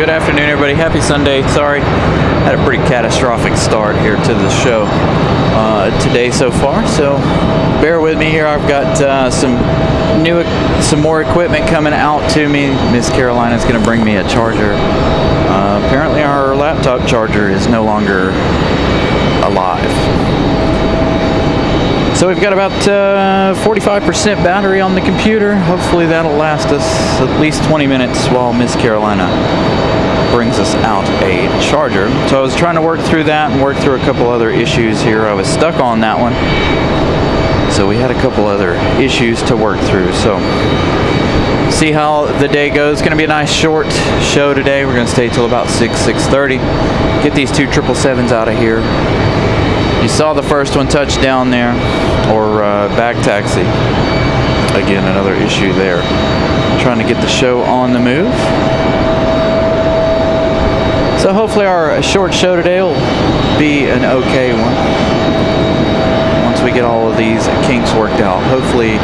Good afternoon, everybody. Happy Sunday. Sorry, had a pretty catastrophic start here to the show today so far, so bear with me here. I've got some more equipment coming out to me. Miss Carolina's going to bring me a charger. Apparently our laptop charger is no longer alive. So we've got about 45% battery on the computer. Hopefully that'll last us at least 20 minutes while Miss Carolina brings us out a charger. So I was trying to work through that and work through a couple other issues here. I was stuck on that one. So we had a couple other issues to work through. So see how the day goes. It's going to be a nice short show today. We're going to stay till about 6:30. Get these two 777s out of here. You saw the first one touch down there, or back taxi. Again, another issue there. Trying to get the show on the move. So hopefully our short show today will be an okay one. Once we get all of these kinks worked out. Hopefully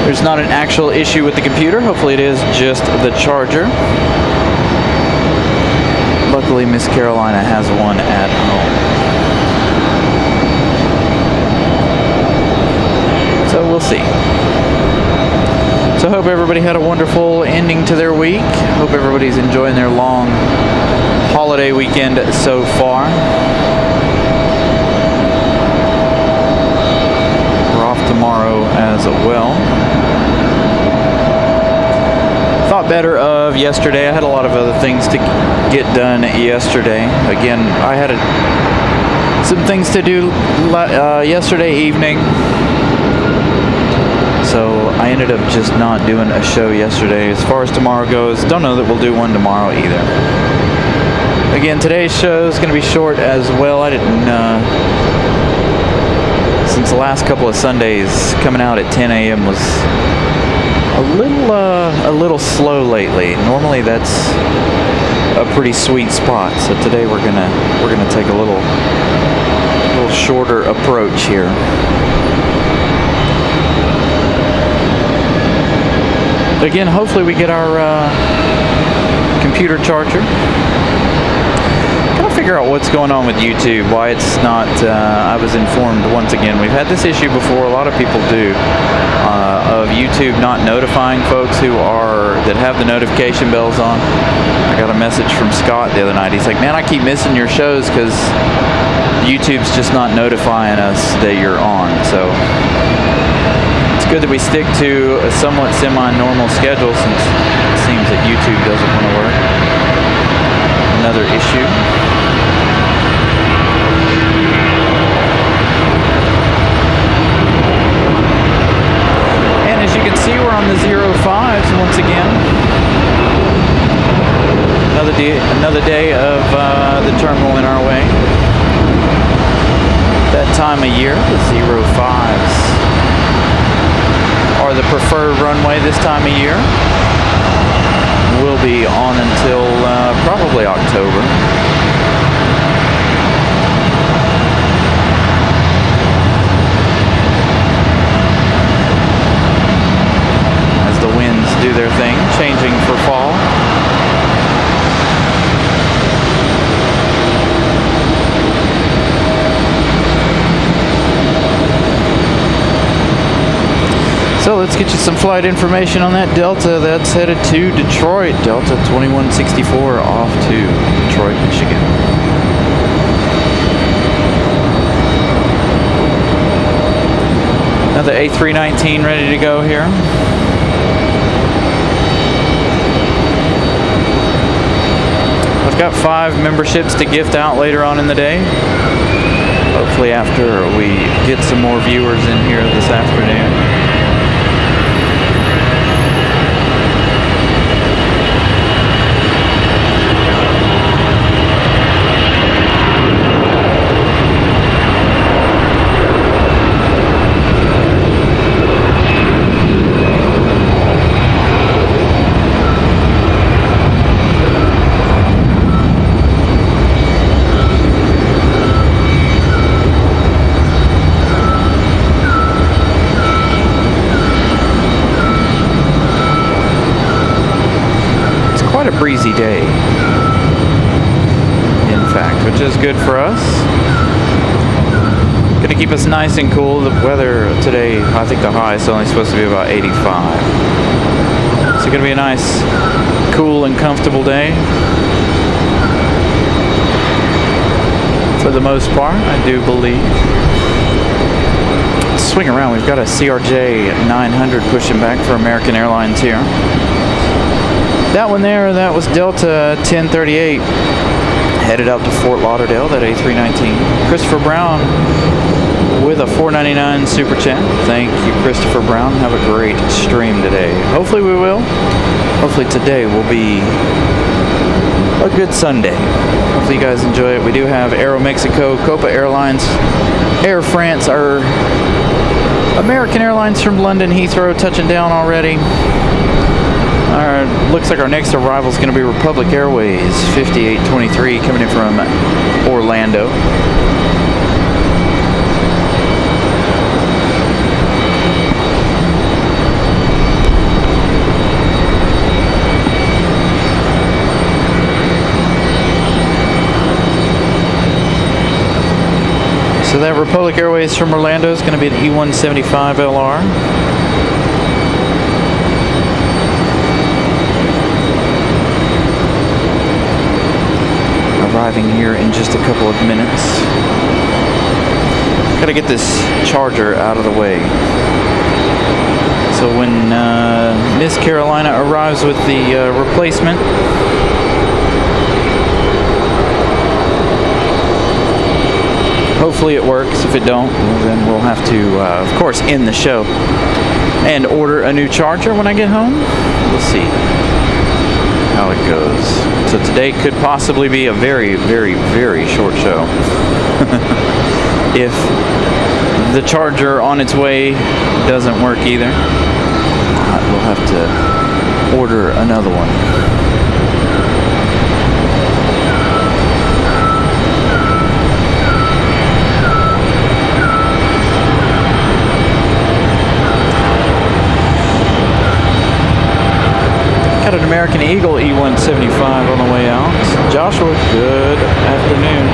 there's not an actual issue with the computer. Hopefully it is just the charger. Luckily Miss Carolina has one at home. So we'll see. So I hope everybody had a wonderful ending to their week. Hope everybody's enjoying their long holiday weekend so far. We're off tomorrow as well. Thought better of yesterday. I had a lot of other things to get done yesterday. Again, I had some things to do yesterday evening. So I ended up just not doing a show yesterday. As far as tomorrow goes, don't know that we'll do one tomorrow either. Again, today's show is going to be short as well. I didn't, since the last couple of Sundays, coming out at 10 a.m. was a little slow lately. Normally that's a pretty sweet spot. So today we're gonna take a little shorter approach here. Again, hopefully we get our computer charger. Gotta figure out what's going on with YouTube, why it's not, I was informed once again, we've had this issue before, a lot of people do, of YouTube not notifying folks that have the notification bells on. I got a message from Scott the other night. He's like, man, I keep missing your shows because YouTube's just not notifying us that you're on. So good that we stick to a somewhat semi-normal schedule since it seems that YouTube doesn't want to work. Another issue. And as you can see, we're on the 05s once again. Another day of the terminal in our way. That time of year, the 05s. Are the preferred runway this time of year. Will be on until probably October. As the winds do their thing, changing for fall. So let's get you some flight information on that Delta that's headed to Detroit. Delta 2164 off to Detroit, Michigan. Another A319 ready to go here. I've got 5 memberships to gift out later on in the day. Hopefully after we get some more viewers in here this afternoon. Quite a breezy day. which is good for us. Gonna keep us nice and cool. The weather today, I think the high is only supposed to be about 85. So gonna be a nice, cool and comfortable day. For the most part, I do believe. Let's swing around. We've got a CRJ 900 pushing back for American Airlines here. That one there, that was Delta 1038. Headed out to Fort Lauderdale, that A319. Christopher Brown with a $4.99 super chat. Thank you, Christopher Brown. Have a great stream today. Hopefully we will. Hopefully today will be a good Sunday. Hopefully you guys enjoy it. We do have Aeromexico, Copa Airlines, Air France, our American Airlines from London Heathrow touching down already. Looks like our next arrival is going to be Republic Airways 5823 coming in from Orlando. So that Republic Airways from Orlando is going to be an E175 LR. Arriving here in just a couple of minutes. Gotta get this charger out of the way. So when Miss Carolina arrives with the replacement, hopefully it works. If it don't, well, then we'll have to, of course, end the show and order a new charger when I get home. We'll see how it goes. So today could possibly be a very, very, very short show. If the charger on its way doesn't work either, we'll have to order another one. Got an American Eagle E175 on the way out. Joshua, good afternoon.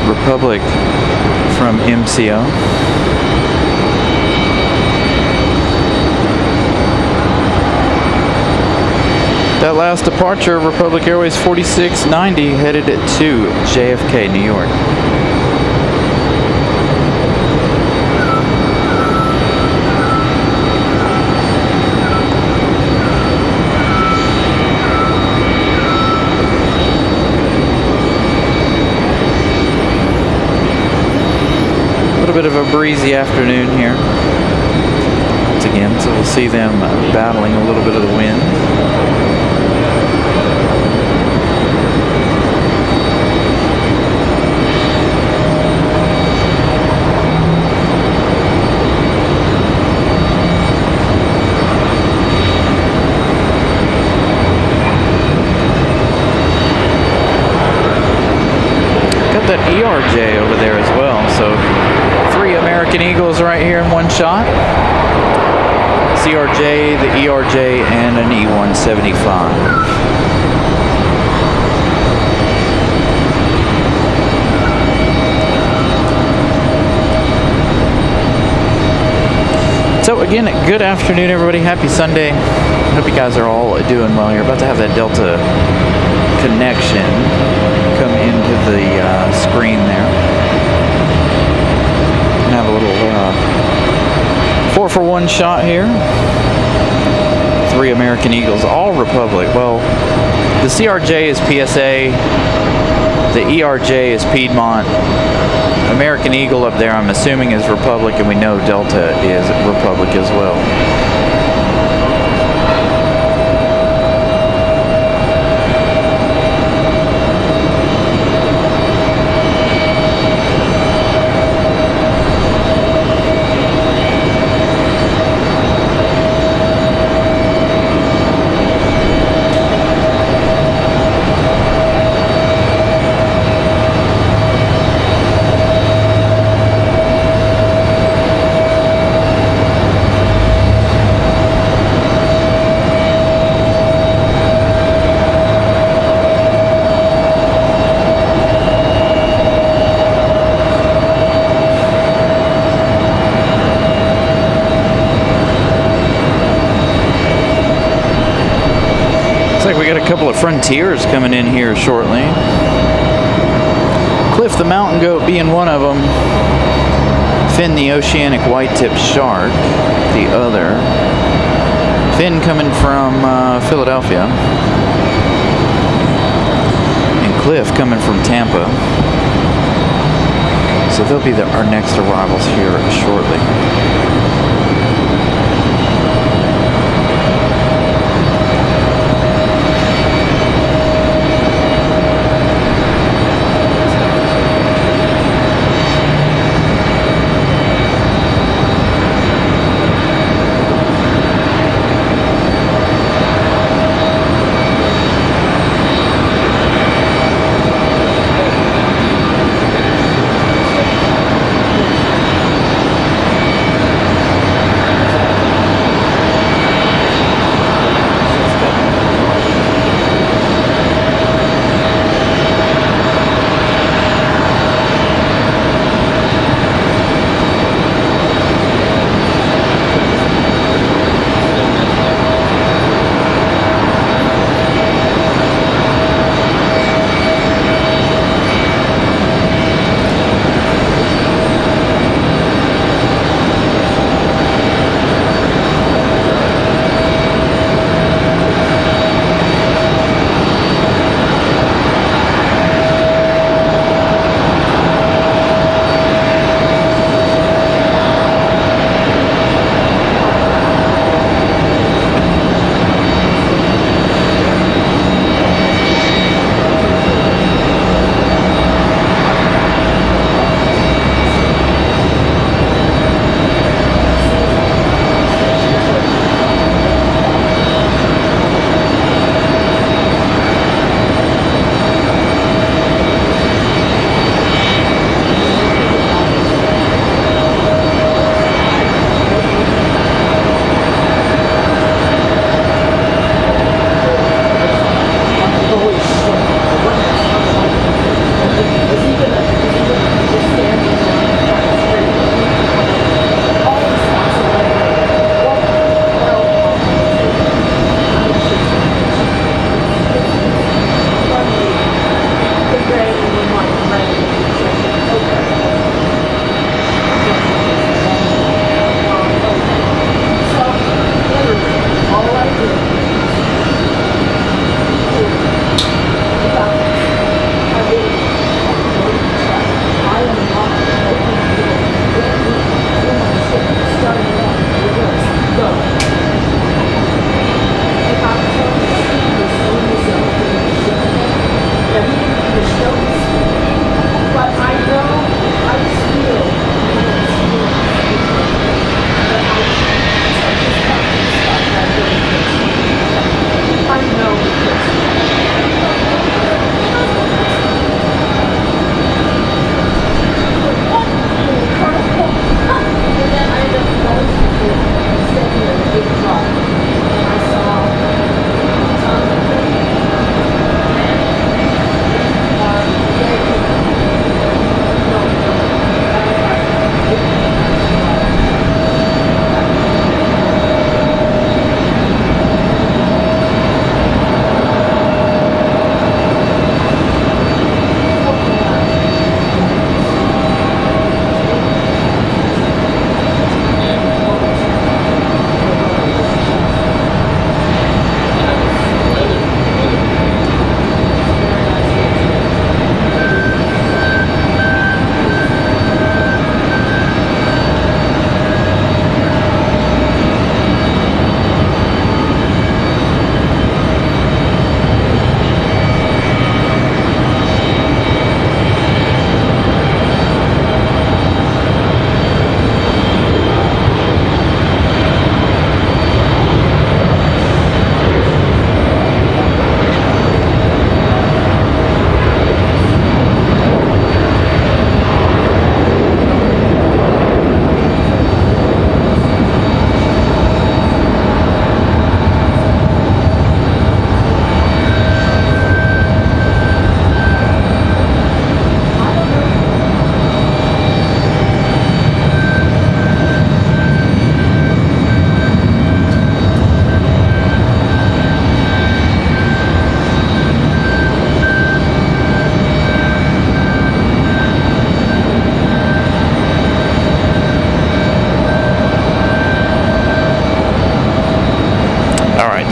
Republic from MCO. That last departure, Republic Airways 4690, headed to JFK, New York. Bit of a breezy afternoon here once again, so we'll see them battling a little bit of the wind. Got that ERJ over there as well, so 3 American Eagles right here in one shot. CRJ, the ERJ, and an E175. So again, good afternoon everybody. Happy Sunday. Hope you guys are all doing well. You're about to have that Delta connection come into the screen there. Have a little 4-for-1 shot here. 3 American Eagles, all Republic. Well, the CRJ is PSA. The ERJ is Piedmont. American Eagle up there, I'm assuming, is Republic, and we know Delta is Republic as well. Looks like we got a couple of Frontiers coming in here shortly. Cliff the Mountain Goat being one of them. Finn the Oceanic White-Tipped Shark, the other. Finn coming from Philadelphia. And Cliff coming from Tampa. So they'll be our next arrivals here shortly.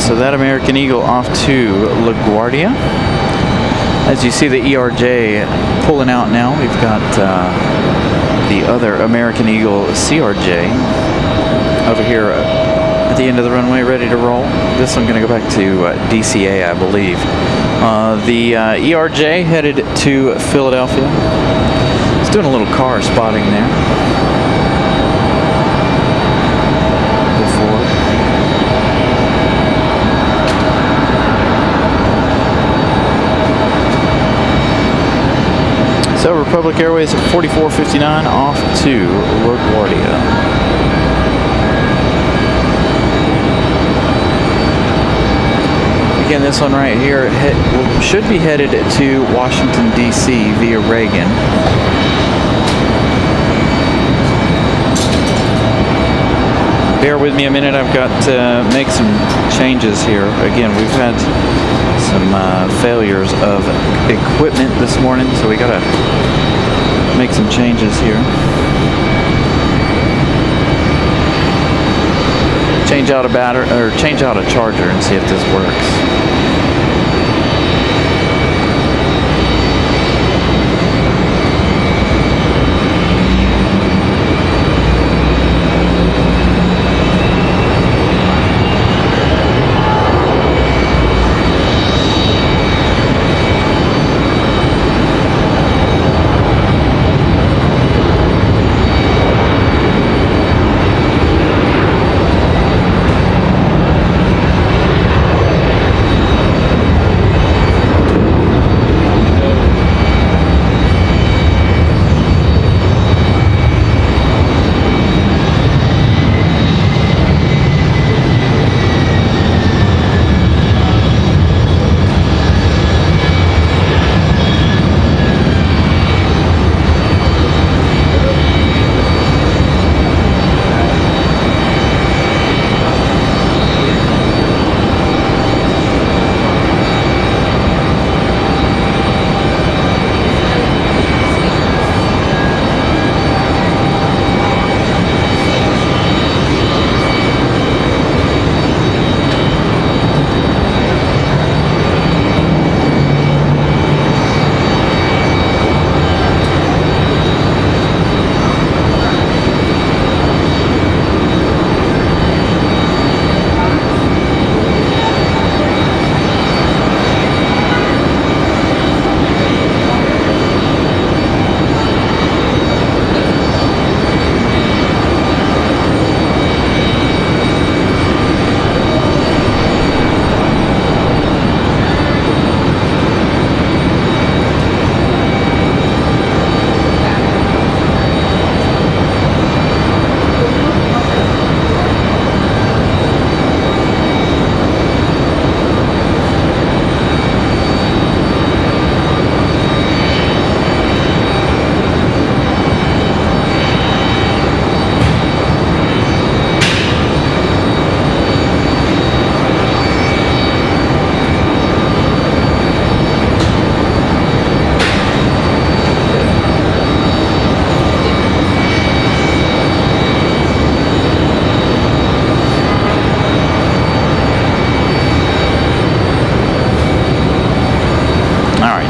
so that American Eagle off to LaGuardia. As you see the ERJ pulling out now, we've got the other American Eagle CRJ over here at the end of the runway, ready to roll. This one going to go back to DCA, I believe. The ERJ headed to Philadelphia. It's doing a little car spotting there. Before. So Republic Airways at 44:59 off to LaGuardia. Again, this one right here should be headed to Washington, D.C. via Reagan. Bear with me a minute, I've got to make some changes here. Again, we've had some failures of equipment this morning, so we gotta make some changes here. Change out a battery, or change out a charger and see if this works.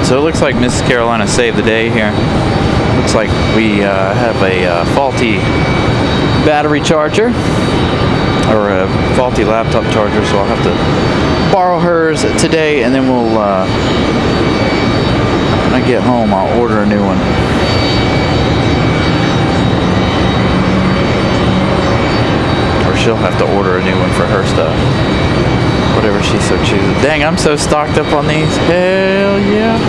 So it looks like Mrs. Carolina saved the day here. Looks like we have a faulty battery charger, or a faulty laptop charger, so I'll have to borrow hers today, and then we'll, when I get home, I'll order a new one. Or she'll have to order a new one for her stuff. Whatever she so chooses. Dang, I'm so stocked up on these. Hell yeah.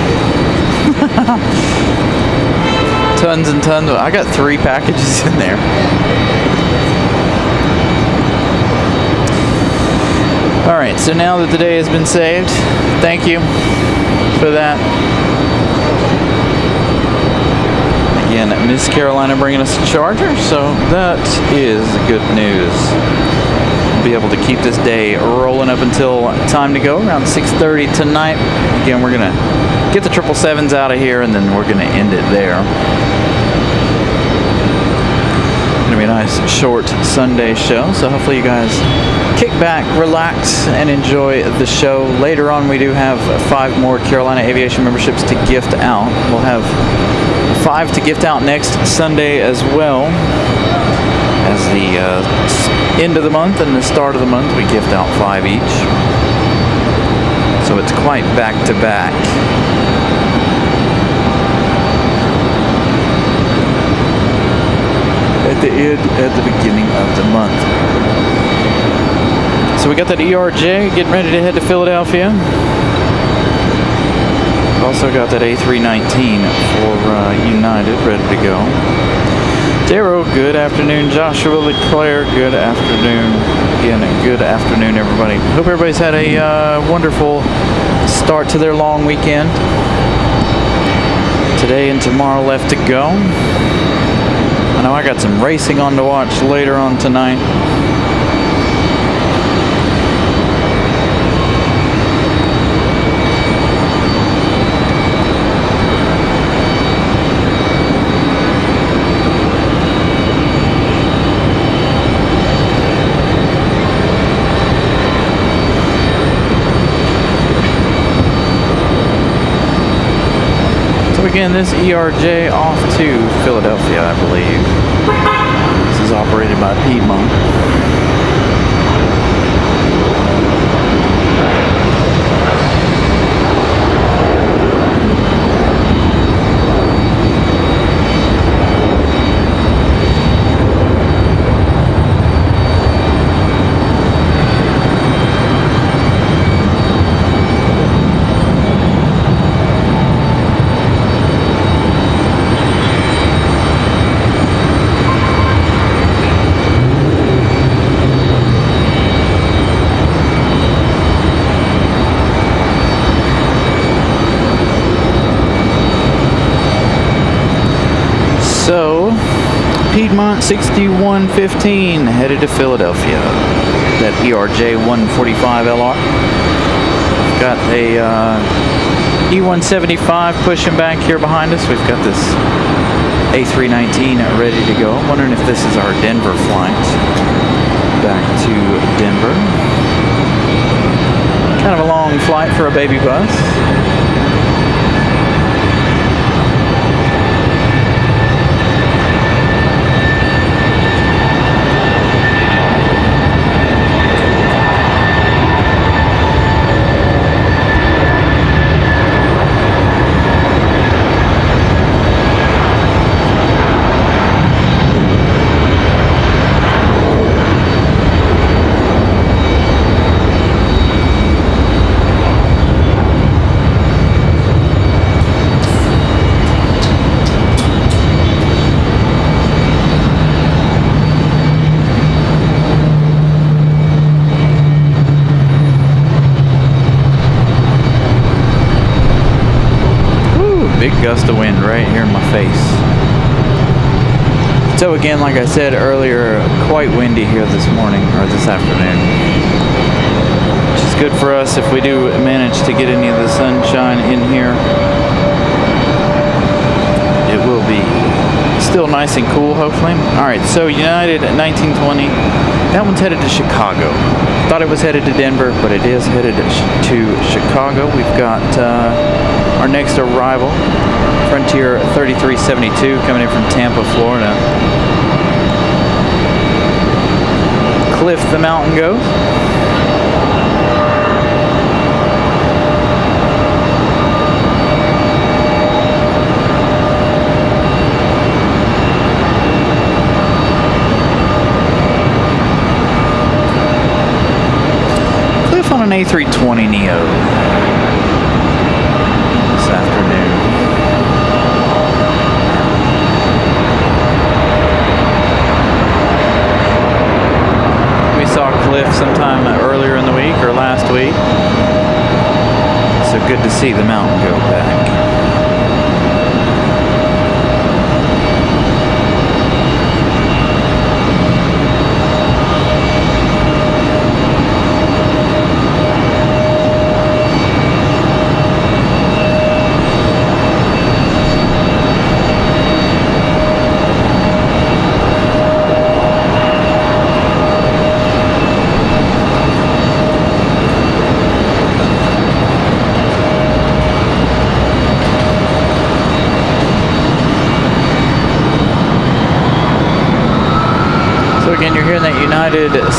Tons and tons. I got 3 packages in there. Alright, so now that the day has been saved, thank you for that. Again, Miss Carolina bringing us a charger, so that is good news. Be able to keep this day rolling up until time to go around 6:30 tonight. Again, we're gonna get the 777s out of here, and then we're gonna end it there. Gonna be a nice short Sunday show, so hopefully you guys kick back, relax, and enjoy the show. Later on, we do have 5 more Carolina Aviation memberships to gift out. We'll have 5 to gift out next Sunday as well. As the end of the month and the start of the month, we gift out 5 each. So it's quite back to back. At the end, at the beginning of the month. So we got that ERJ getting ready to head to Philadelphia. Also got that A319 for United ready to go. Darrow, good afternoon. Joshua Leclerc, good afternoon. Again, good afternoon, everybody. Hope everybody's had a wonderful start to their long weekend. Today and tomorrow left to go. I know I got some racing on to watch later on tonight. Again, this ERJ off to Philadelphia, I believe. This is operated by Piedmont. So, Piedmont 6115 headed to Philadelphia. That ERJ 145 LR. Got a E175 pushing back here behind us. We've got this A319 ready to go. I'm wondering if this is our Denver flight. Back to Denver. Kind of a long flight for a baby bus. Gust of wind right here in my face. So again, like I said earlier, quite windy here this morning or this afternoon, which is good for us if we do manage to get any of the sunshine in here. It will be still nice and cool, hopefully. All right, so United at 1920. That one's headed to Chicago. Thought it was headed to Denver, but it is headed to Chicago. We've got our next arrival, Frontier 3372, coming in from Tampa, Florida. Cliff the Mountain goes. Cliff on an A320 Neo this afternoon. We saw Cliff sometime earlier in the week or last week, so good to see the mountain go back.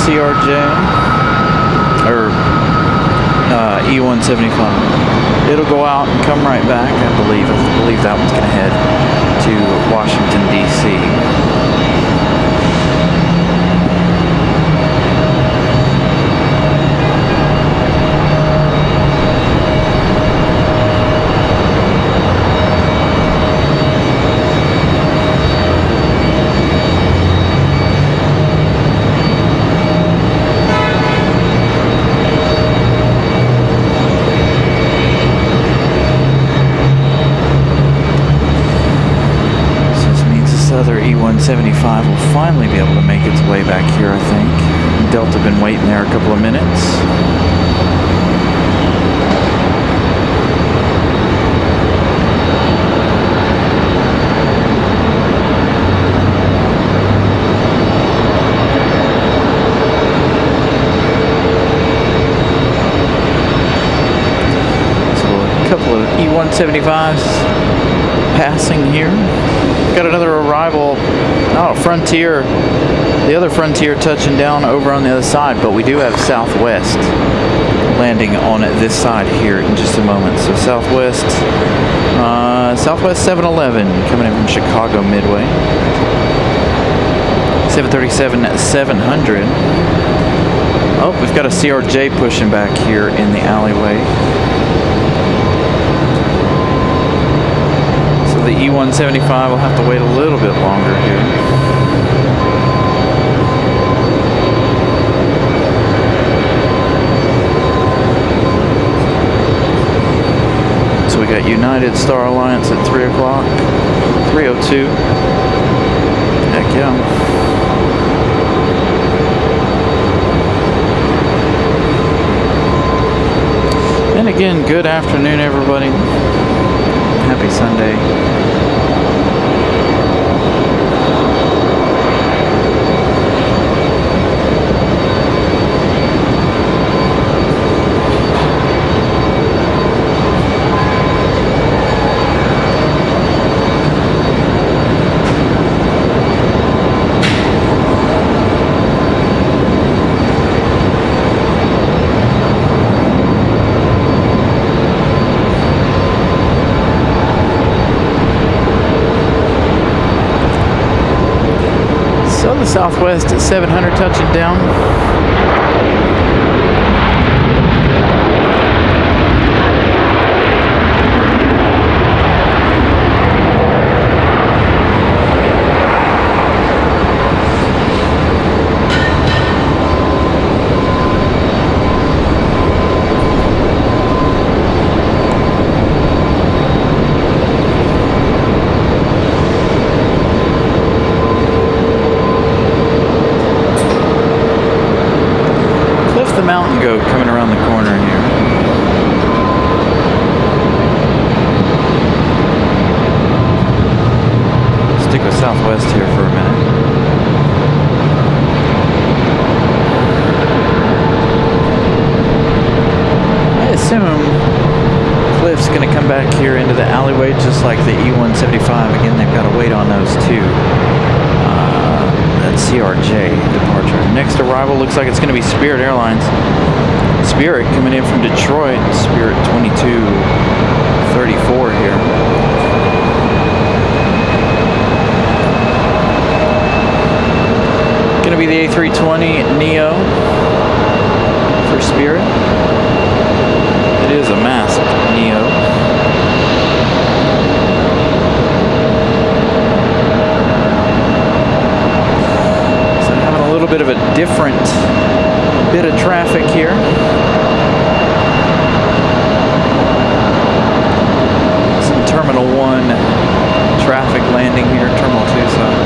CRJ or E175. It'll go out and come right back, I believe. I believe that one's going to head to Washington, D.C. Other E175 will finally be able to make its way back here, I think. Delta been waiting there a couple of minutes. So a couple of E175s passing here. Got another arrival, Frontier, the other Frontier touching down over on the other side, but we do have Southwest landing on this side here in just a moment. So Southwest 711 coming in from Chicago Midway. 737-700. Oh, we've got a CRJ pushing back here in the alleyway. The E175 will have to wait a little bit longer here. So we got United Star Alliance at 3 o'clock, 3:02. Heck yeah. And again, good afternoon, everybody. Happy Sunday. The Southwest at 700 touching down. Mountain Goat coming around the corner here. Stick with Southwest here for a minute. I assume Cliff's going to come back here into the alleyway just like the E175. Again, they've got to wait on those two. CRJ departure. Next arrival looks like it's going to be Spirit Airlines. Spirit coming in from Detroit. Spirit 2234 here. Going to be the A320 Neo for Spirit. It is a masked Neo. A little bit of a different bit of traffic here. Some Terminal 1 traffic landing here, Terminal 2 side.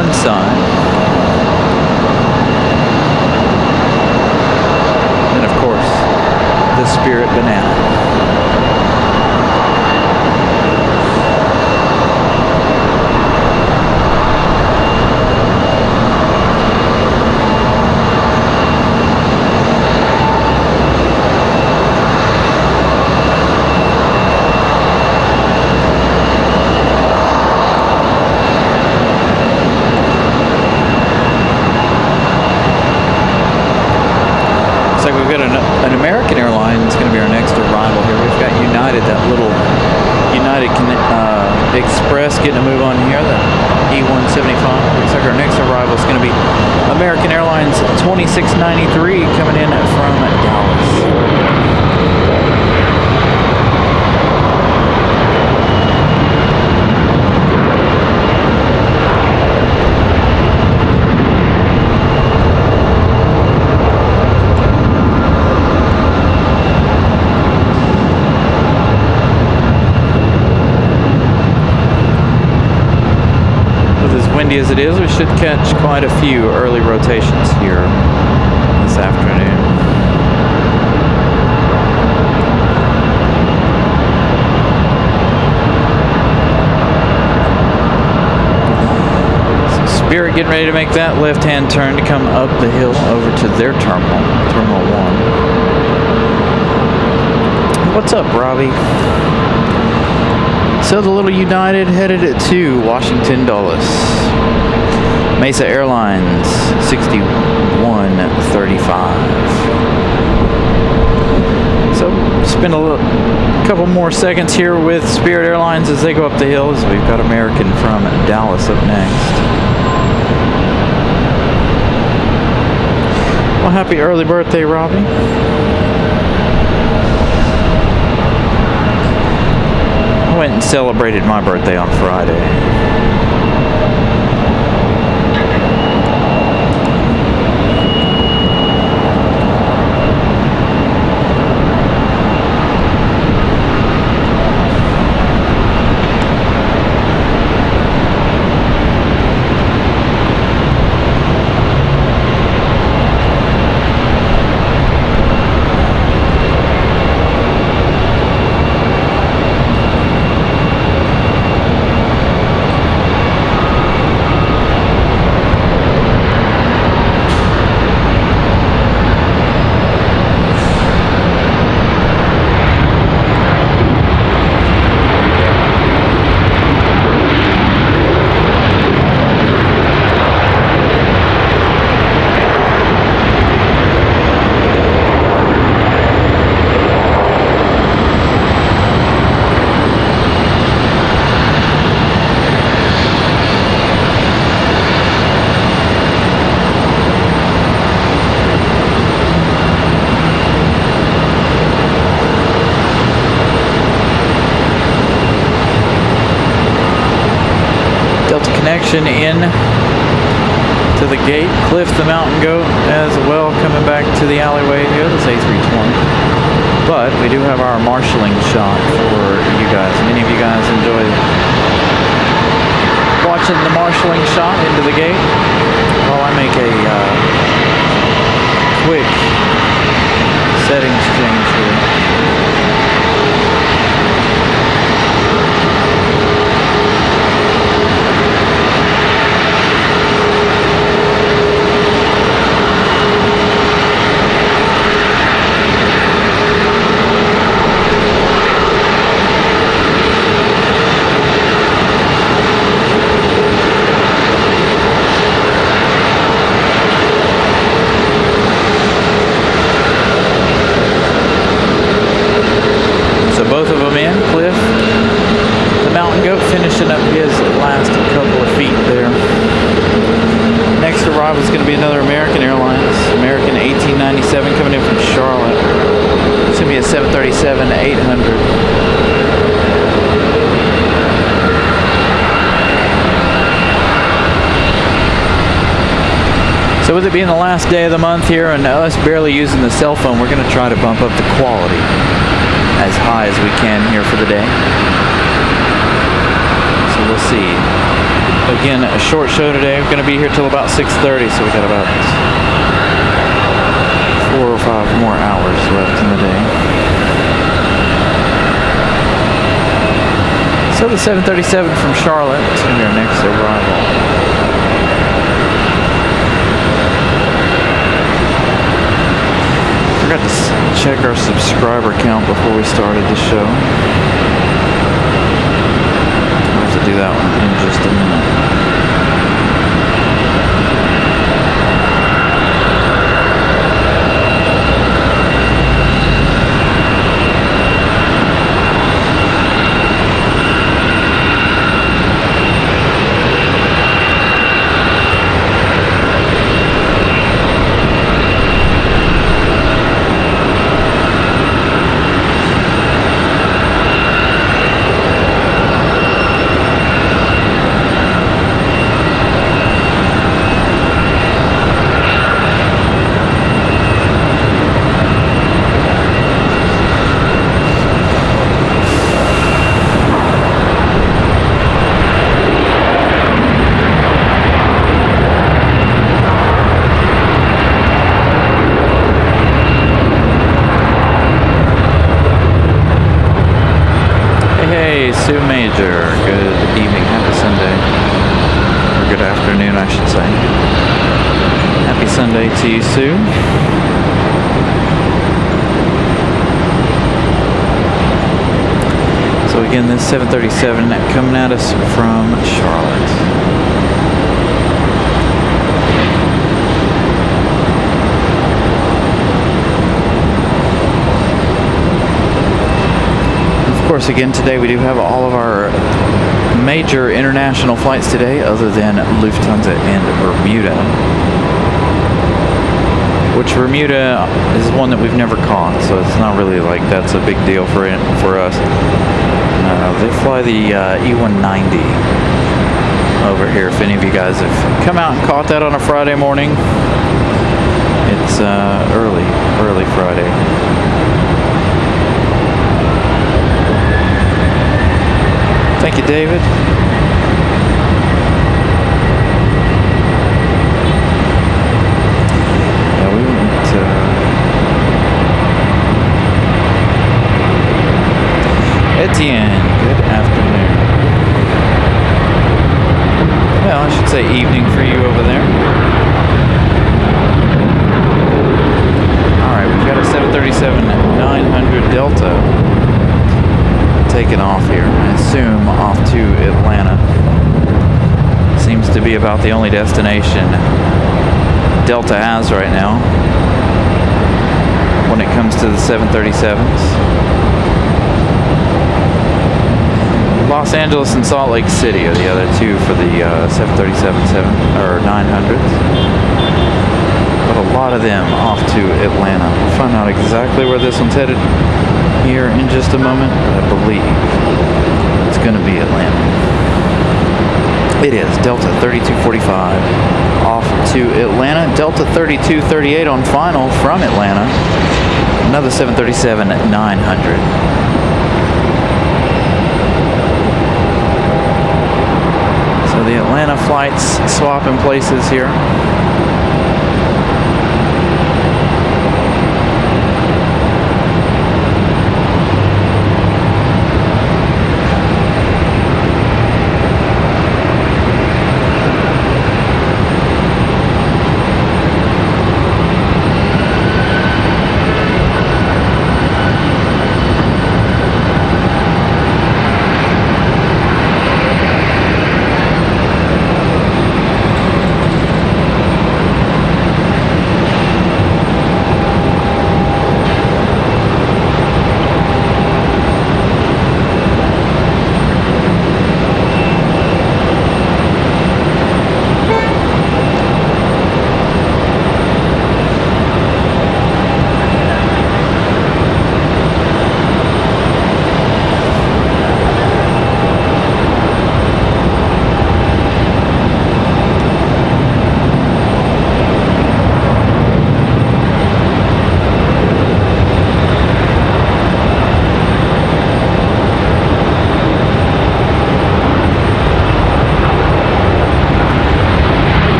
one side. And of course, the Spirit banana. We've got an American airline. It's going to be our next arrival here. We've got United, that little United Express getting a move on here, the E175. Looks like our next arrival is going to be American Airlines 2693 coming in from Dallas. Windy as it is, we should catch quite a few early rotations here this afternoon. So Spirit getting ready to make that left-hand turn to come up the hill over to their terminal, Terminal 1. What's up, Robbie? So the little United headed it to Washington Dulles. Mesa Airlines 6135. So spend a couple more seconds here with Spirit Airlines as they go up the hills. We've got American from Dallas up next. Well, happy early birthday, Robbie. I went and celebrated my birthday on Friday. Connection in to the gate. Cliff the Mountain Goat as well coming back to the alleyway here. This A320. But we do have our marshalling shot for you guys. Many of you guys enjoy watching the marshalling shot into the gate while I make a quick settings change here. Both of them in. Cliff the Mountain Goat finishing up his last couple of feet there. Next arrival is going to be another American Airlines, American 1897 coming in from Charlotte. It's going to be a 737-800. So with it being the last day of the month here and us barely using the cell phone, we're going to try to bump up the quality as high as we can here for the day. So we'll see. Again, a short show today. We're going to be here till about 6:30, so we got about 4 or 5 more hours left in the day. So the 737 from Charlotte is going to be our next arrival. Forgot to check our subscriber count before we started the show. I'll have to do that one in just a minute. Major, good evening, happy Sunday, or good afternoon I should say. Happy Sunday to you, Sue. So again, this 737 coming at us from Charlotte. Of course, again, today we do have all of our major international flights today, other than Lufthansa and Bermuda. Which Bermuda is one that we've never caught, so it's not really like that's a big deal for us. They fly the E190 over here. If any of you guys have come out and caught that on a Friday morning, it's early Friday. Thank you, David. Yeah, we went Etienne, good afternoon. Well, I should say evening for you over there. Alright, we've got a 737-900 Delta taking off here, I assume off to Atlanta. Seems to be about the only destination Delta has right now when it comes to the 737s. Los Angeles and Salt Lake City are the other two for the 900s. But a lot of them off to Atlanta. We'll find out exactly where this one's headed here in just a moment, but I believe it's going to be Atlanta. It is Delta 3245 off to Atlanta. Delta 3238 on final from Atlanta. Another 737-900. So the Atlanta flights swapping places here.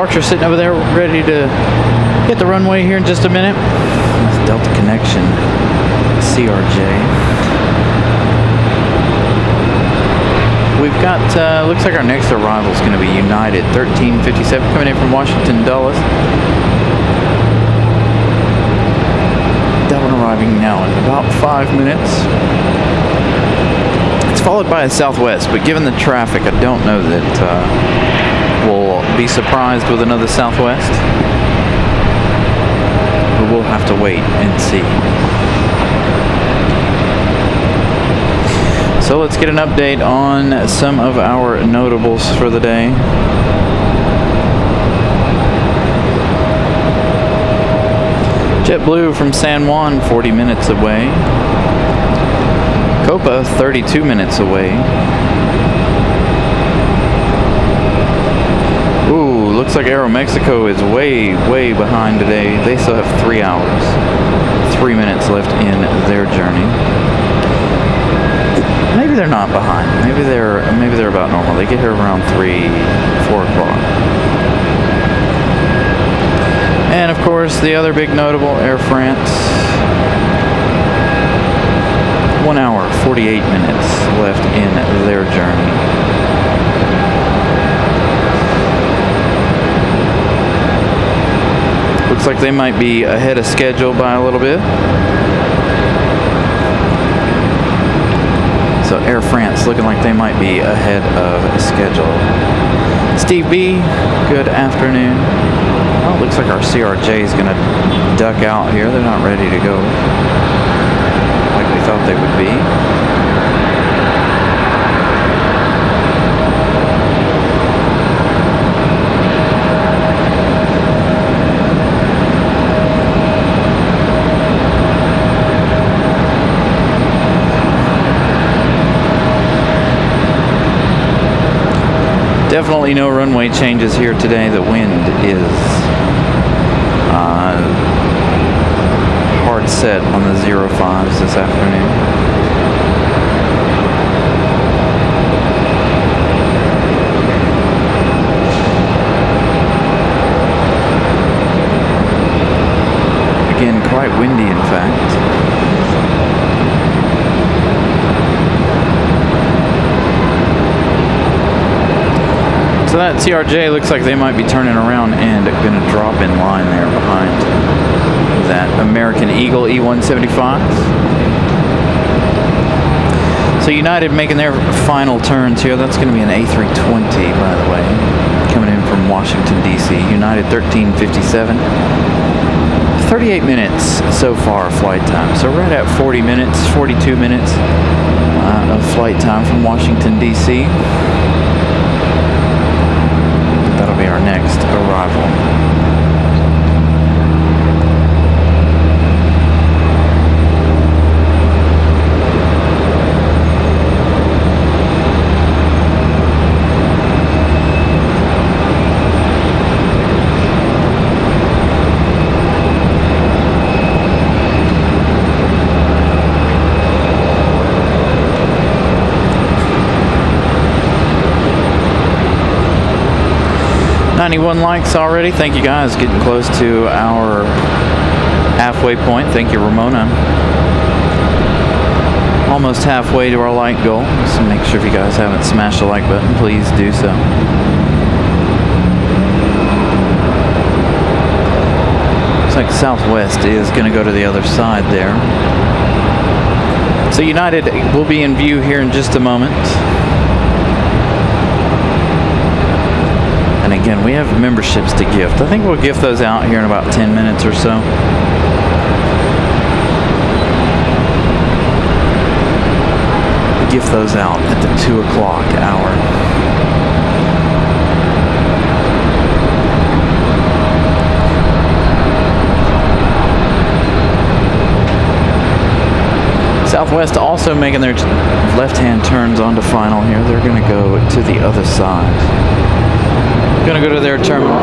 departure sitting over there, ready to hit the runway here in just a minute. That's Delta Connection, CRJ. We've got, looks like our next arrival is going to be United 1357 coming in from Washington, Dulles. That one arriving now in about 5 minutes. It's followed by a Southwest, but given the traffic, I don't know that we'll be surprised with another Southwest. But we'll have to wait and see. So let's get an update on some of our notables for the day. JetBlue from San Juan, 40 minutes away. Copa, 32 minutes away. Ooh, looks like Aeromexico is way, way behind today. They still have 3 hours, 3 minutes left in their journey. Maybe they're not behind. Maybe they're about normal. They get here around 3, 4 o'clock. And of course, the other big notable, Air France. 1 hour, 48 minutes left in their journey. Looks like they might be ahead of schedule by a little bit. So Air France looking like they might be ahead of schedule. Steve B, good afternoon. Well, it looks like our CRJ is going to duck out here. They're not ready to go like we thought they would be. Definitely no runway changes here today. The wind is hard set on the 05s this afternoon. Again, quite windy in fact. So that CRJ looks like they might be turning around and going to drop in line there behind that American Eagle E175. So United making their final turns here. That's going to be an A320, by the way, coming in from Washington, D.C. United 1357. 38 minutes so far flight time. So right at 40 minutes, 42 minutes of flight time from Washington, D.C. That'll be our next arrival. .91 likes already. Thank you guys. Getting close to our halfway point. Thank you, Ramona. Almost halfway to our like goal. So make sure if you guys haven't smashed the like button, please do so. Looks like Southwest is going to go to the other side there. So United will be in view here in just a moment. And again, we have memberships to gift. I think we'll gift those out here in about 10 minutes or so. Gift those out at the 2 o'clock hour. Southwest also making their left-hand turns onto final here. They're going to go to the other side. Going to go to their terminal.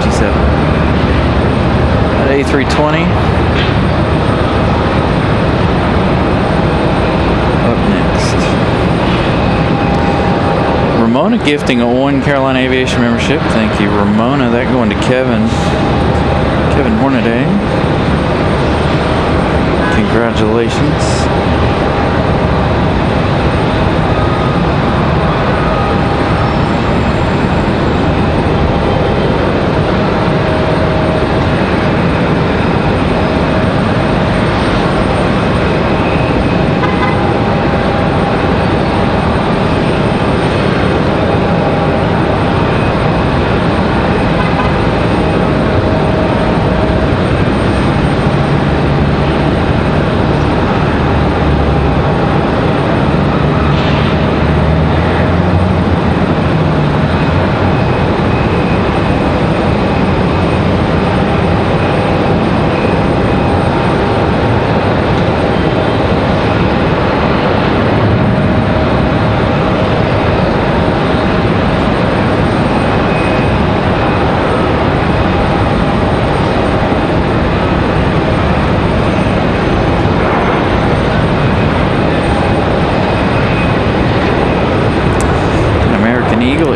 57. At A320. Up next. Ramona gifting a 1 Carolina Aviation membership. Thank you, Ramona. That going to Kevin. Kevin Hornaday. Congratulations.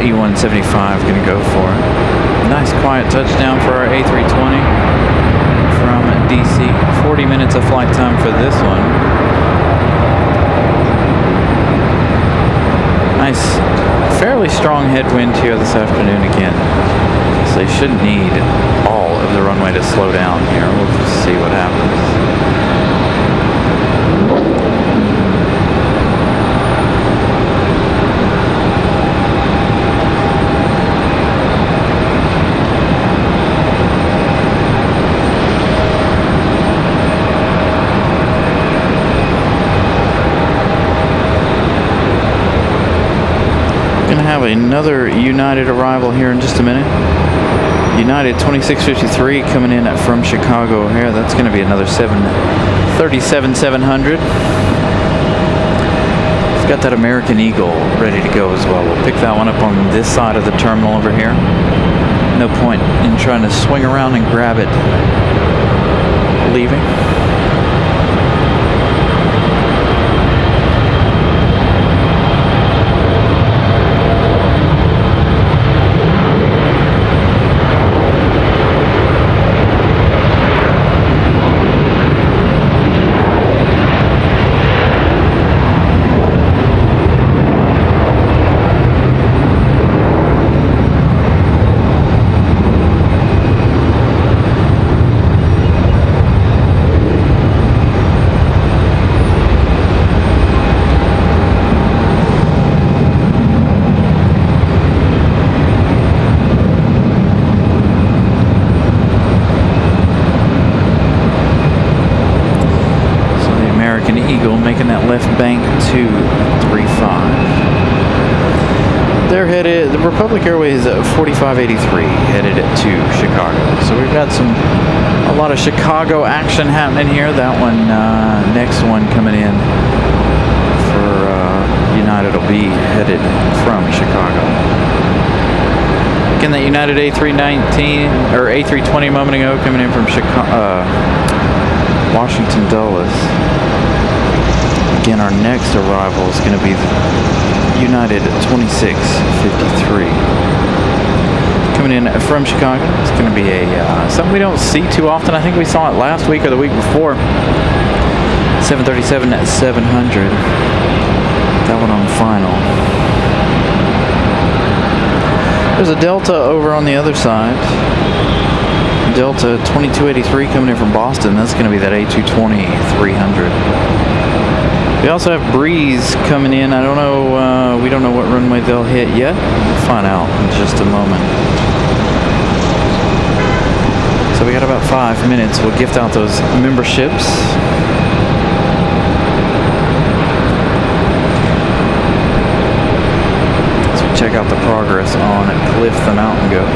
E175 going to go for it. Nice quiet touchdown for our A320 from DC. 40 minutes of flight time for this one. Nice, fairly strong headwind here this afternoon again. So they shouldn't need all of the runway to slow down here. We'll just see what happens. Have another United arrival here in just a minute. United 2653 coming in from Chicago O'Hare. That's going to be another 737-700. We've got that American Eagle ready to go as well. We'll pick that one up on this side of the terminal over here. No point in trying to swing around and grab it leaving. Making that left bank 235. They're headed, the Republic Airways 4583 headed to Chicago. So we've got a lot of Chicago action happening here. That one, next one coming in for United will be headed from Chicago. Again, that United A319 or A320 a moment ago coming in from Chicago, Washington Dulles. Again, our next arrival is going to be the United 2653. Coming in from Chicago. It's going to be something we don't see too often. I think we saw it last week or the week before. 737-700. That one on final. There's a Delta over on the other side. Delta 2283 coming in from Boston. That's going to be that A220-300. We also have Breeze coming in. I don't know, we don't know what runway they'll hit yet. We'll find out in just a moment. So we got about 5 minutes. We'll gift out those memberships. So check out the progress on Cliff the Mountain Goat.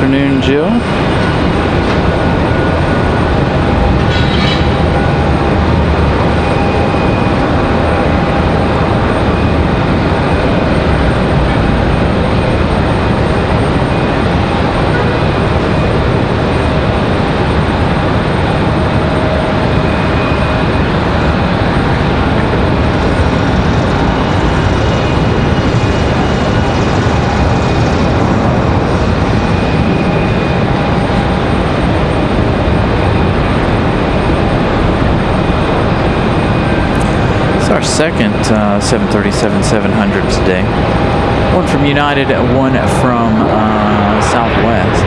afternoon, Jill. Our second 737-700 today. One from United, one from Southwest.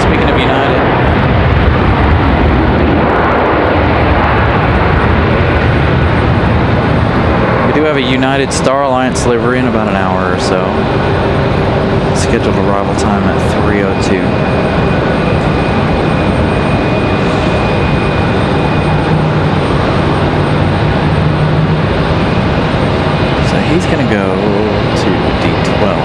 Speaking of United, we do have a United Star Alliance livery in about an hour or so. Scheduled arrival time at 3:02. He's going to go to D12.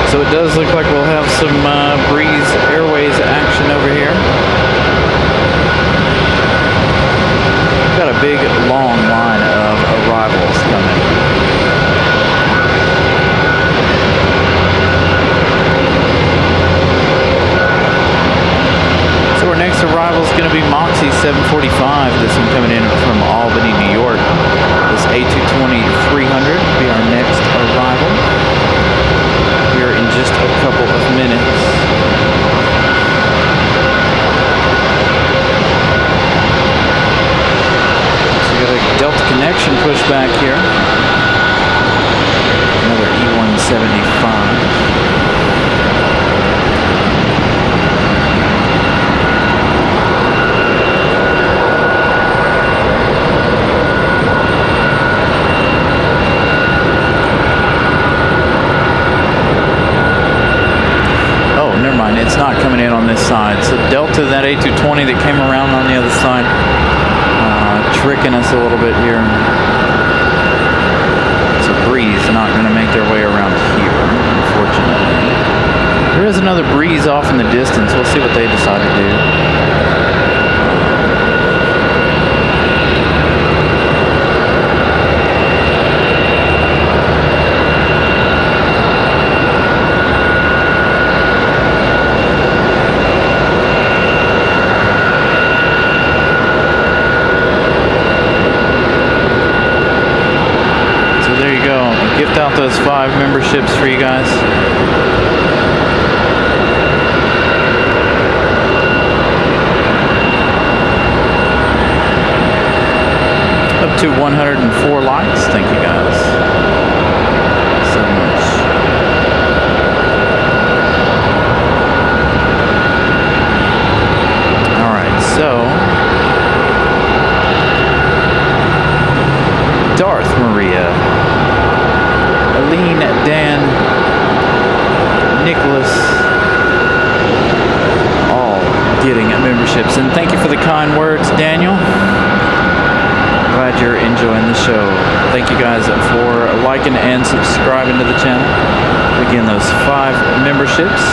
So it does look like we'll have some Breeze Airways action over here. Got a big long line of arrivals coming. So our next arrival is going to be Moxie 745. This one coming in from Albany, New York. This A220-300 will be our next arrival here in just a couple of minutes. So we got a Delta connection pushback here. Another E175. It's not coming in on this side. So Delta, that A220 that came around on the other side, tricking us a little bit here. So Breeze not going to make their way around here, unfortunately. There is another Breeze off in the distance. We'll see what they decide to do. Gift out those 5 memberships for you guys. Up to 104 likes. Thank you guys so much. All right, so Darth Maria, Aline, Dan, Nicholas, all getting memberships. And thank you for the kind words, Daniel. Glad you're enjoying enjoying the show. Thank you guys for liking and subscribing to the channel. Again, those 5 memberships.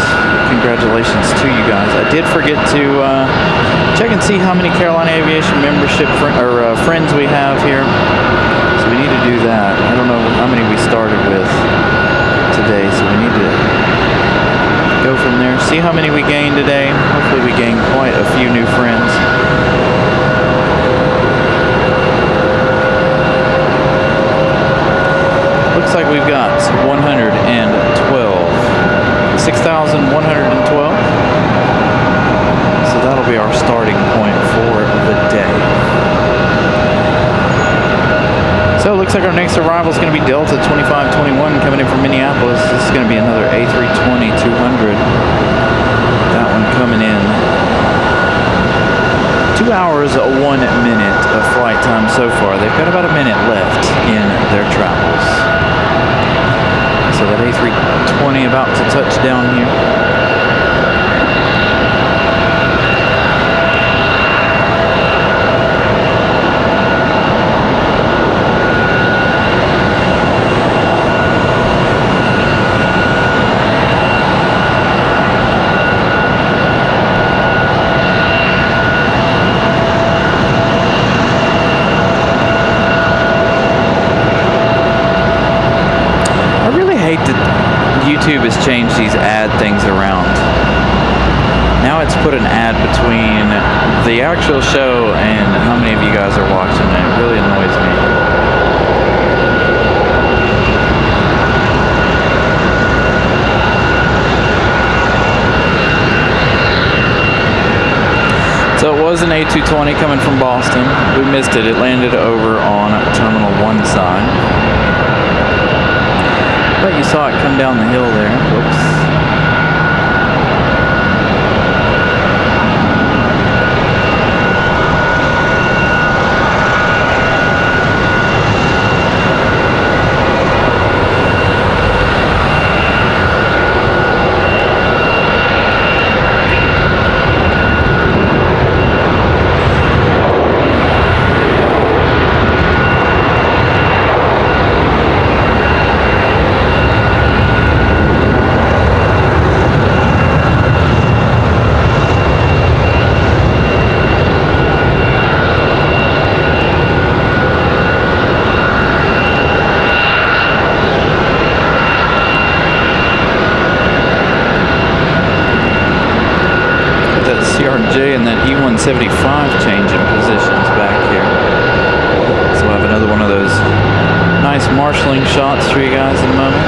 Congratulations to you guys. I did forget to check and see how many Carolina Aviation membership friends we have here. So we need to do that. I don't know how many we started with today, so we need to go from there. See how many we gained today. Hopefully we gained quite a few new friends. Looks like we've got 112. 6,112. So that'll be our starting point for the day. So it looks like our next arrival is going to be Delta 2521 coming in from Minneapolis. This is going to be another A320-200. That one coming in. 2 hours, 1 minute of flight time so far. They've got about a minute left in their travels. So that A320 about to touch down here. YouTube has changed these ad things around. Now it's put an ad between the actual show and how many of you guys are watching, and it really annoys me. So it was an A220 coming from Boston. We missed it. It landed over on Terminal 1 side. I bet you saw it come down the hill there. Whoops. And that E175 changing positions back here. So we'll have another one of those nice marshalling shots for you guys in a moment.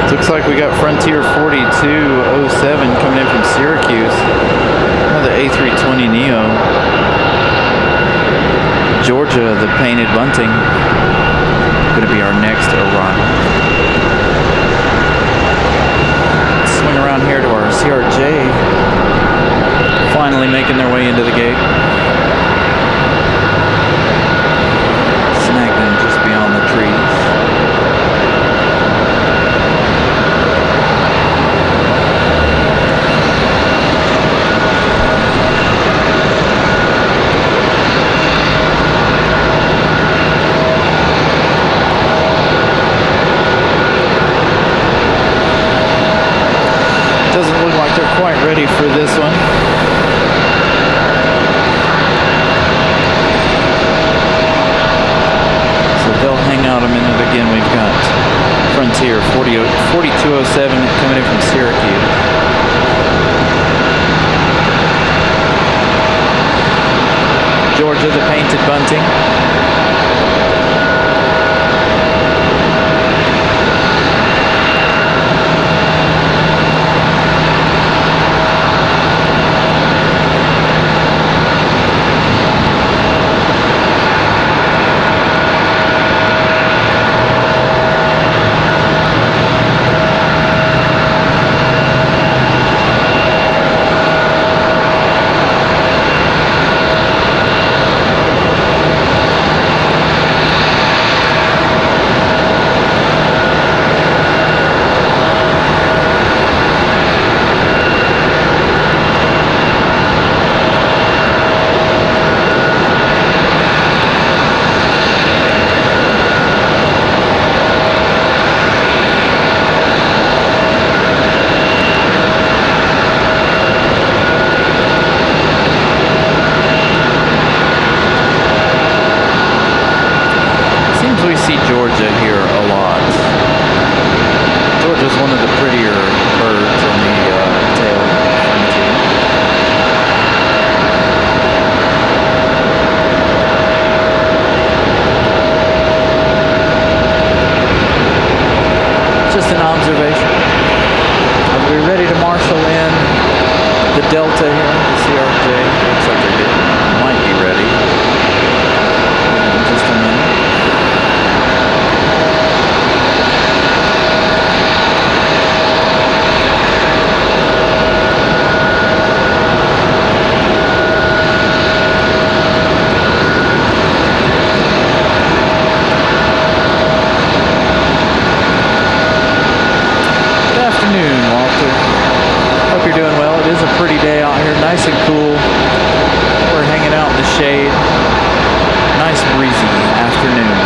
Looks like we got Frontier 4207 coming in from Syracuse. Another A320neo. Georgia, the painted bunting. Going to be our next arrival. Swing around here to our CRJ, finally making their way into the gate. Snagged in just beyond the trees. Doesn't look like they're quite ready for this one. So they'll hang out a minute again. We've got Frontier 4207 coming in from Syracuse. Georgia, the painted bunting. Delta here, the CRJ. Looks like they might be ready in just a minute. Good afternoon, Walter. Hope you're doing well. It is a pretty day out here, nice and cool. We're hanging out in the shade. Nice breezy afternoon.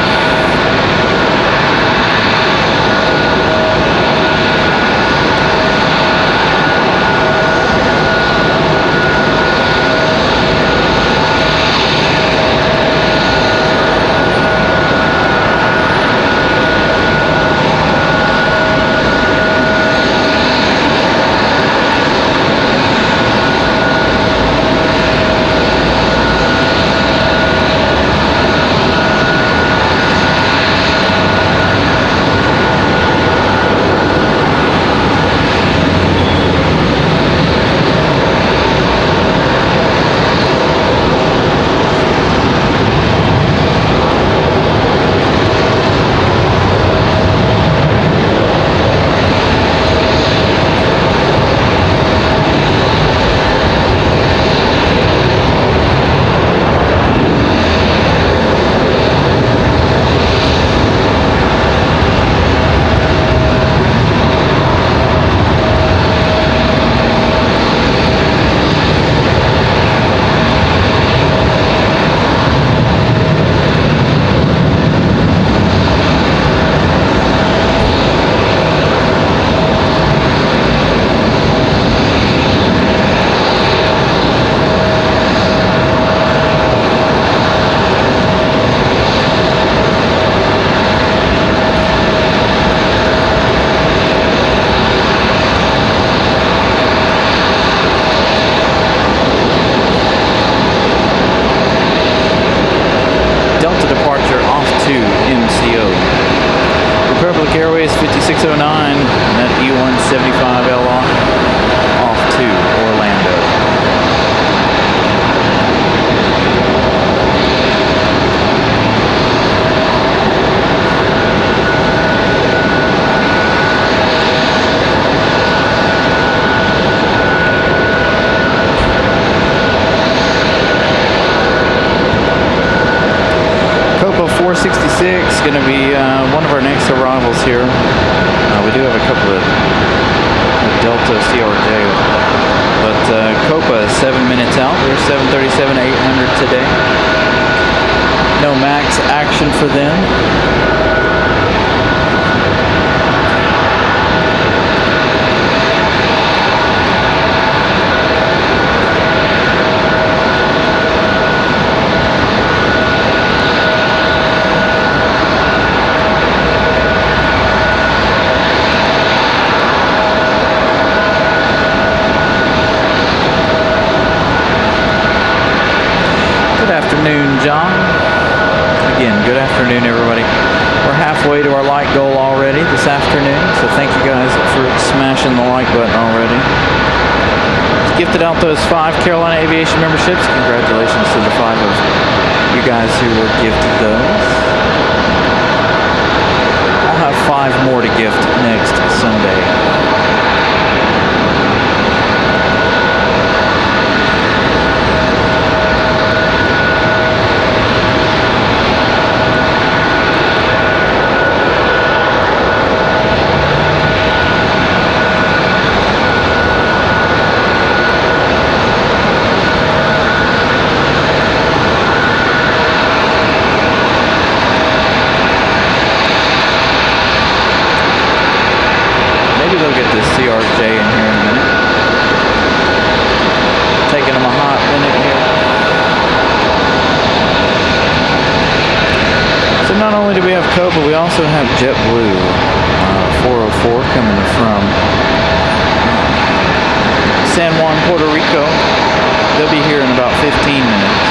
Delta departure off to MCO. Republic Airways 5609, that E175L off to Orlando. Copa 466 going to be one of our next arrivals here. We do have a couple of Delta CRJ, but Copa is 7 minutes out. They're 737-800 today. No MAX action for them. Good afternoon, John. Again, good afternoon, everybody. We're halfway to our like goal already this afternoon, so thank you guys for smashing the like button already. Gifted out those 5 Carolina Aviation memberships. Congratulations to the 5 of you guys who were gifted those. I'll have 5 more to gift next Sunday. Maybe they'll get this CRJ in here in a minute. Taking them a hot minute here. So not only do we have Copa, we also have JetBlue 404 coming from San Juan, Puerto Rico. They'll be here in about 15 minutes.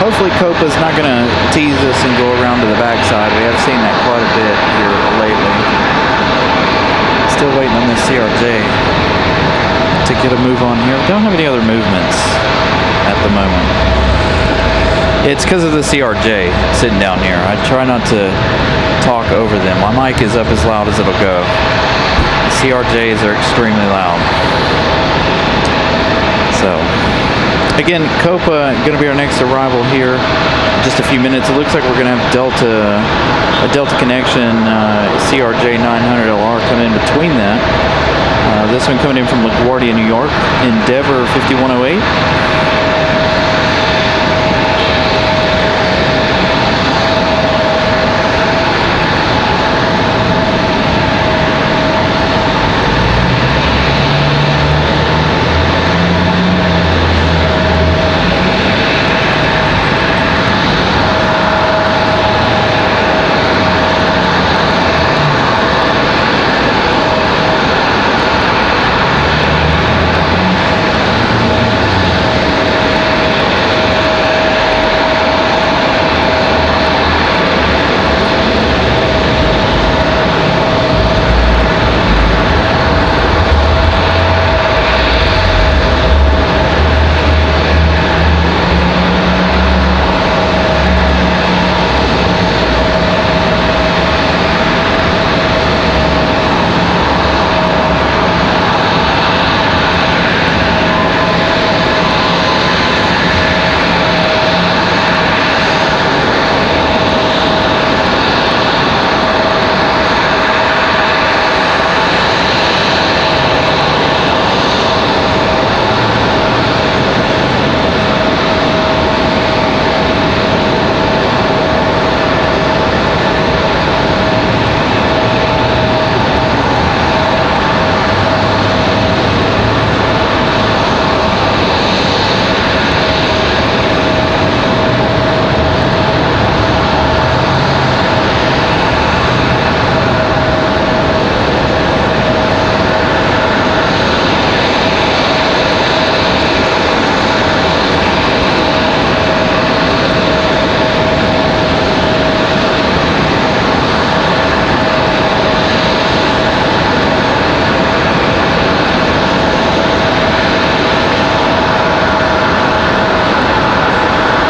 Hopefully Copa's not going to tease us and go around to the backside. We have seen that quite a bit here lately. Still waiting on this CRJ to get a move on here. Don't have any other movements at the moment. It's because of the CRJ sitting down here. I try not to talk over them. My mic is up as loud as it'll go. The CRJs are extremely loud. So, again, Copa going to be our next arrival here. Just a few minutes. It looks like we're going to have a Delta connection CRJ 900LR coming in between that. This one coming in from LaGuardia, New York. Endeavor 5108.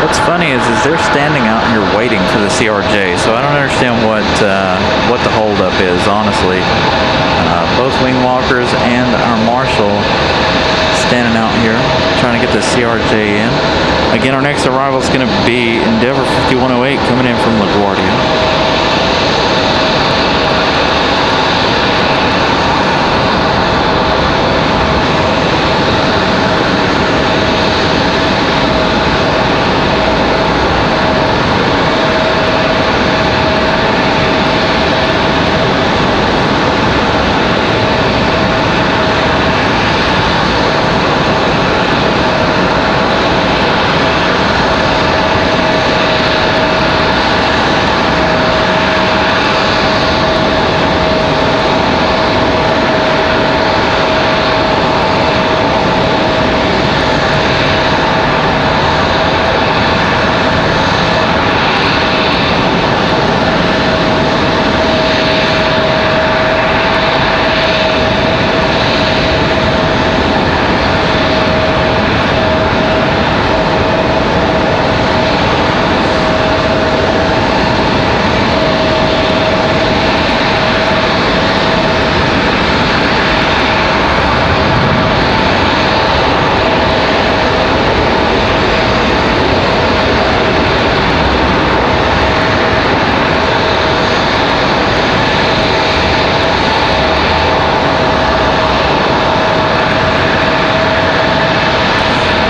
What's funny is they're standing out here waiting for the CRJ, so I don't understand what the holdup is, honestly. Both wing walkers and our marshal standing out here trying to get the CRJ in. Again, our next arrival is going to be Endeavor 5108 coming in from LaGuardia.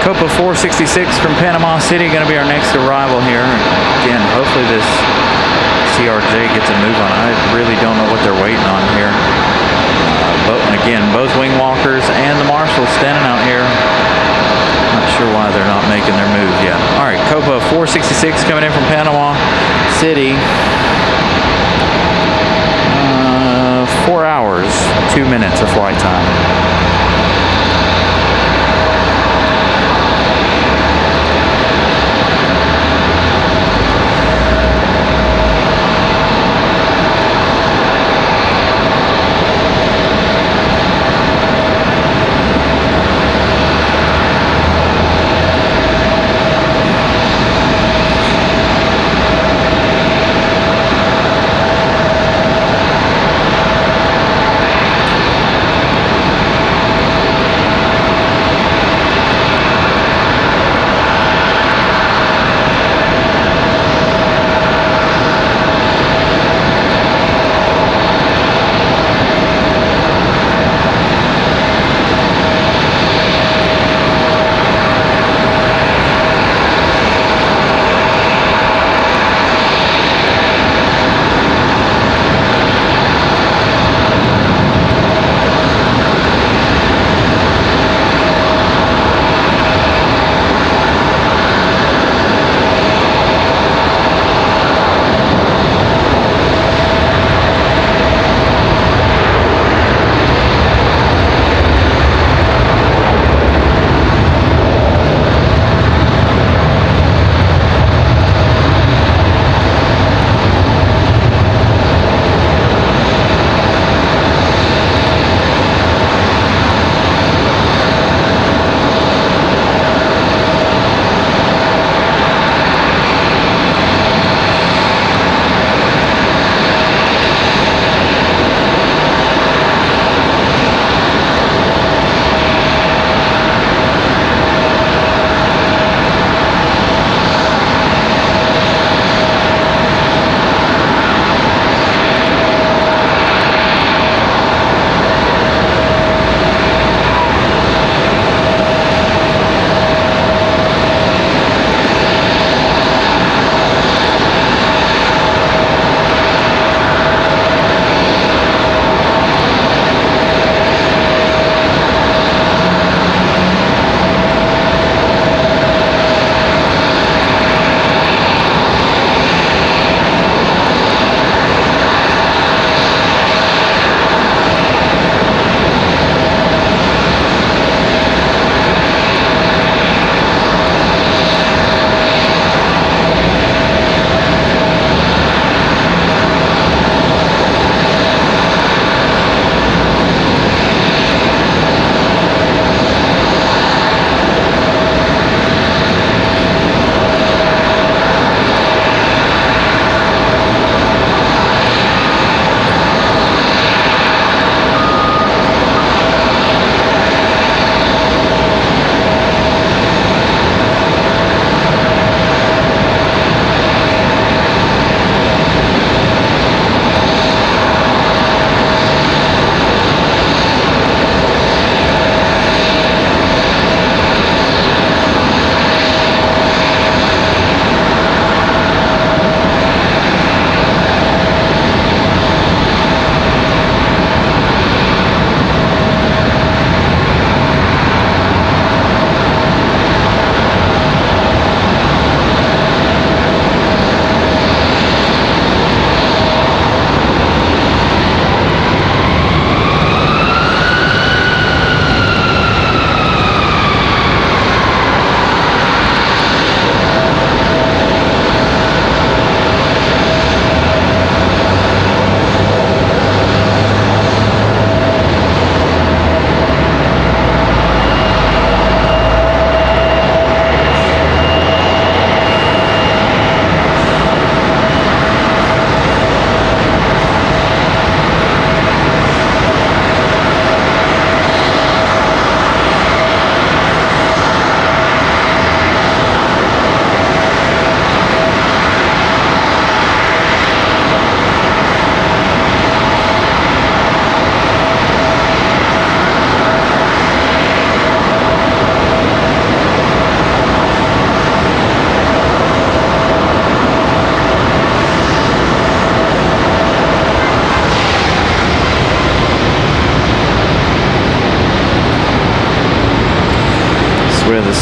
Copa 466 from Panama City, going to be our next arrival here. Again, hopefully this CRJ gets a move on. I really don't know what they're waiting on here. Again, both wing walkers and the marshal standing out here. Not sure why they're not making their move yet. All right, Copa 466 coming in from Panama City. 4 hours, 2 minutes of flight time.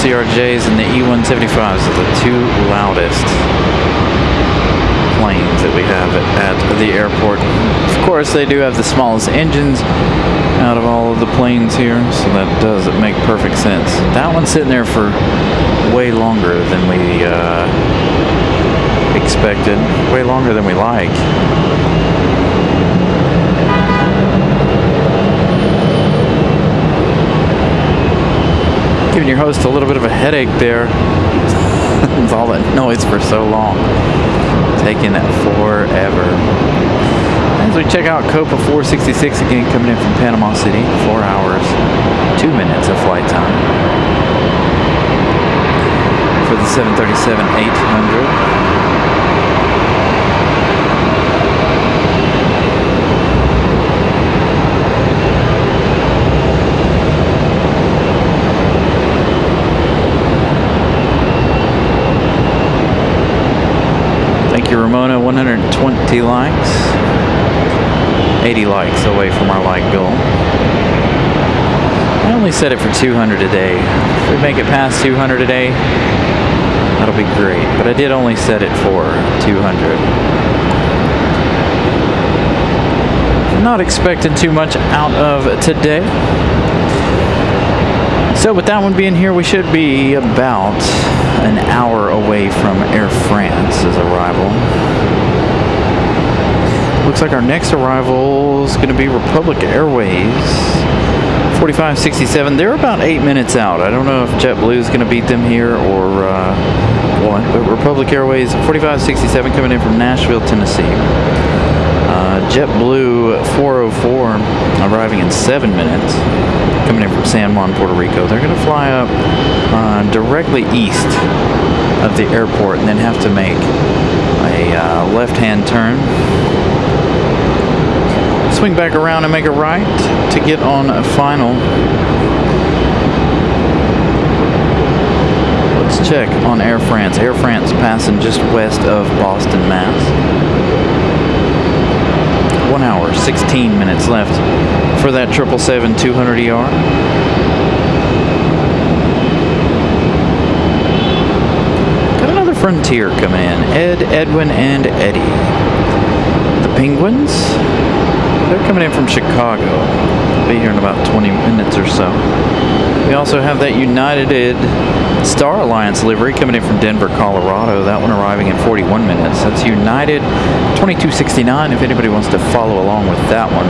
CRJs and the E175s are the two loudest planes that we have at the airport. Of course, they do have the smallest engines out of all of the planes here, so that does make perfect sense. That one's sitting there for way longer than we expected, way longer than we like. Giving your host a little bit of a headache there. With all that noise for so long. Taking that forever. As we check out Copa 466 again, coming in from Panama City, 4 hours, 2 minutes of flight time. For the 737-800. Ramona, 120 likes, 80 likes away from our like goal. I only set it for 200 a day. If we make it past 200 a day, that'll be great. But I did only set it for 200. I'm not expecting too much out of today. So with that one being here, we should be about an hour away from Air France's arrival. Looks like our next arrival is going to be Republic Airways, 4567. They're about 8 minutes out. I don't know if JetBlue is going to beat them here or what, but Republic Airways, 4567, coming in from Nashville, Tennessee. JetBlue 404 arriving in 7 minutes, coming in from San Juan, Puerto Rico. They're going to fly up directly east of the airport and then have to make a left-hand turn, swing back around and make a right to get on a final. Let's check on Air France. Air France passing just west of Boston, Mass. 1 hour, 16 minutes left for that 777-200ER. Got another Frontier coming in. Ed, Edwin, and Eddie. The Penguins, they're coming in from Chicago. They'll be here in about 20 minutes or so. We also have that United Star Alliance livery coming in from Denver, Colorado. That one arriving in 41 minutes. That's United 2269 if anybody wants to follow along with that one.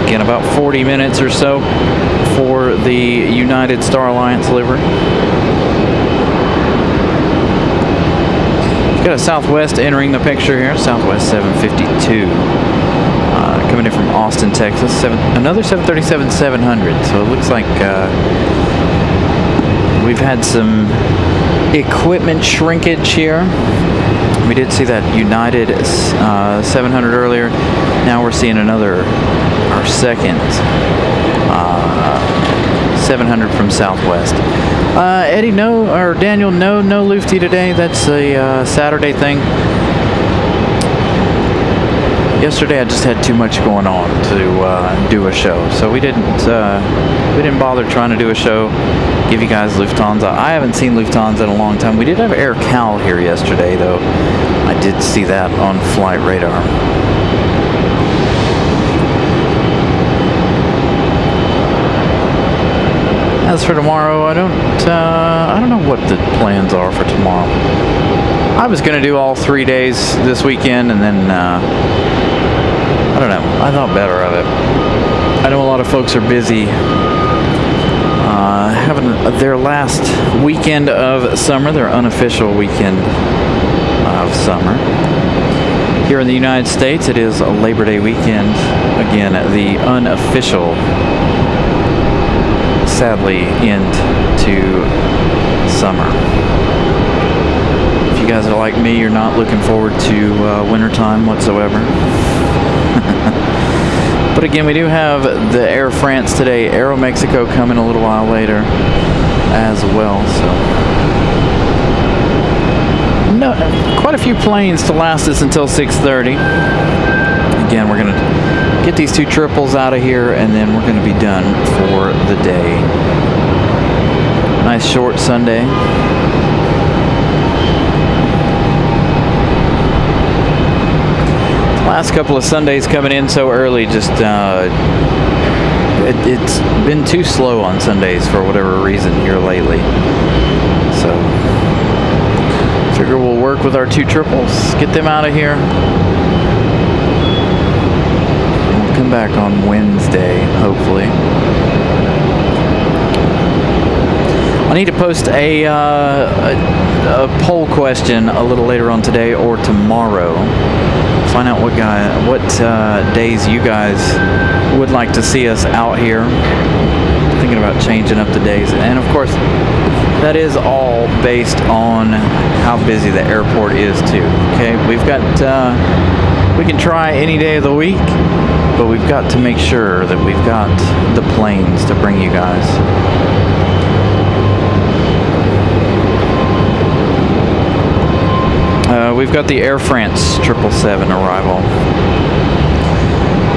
Again, about 40 minutes or so for the United Star Alliance livery. We've got a Southwest entering the picture here. Southwest 752. Coming in from Austin, Texas. Another 737-700. So it looks like we've had some equipment shrinkage here. We did see that United 700 earlier. Now we're seeing another, our second 700 from Southwest. Eddie, Daniel, no Lufty today. That's a Saturday thing. Yesterday I just had too much going on to do a show, so we didn't bother trying to do a show, give you guys Lufthansa. I haven't seen Lufthansa in a long time. We did have Air Cal here yesterday, though. I did see that on Flight Radar. As for tomorrow, I don't know what the plans are for tomorrow. I was going to do all 3 days this weekend, and then I don't know. I thought better of it. I know a lot of folks are busy having their last weekend of summer, their unofficial weekend of summer. Here in the United States, it is a Labor Day weekend. Again, the unofficial, sadly, end to summer. If you guys are like me, you're not looking forward to wintertime whatsoever. But again, we do have the Air France today, Aeromexico coming a little while later as well. So, quite a few planes to last us until 6:30. Again, we're going to get these two triples out of here, and then we're going to be done for the day. nice short Sunday. Last couple of Sundays coming in so early, just it's been too slow on Sundays for whatever reason here lately. So figure we'll work with our 2 triples, get them out of here. We'll come back on Wednesday, hopefully. I need to post a poll question a little later on today or tomorrow. Find out what days you guys would like to see us out here. Thinking about changing up the days, and of course, that is all based on how busy the airport is too. Okay, we can try any day of the week, but we've got to make sure that we've got the planes to bring you guys. We've got the Air France 777 arrival.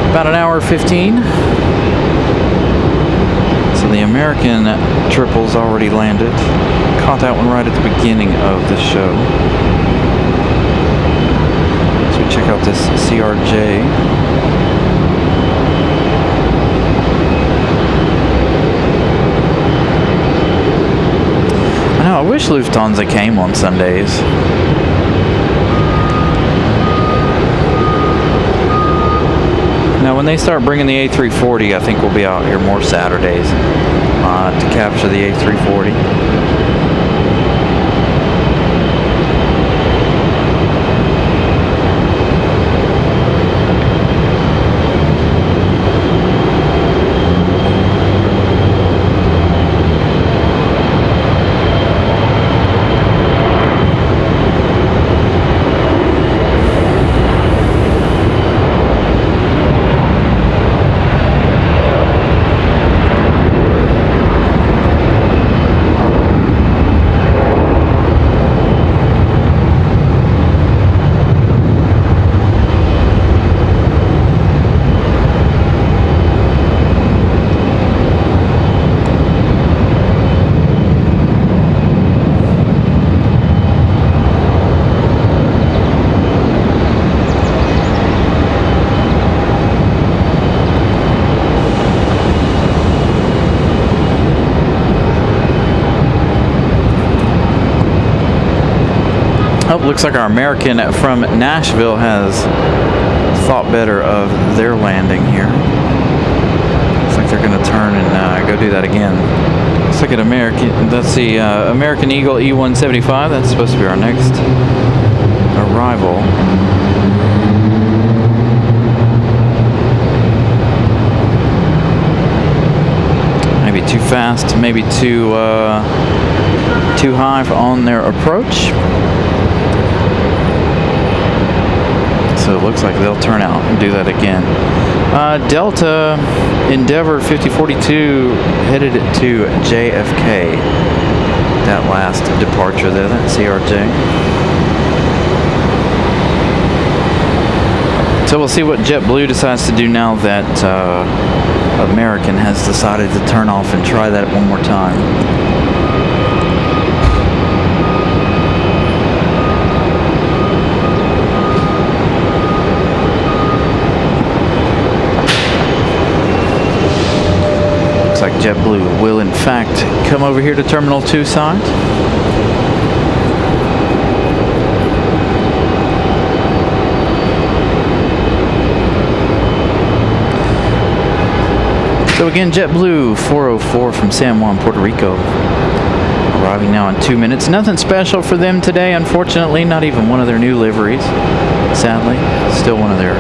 About an hour 15. So the American triples already landed. Caught that one right at the beginning of the show. So we check out this CRJ. I know, I wish Lufthansa came on Sundays. Now, when they start bringing the A340, I think we'll be out here more Saturdays to capture the A340. Oh, looks like our American from Nashville has thought better of their landing here. Looks like they're going to turn and go do that again. Looks like an American, that's the American Eagle E175. That's supposed to be our next arrival. Maybe too fast, maybe too high on their approach. So it looks like they'll turn out and do that again. Delta Endeavor 5042 headed it to JFK. That last departure there, that CRJ. So we'll see what JetBlue decides to do now that American has decided to turn off and try that one more time. Like JetBlue will in fact come over here to Terminal 2 side. So again, JetBlue 404 from San Juan, Puerto Rico. Arriving now in 2 minutes. Nothing special for them today, unfortunately. Not even one of their new liveries. Sadly, still one of their.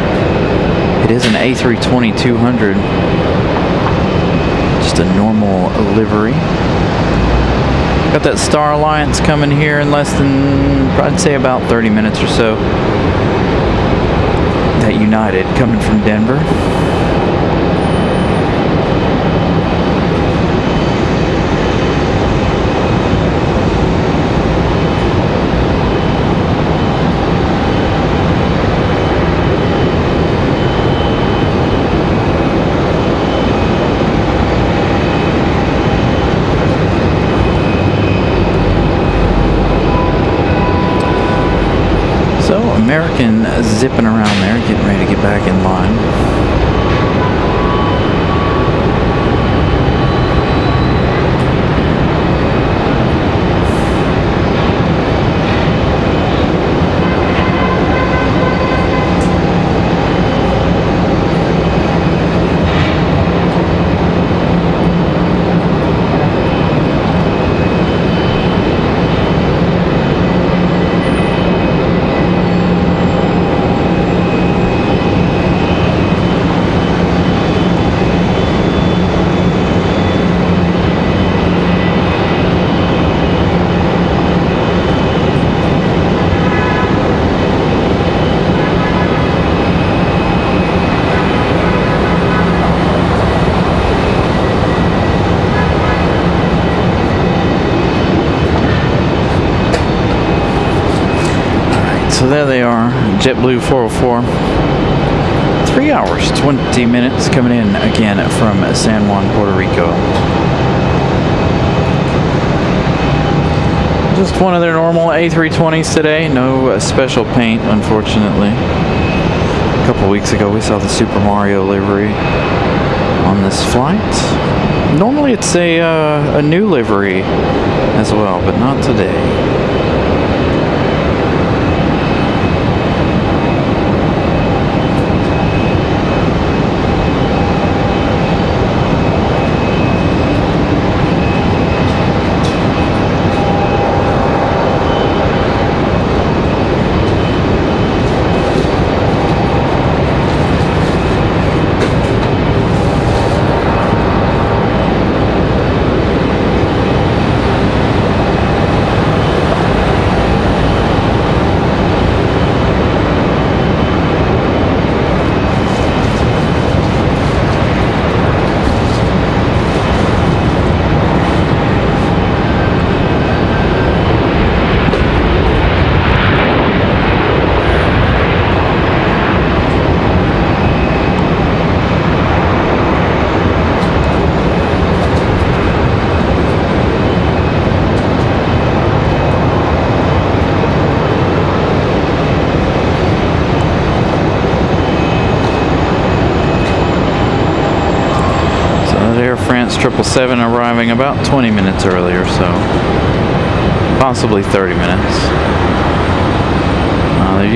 It is an A320-200. Just a normal livery. Got that Star Alliance coming here in less than, I'd say about 30 minutes or so. That United coming from Denver. American zipping around there, getting ready to get back in line. So there they are, JetBlue 404. 3 hours, 20 minutes coming in again from San Juan, Puerto Rico. Just one of their normal A320s today. No special paint, unfortunately. A couple weeks ago we saw the Super Mario livery on this flight. Normally it's a new livery as well, but not today. Air France 777 arriving about 20 minutes earlier, so possibly 30 minutes. They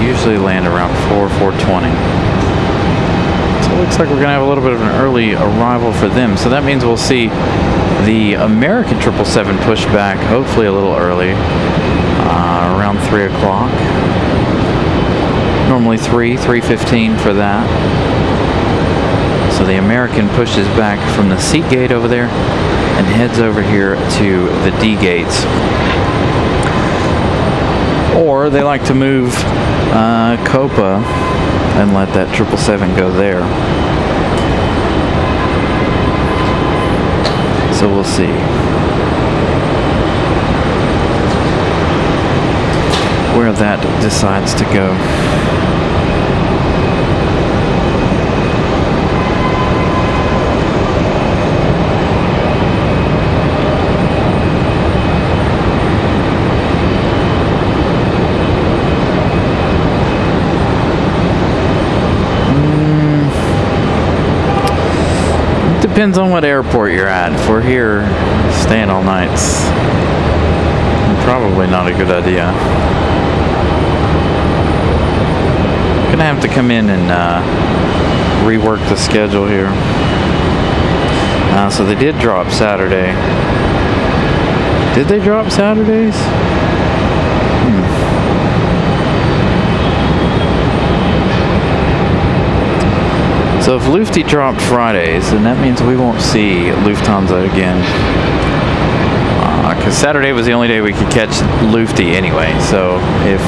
usually land around 4:20. So it looks like we're gonna have a little bit of an early arrival for them. So that means we'll see the American 777 push back, hopefully a little early, around 3 o'clock. Normally 3:15 for that. So the American pushes back from the seat gate over there and heads over here to the D gates. Or they like to move Copa and let that 777 go there. So we'll see. Where that decides to go. Depends on what airport you're at. If we're here staying all night's probably not a good idea. Gonna have to come in and rework the schedule here. So they did drop Saturday. Did they drop Saturdays? So if Lufthansa dropped Fridays, then that means we won't see Lufthansa again. Because Saturday was the only day we could catch Lufthansa anyway. So if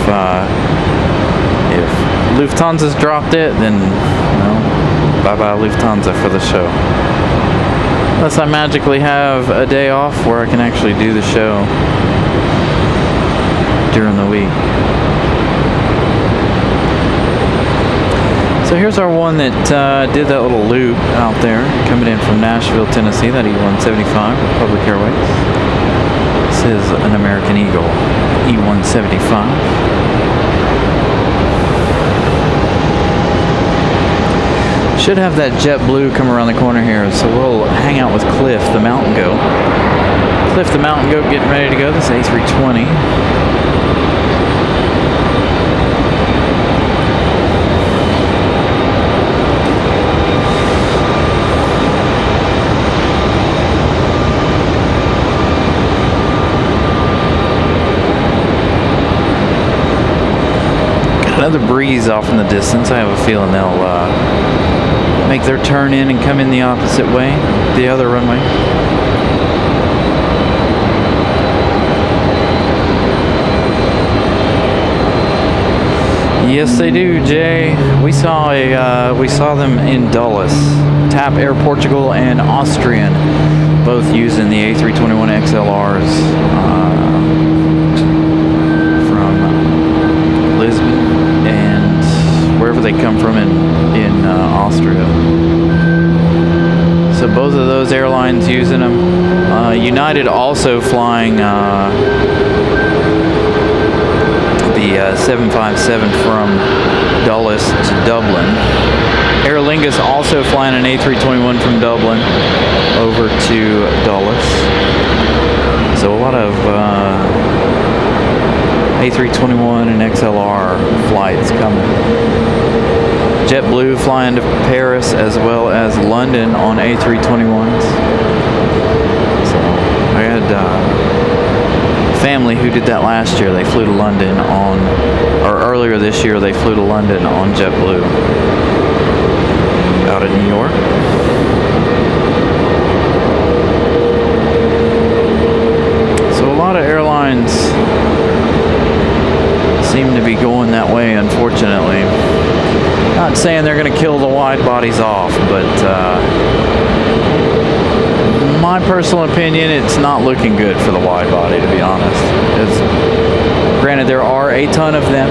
Lufthansa's dropped it, then bye-bye Lufthansa for the show. Unless I magically have a day off where I can actually do the show during the week. So here's our one that did that little loop out there, coming in from Nashville, Tennessee, that E175, Republic Airways. This is an American Eagle E175. Should have that JetBlue come around the corner here, so we'll hang out with Cliff, the mountain goat. Cliff, the mountain goat, getting ready to go. This A320. Another breeze off in the distance. I have a feeling they'll make their turn in and come in the opposite way, the other runway. Yes, they do, Jay. We saw them in Dulles, TAP Air Portugal and Austrian, both using the A321 XLRs from Lisbon and wherever they come from in Austria. So both of those airlines using them. United also flying the 757 from Dulles to Dublin. Aer Lingus also flying an A321 from Dublin over to Dulles. So a lot of A321 and XLR flights coming. JetBlue flying to Paris as well as London on A321s. So I had family who did that last year. They flew to London or earlier this year they flew to London on JetBlue out of New York. So a lot of airlines seem to be going that way, unfortunately. Not saying they're going to kill the wide bodies off, but my personal opinion, it's not looking good for the wide body, to be honest. Granted, there are a ton of them,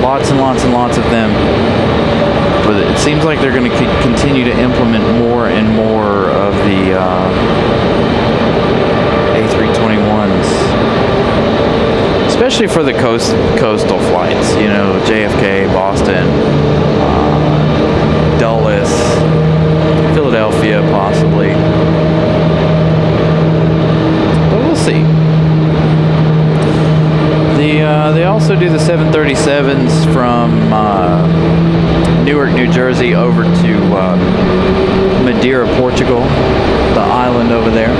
lots and lots and lots of them, but it seems like they're going to continue to implement more and more of the A321s, especially for the coastal flights. You know, JFK, Boston, Dulles, Philadelphia, possibly. See. They also do the 737s from Newark, New Jersey over to Madeira, Portugal, the island over there.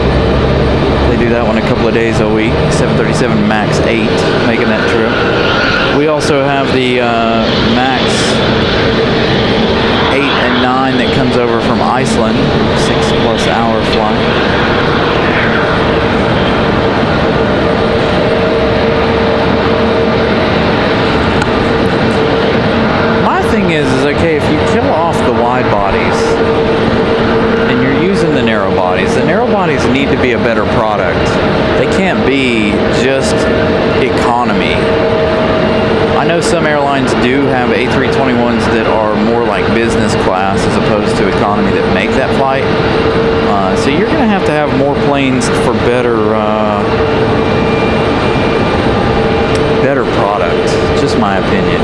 They do that one a couple of days a week. 737 MAX 8 making that trip. We also have the MAX 8 and 9 that comes over from Iceland, 6+ hour flight. Is okay, if you kill off the wide bodies and you're using the narrow bodies need to be a better product. They can't be just economy. I know some airlines do have A321s that are more like business class as opposed to economy that make that flight. So you're going to have more planes for better product. Just my opinion.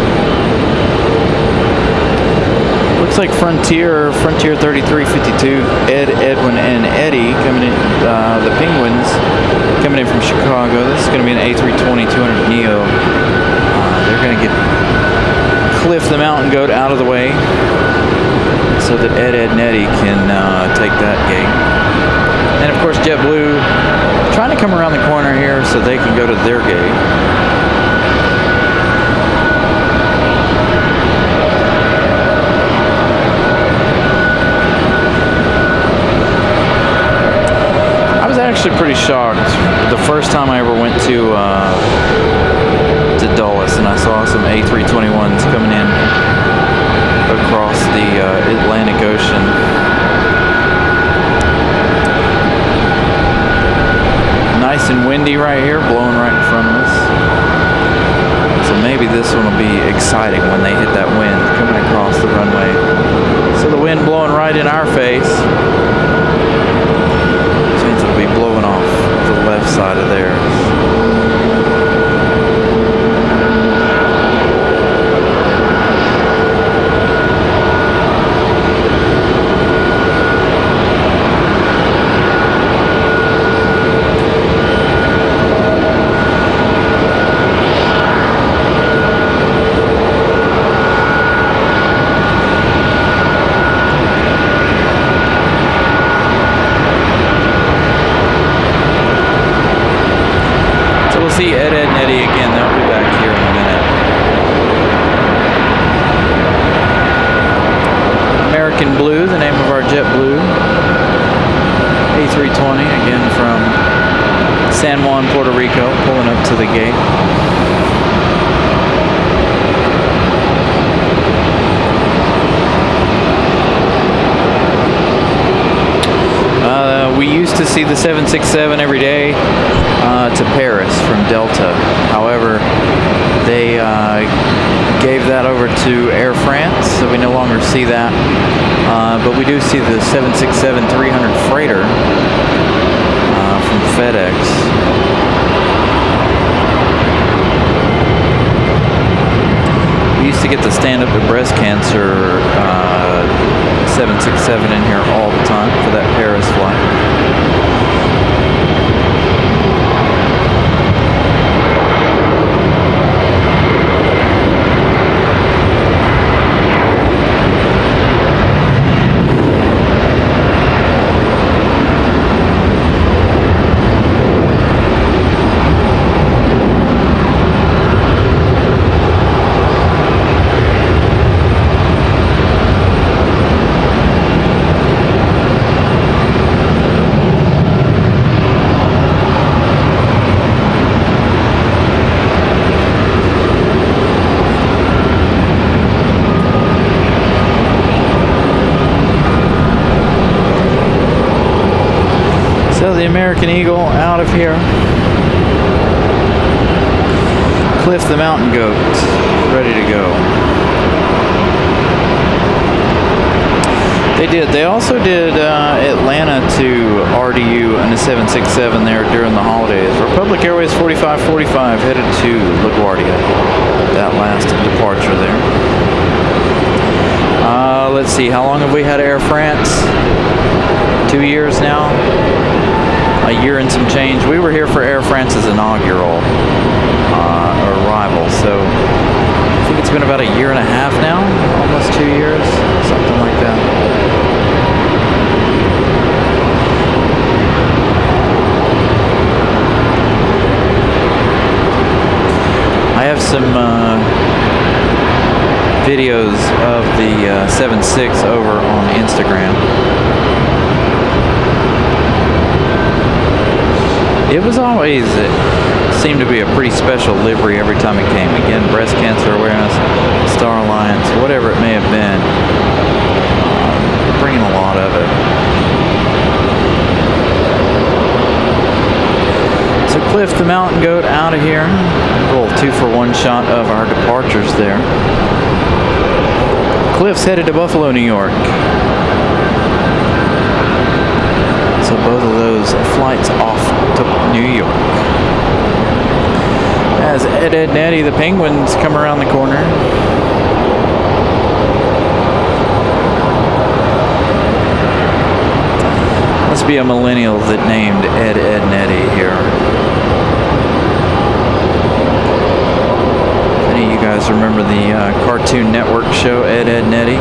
Looks like Frontier 3352, Ed, Edwin, and Eddie coming in, the Penguins coming in from Chicago. This is going to be an A320-200 Neo. They're going to get Cliff the Mountain Goat out of the way so that Ed, and Eddie can take that gate. And of course JetBlue trying to come around the corner here so they can go to their gate. Actually pretty shocked the first time I ever went to Dulles and I saw some A321s coming in across the Atlantic Ocean. Nice and windy right here, blowing right in front of us. So maybe this one will be exciting when they hit that wind coming across the runway. So the wind blowing right in our face. Be blowing off the left side of theirs. see Ed, Ed, and Eddie again. They'll be back here in a minute. American Blue, the name of our JetBlue A320, again from San Juan, Puerto Rico, pulling up to the gate. We used to see the 767 every day to Paris from Delta. However, they gave that over to Air France, so we no longer see that. But we do see the 767-300 freighter from FedEx. We used to get the stand-up to breast cancer 767 in here all the time for that Paris flight. So the American Eagle out of here. Cliff the Mountain Goat, ready to go. They also did Atlanta to RDU and a 767 there during the holidays. Republic Airways 4545 headed to LaGuardia. That last departure there. Let's see, how long have we had Air France? 2 years now. A year and some change. We were here for Air France's inaugural arrival, so I think it's been about a year and a half now, almost 2 years, something like that. I have some videos of the 7.6 over on Instagram. It was always, it seemed to be a pretty special livery every time it came. Again, breast cancer awareness, Star Alliance, whatever it may have been. Bringing a lot of it. So Cliff the Mountain Goat out of here. A little 2-for-1 shot of our departures there. Cliff's headed to Buffalo, New York. So both of those flights off to New York. As Ed, Ed, and Eddie, the Penguins, come around the corner. Must be a millennial that named Ed, Ed, and Eddie here. If any of you guys remember the Cartoon Network show, Ed, Ed, and Eddie?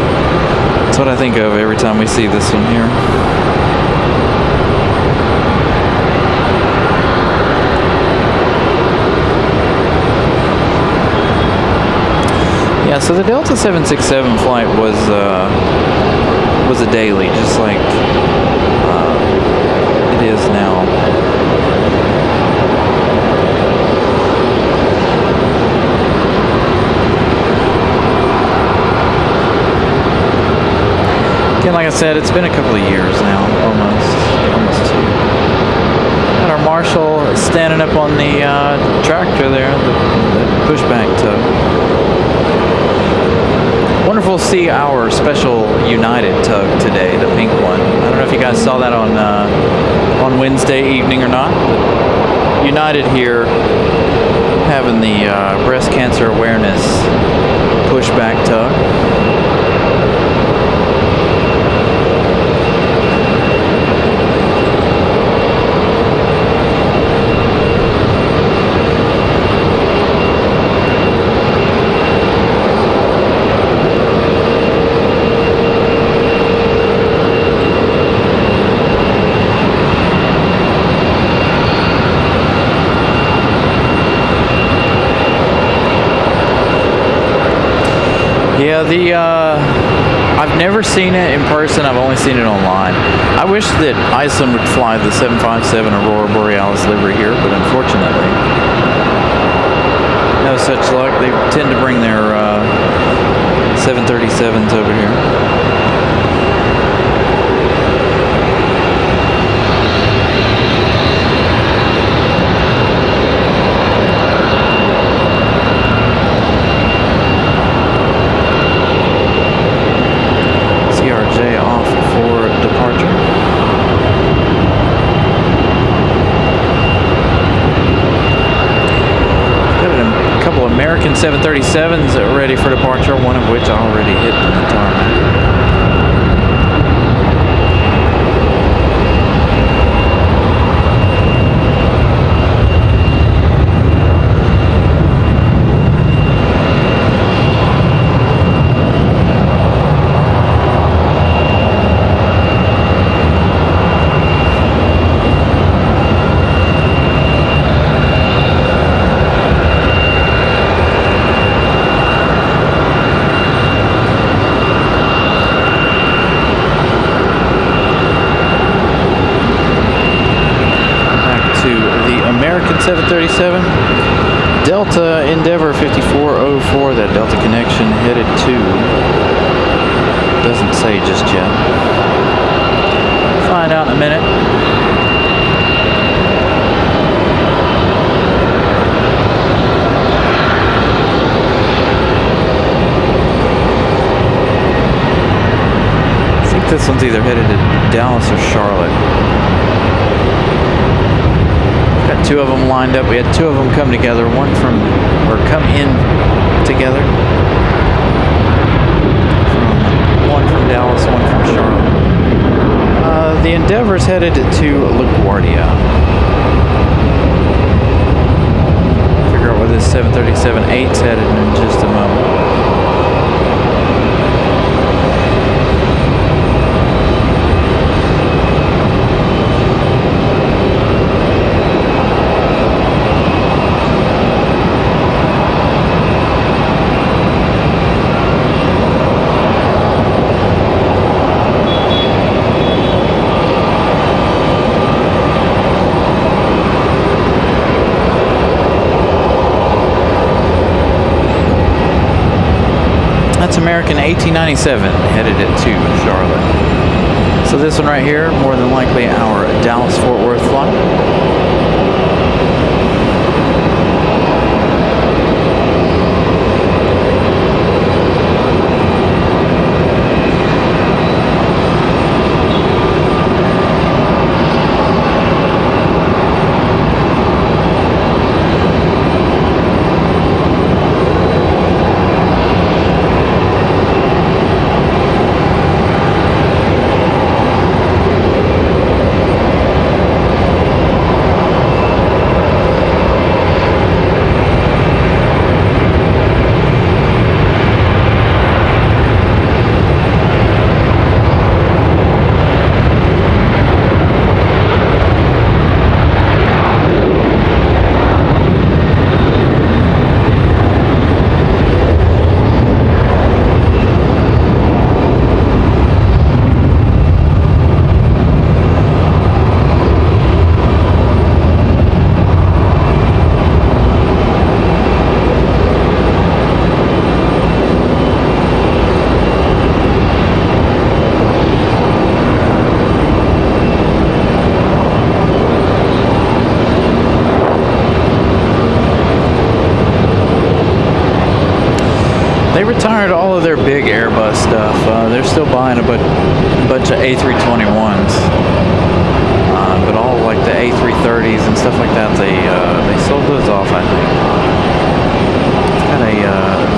That's what I think of every time we see this one here. Yeah, so the Delta 767 flight was a daily, just like it is now. Again, like I said, it's been a couple of years now, almost 2. And our marshal is standing up on the tractor there, the pushback tug. Wonderful to see our special United tug today, the pink one. I don't know if you guys saw that on Wednesday evening or not, but United here having the breast cancer awareness pushback tug. Yeah, I've never seen it in person. I've only seen it online. I wish that Iceland would fly the 757 Aurora Borealis livery here, but unfortunately, no such luck. They tend to bring their 737s over here. Off for departure. Got a couple American 737s ready for departure, one of which already hit the tarmac. American 737, Delta Endeavor 5404, that Delta connection headed to, doesn't say just yet. Find out in a minute. I think this one's either headed to Dallas or Charlotte. Got two of them lined up. We had two of them come together. Come in together. One from Dallas, one from Charlotte. The Endeavor's headed to LaGuardia. Figure out where this 737-8's headed in just a moment. That's American 1897 headed it to Charlotte. So this one right here, more than likely our Dallas-Fort Worth flight. They retired all of their big Airbus stuff. They're still buying a bunch of A321s, but all like the A330s and stuff like that, they sold those off, I think. Got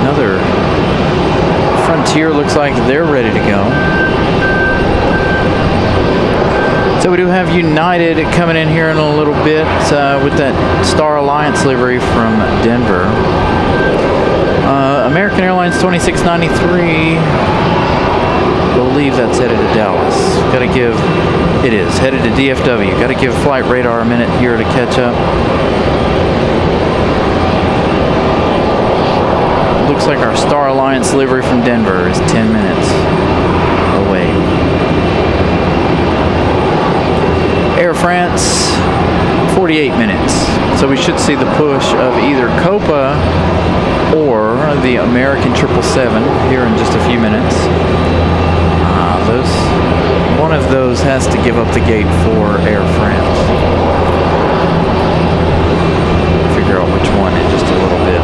another Frontier. Looks like they're ready to go. So we do have United coming in here in a little bit with that Star Alliance livery from Denver. American Airlines 2693, believe that's headed to Dallas. It is headed to DFW. Got to give Flight Radar a minute here to catch up. looks like our Star Alliance livery from Denver is 10 minutes away. Air France, 48 minutes. So we should see the push of either Copa or the American 777 here in just a few minutes. One of those has to give up the gate for Air France. Figure out which one in just a little bit.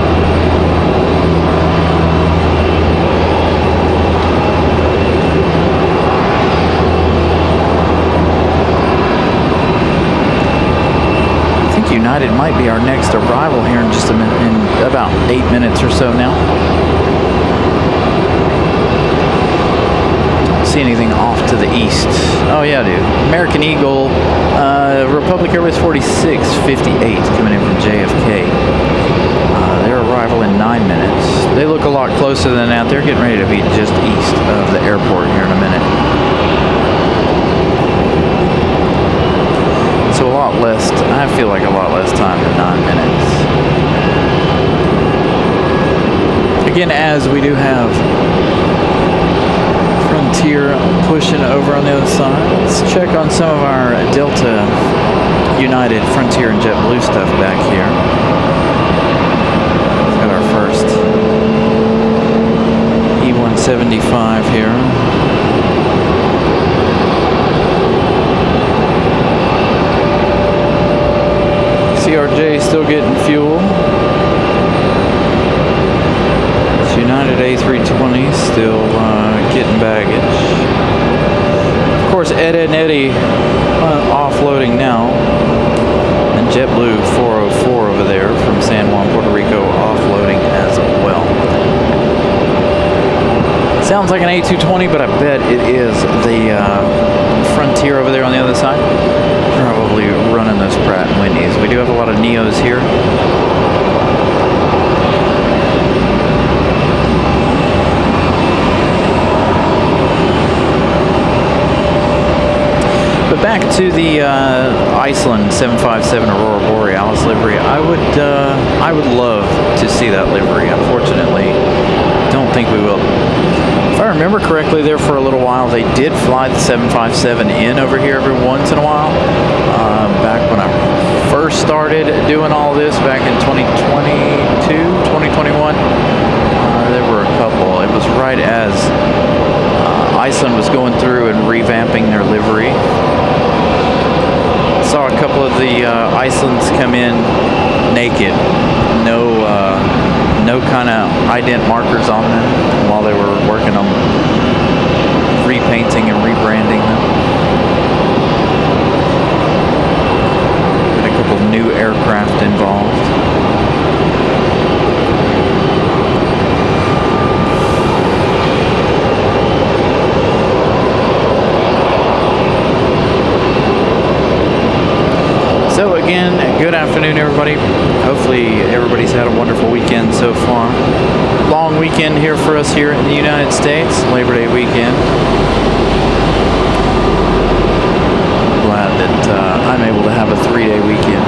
I think United might be our next arrival here in just a minute, in about 8 minutes or so now. See anything off to the east? Oh yeah, dude. American Eagle, Republic Airways 4658 coming in from JFK. Their arrival in 9 minutes. They look a lot closer than that. They're getting ready to be just east of the airport here in a minute. So a lot less, I feel like a lot less time than 9 minutes. Again, as we do have Frontier pushing over on the other side. Let's check on some of our Delta, United, Frontier, and JetBlue stuff back here. We've got our first E175 here. CRJ still getting fuel. United A320 still getting baggage. Of course, Ed and Eddie offloading now. And JetBlue 404 over there from San Juan, Puerto Rico offloading as well. Sounds like an A220, but I bet it is the Frontier over there on the other side. Probably running those Pratt & Whitneys. We do have a lot of Neos here. But back to the Iceland 757 Aurora Borealis livery. I would love to see that livery. Unfortunately, don't think we will. If I remember correctly, there for a little while they did fly the 757 in over here every once in a while. Back when I first started doing all this back in 2022, 2021, there were a couple. It was right as Iceland was going through and revamping their livery. Saw a couple of the Icelands come in naked, no kind of ident markers on them while they were working on repainting and rebranding them. Got a couple of new aircraft involved. So again, good afternoon, everybody. Hopefully everybody's had a wonderful weekend so far. Long weekend here for us here in the United States, Labor Day weekend. Glad that I'm able to have a 3-day weekend.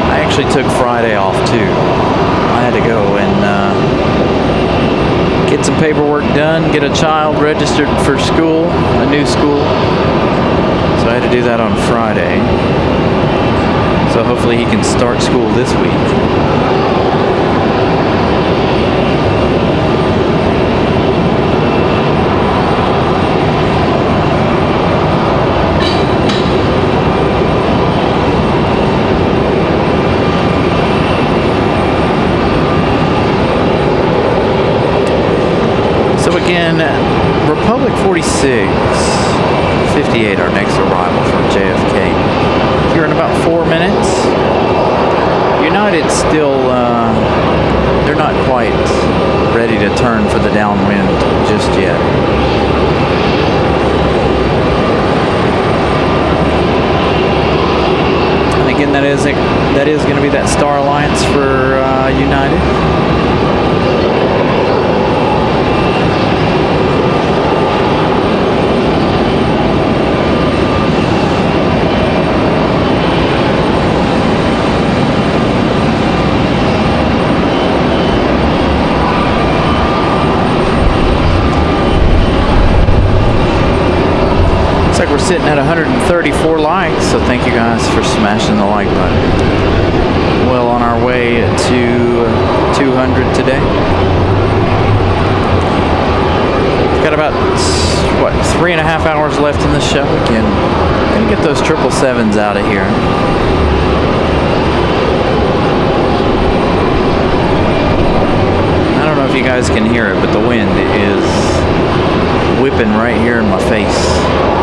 I actually took Friday off too. I had to go and get some paperwork done, get a child registered for school, a new school. So I had to do that on Friday. So hopefully he can start school this week. So again, Republic 4658, our next arrival from JFK. Here in about 4 minutes. United still, they're not quite ready to turn for the downwind just yet. And again, that is going to be that Star Alliance for United. Looks like we're sitting at 134 likes, so thank you guys for smashing the like button. Well on our way to 200 today. Got about, what, 3.5 hours left in the show. Again, gonna get those 777s out of here. I don't know if you guys can hear it, but the wind is whipping right here in my face.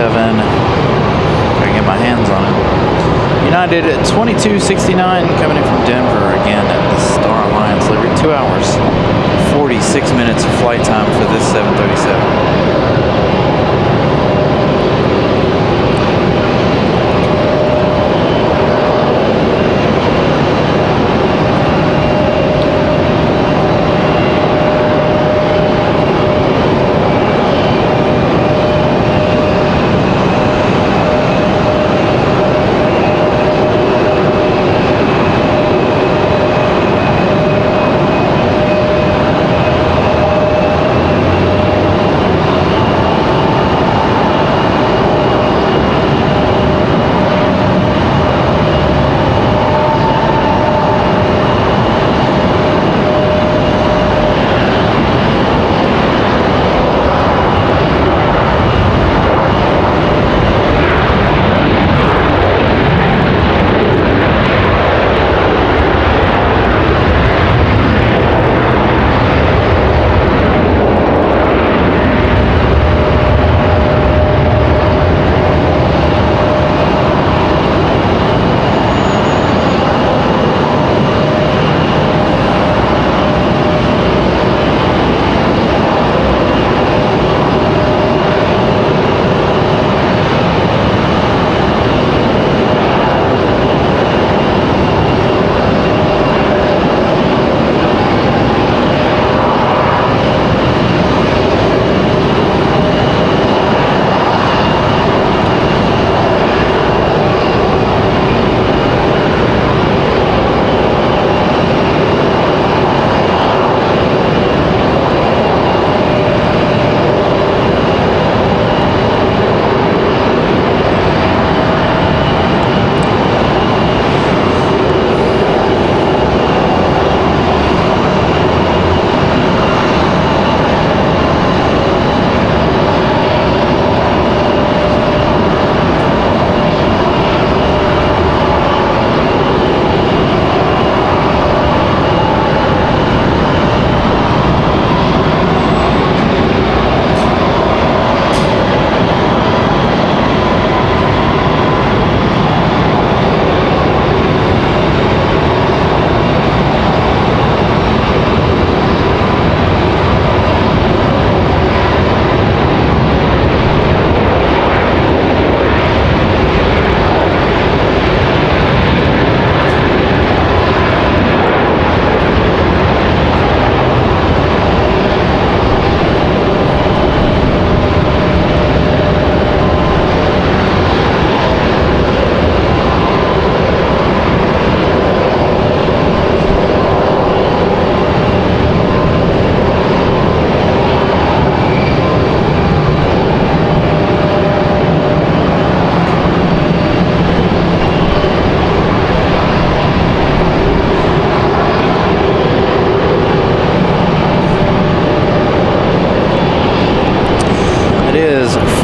737. Gotta get my hands on it. United at 2269 coming in from Denver again at the Star Alliance livery. 2 hours, 46 minutes of flight time for this 737.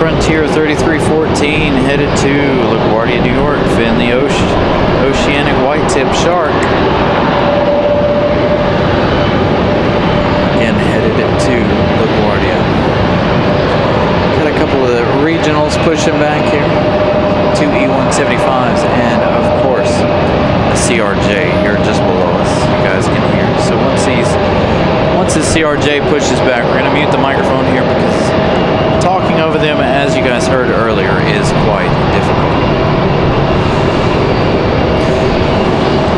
Frontier 3314 headed to LaGuardia, New York. Fin the oceanic white-tip shark. Again, headed to LaGuardia. Got a couple of regionals pushing back here. 2 E175s and, of course, a CRJ here just below us. You guys can hear. So once the CRJ pushes back, we're going to mute the microphone here because talking over them, as you guys heard earlier, is quite difficult.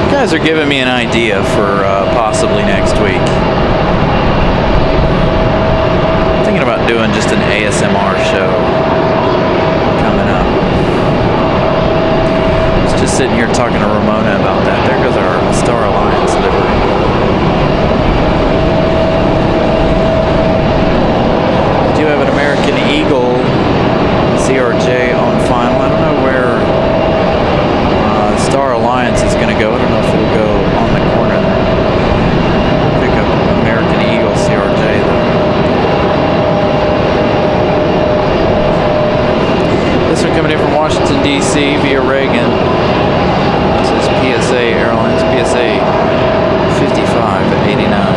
You guys are giving me an idea for possibly next week. I'm thinking about doing just an ASMR show coming up. I was just sitting here talking to Ramona about that. There goes our Star Alliance livery. We do have an American Eagle CRJ on final. I don't know where Star Alliance is going to go. I don't know if it'll go on the corner there. Pick up American Eagle CRJ though. This one coming in from Washington, D.C. via Reagan. This is PSA Airlines, PSA 5589.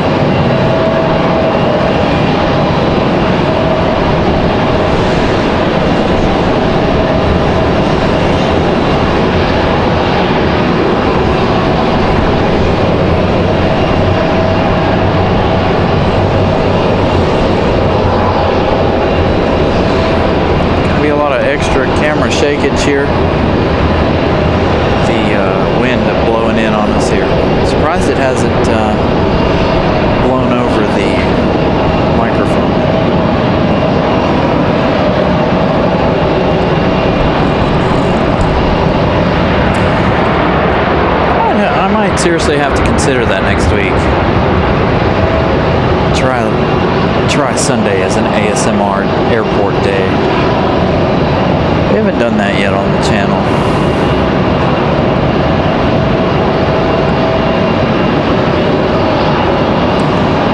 wreckage here. The wind blowing in on us here. Surprised it hasn't blown over the microphone. I might seriously have to consider that next week. Try Sunday as an ASMR airport day. We haven't done that yet on the channel.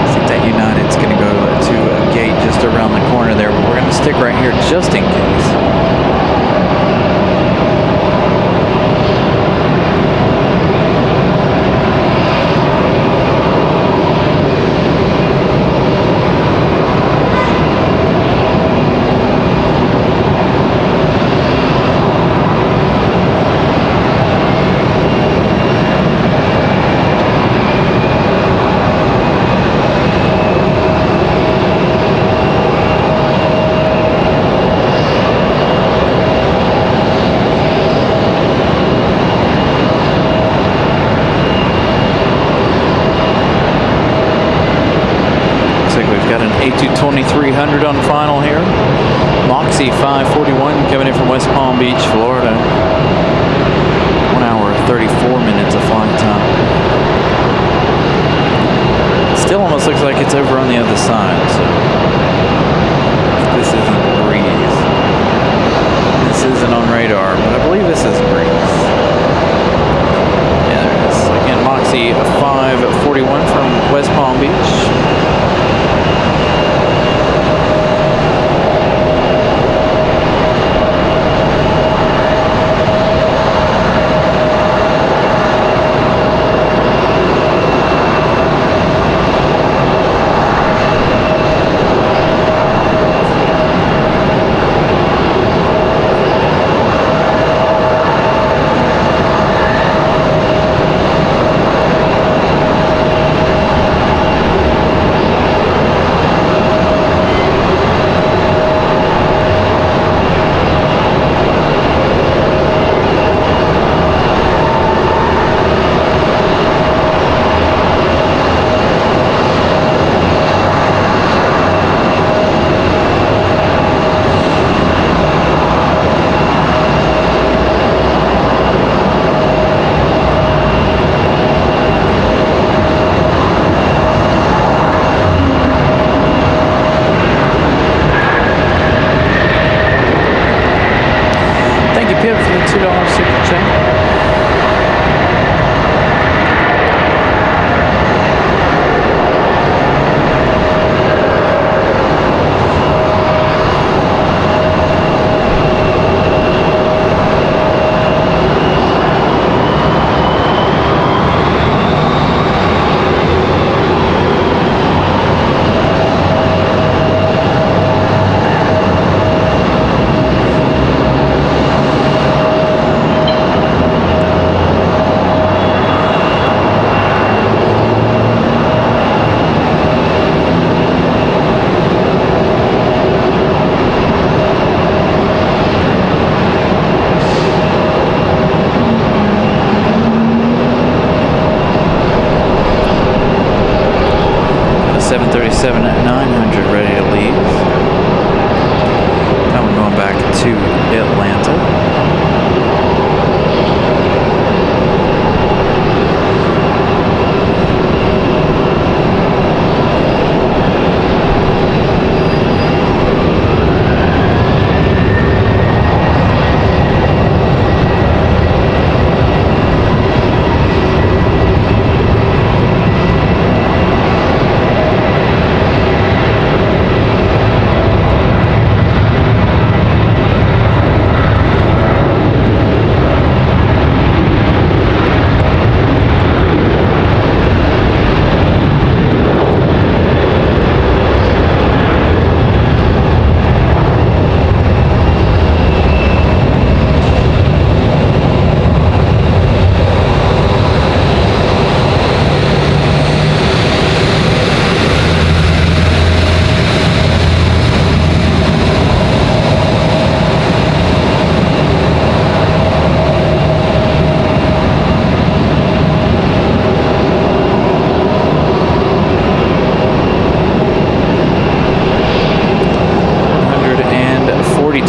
I think that United's going to go to a gate just around the corner there, but we're going to stick right here just in case. A2300 on final here. Moxie 541 coming in from West Palm Beach, Florida. 1 hour 34 minutes of flight time. Still almost looks like it's over on the other side, so this isn't breeze. This isn't on radar, but I believe this is breeze. Yeah, there it is. Again, Moxie 541 from West Palm Beach.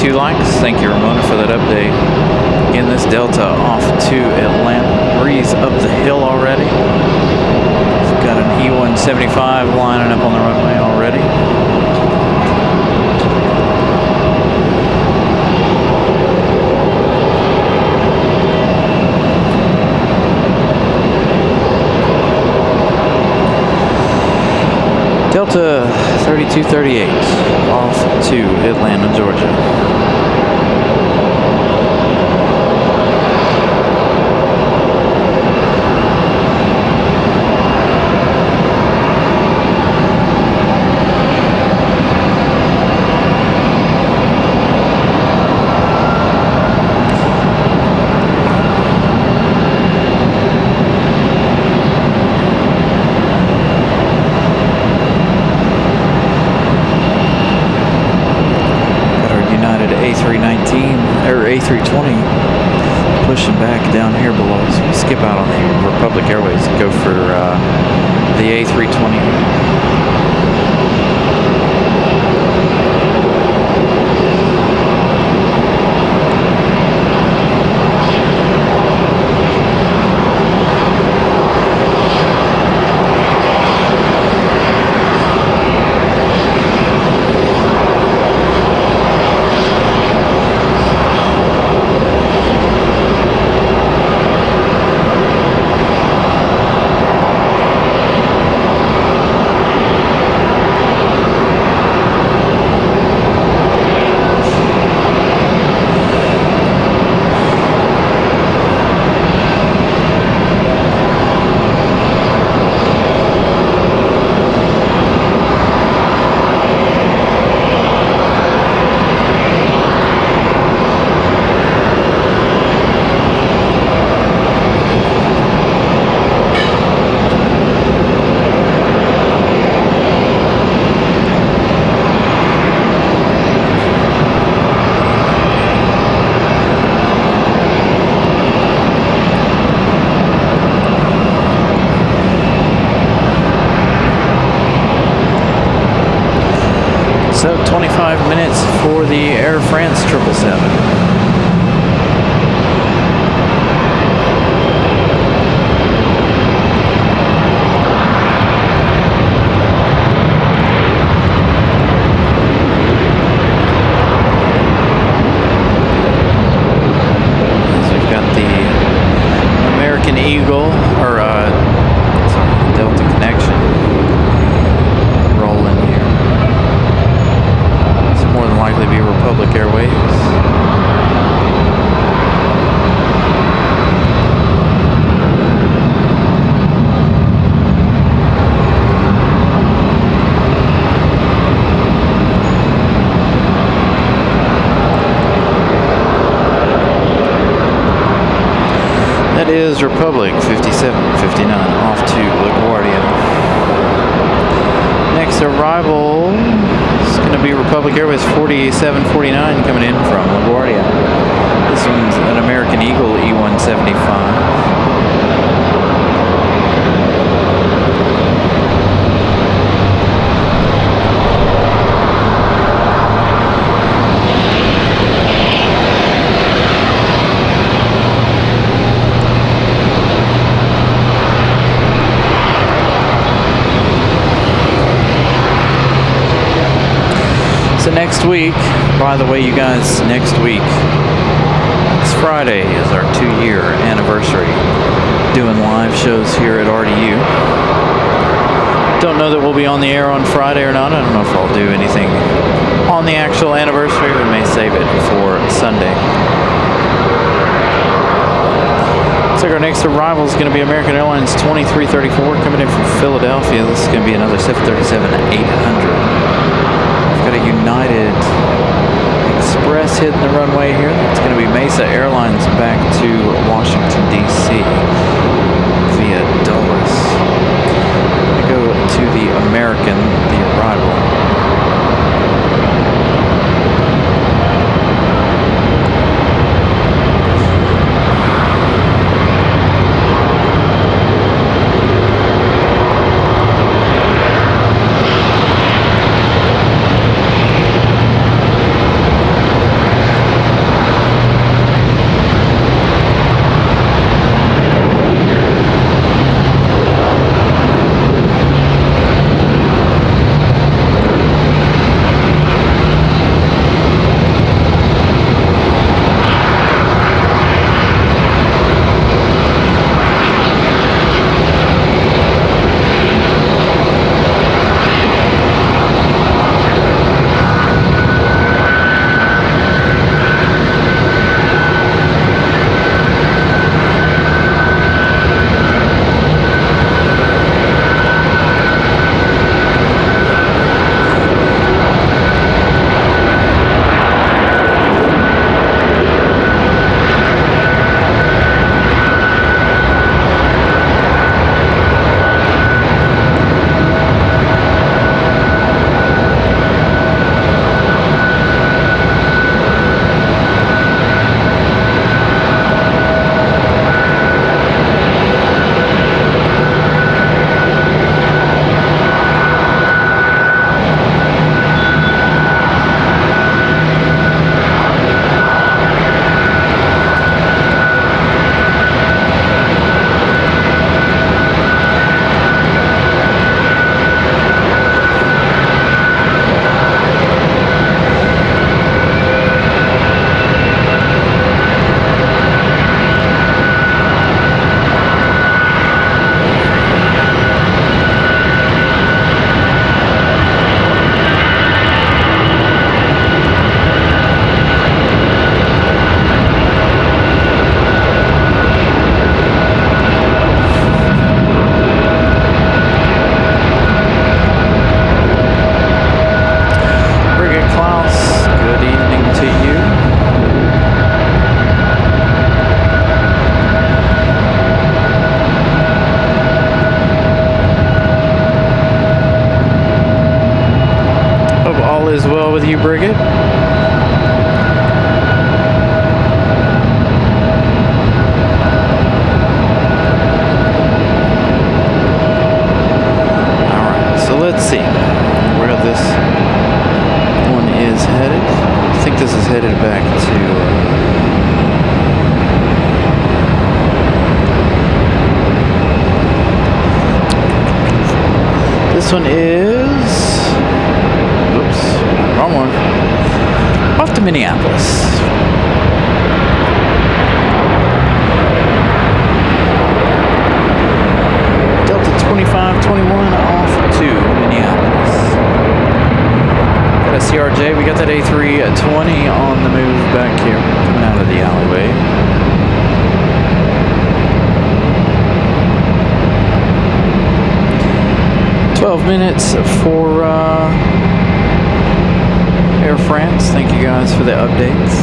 32 likes. Thank you, Ramona, for that update. Again, this Delta off to Atlanta. Breeze up the hill already. We've got an E175 lining up on the runway already. Delta 3238 off to Atlanta, Georgia. A320 pushing back down here below us. We'll skip out on the Republic Airways and go for the A320. So 25 minutes for the Air France 777. Eagle or Delta connection rolling here. It's more than likely to be Republic Airways. That is Republic 5759 off to LaGuardia. Next arrival is going to be Republic Airways 4749 coming in from LaGuardia. This one's an American Eagle E175. So next week, by the way, you guys, next week, this Friday is our 2-year anniversary doing live shows here at RDU. Don't know that we'll be on the air on Friday or not. I don't know if I'll do anything on the actual anniversary. We may save it for Sunday. Looks like our next arrival is going to be American Airlines 2334 coming in from Philadelphia. This is going to be another 737-800. Got a United Express hitting the runway here. It's going to be Mesa Airlines back to Washington, D.C. via Dulles. I'm going to go to the American, the arrival. is well with you, Brigitte. Alright, so let's see where this one is headed. I think this is headed back to... this one is... oops, wrong one. Off to Minneapolis. Delta 2521 off to Minneapolis. Got a CRJ. We got that A320 on the move back here, coming out of the alleyway. 12 minutes for Air France. Thank you guys for the updates.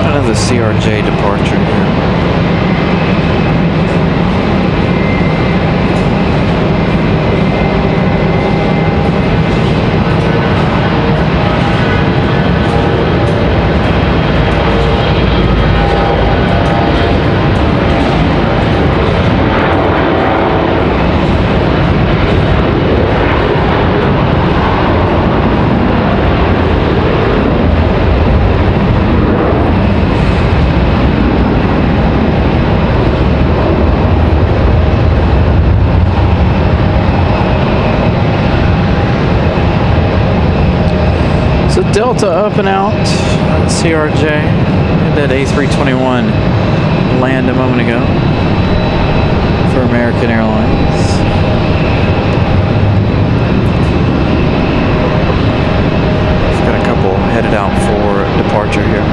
Another CRJ departure here. Delta up and out, CRJ, had that A321 land a moment ago for American Airlines. Got a couple headed out for departure here.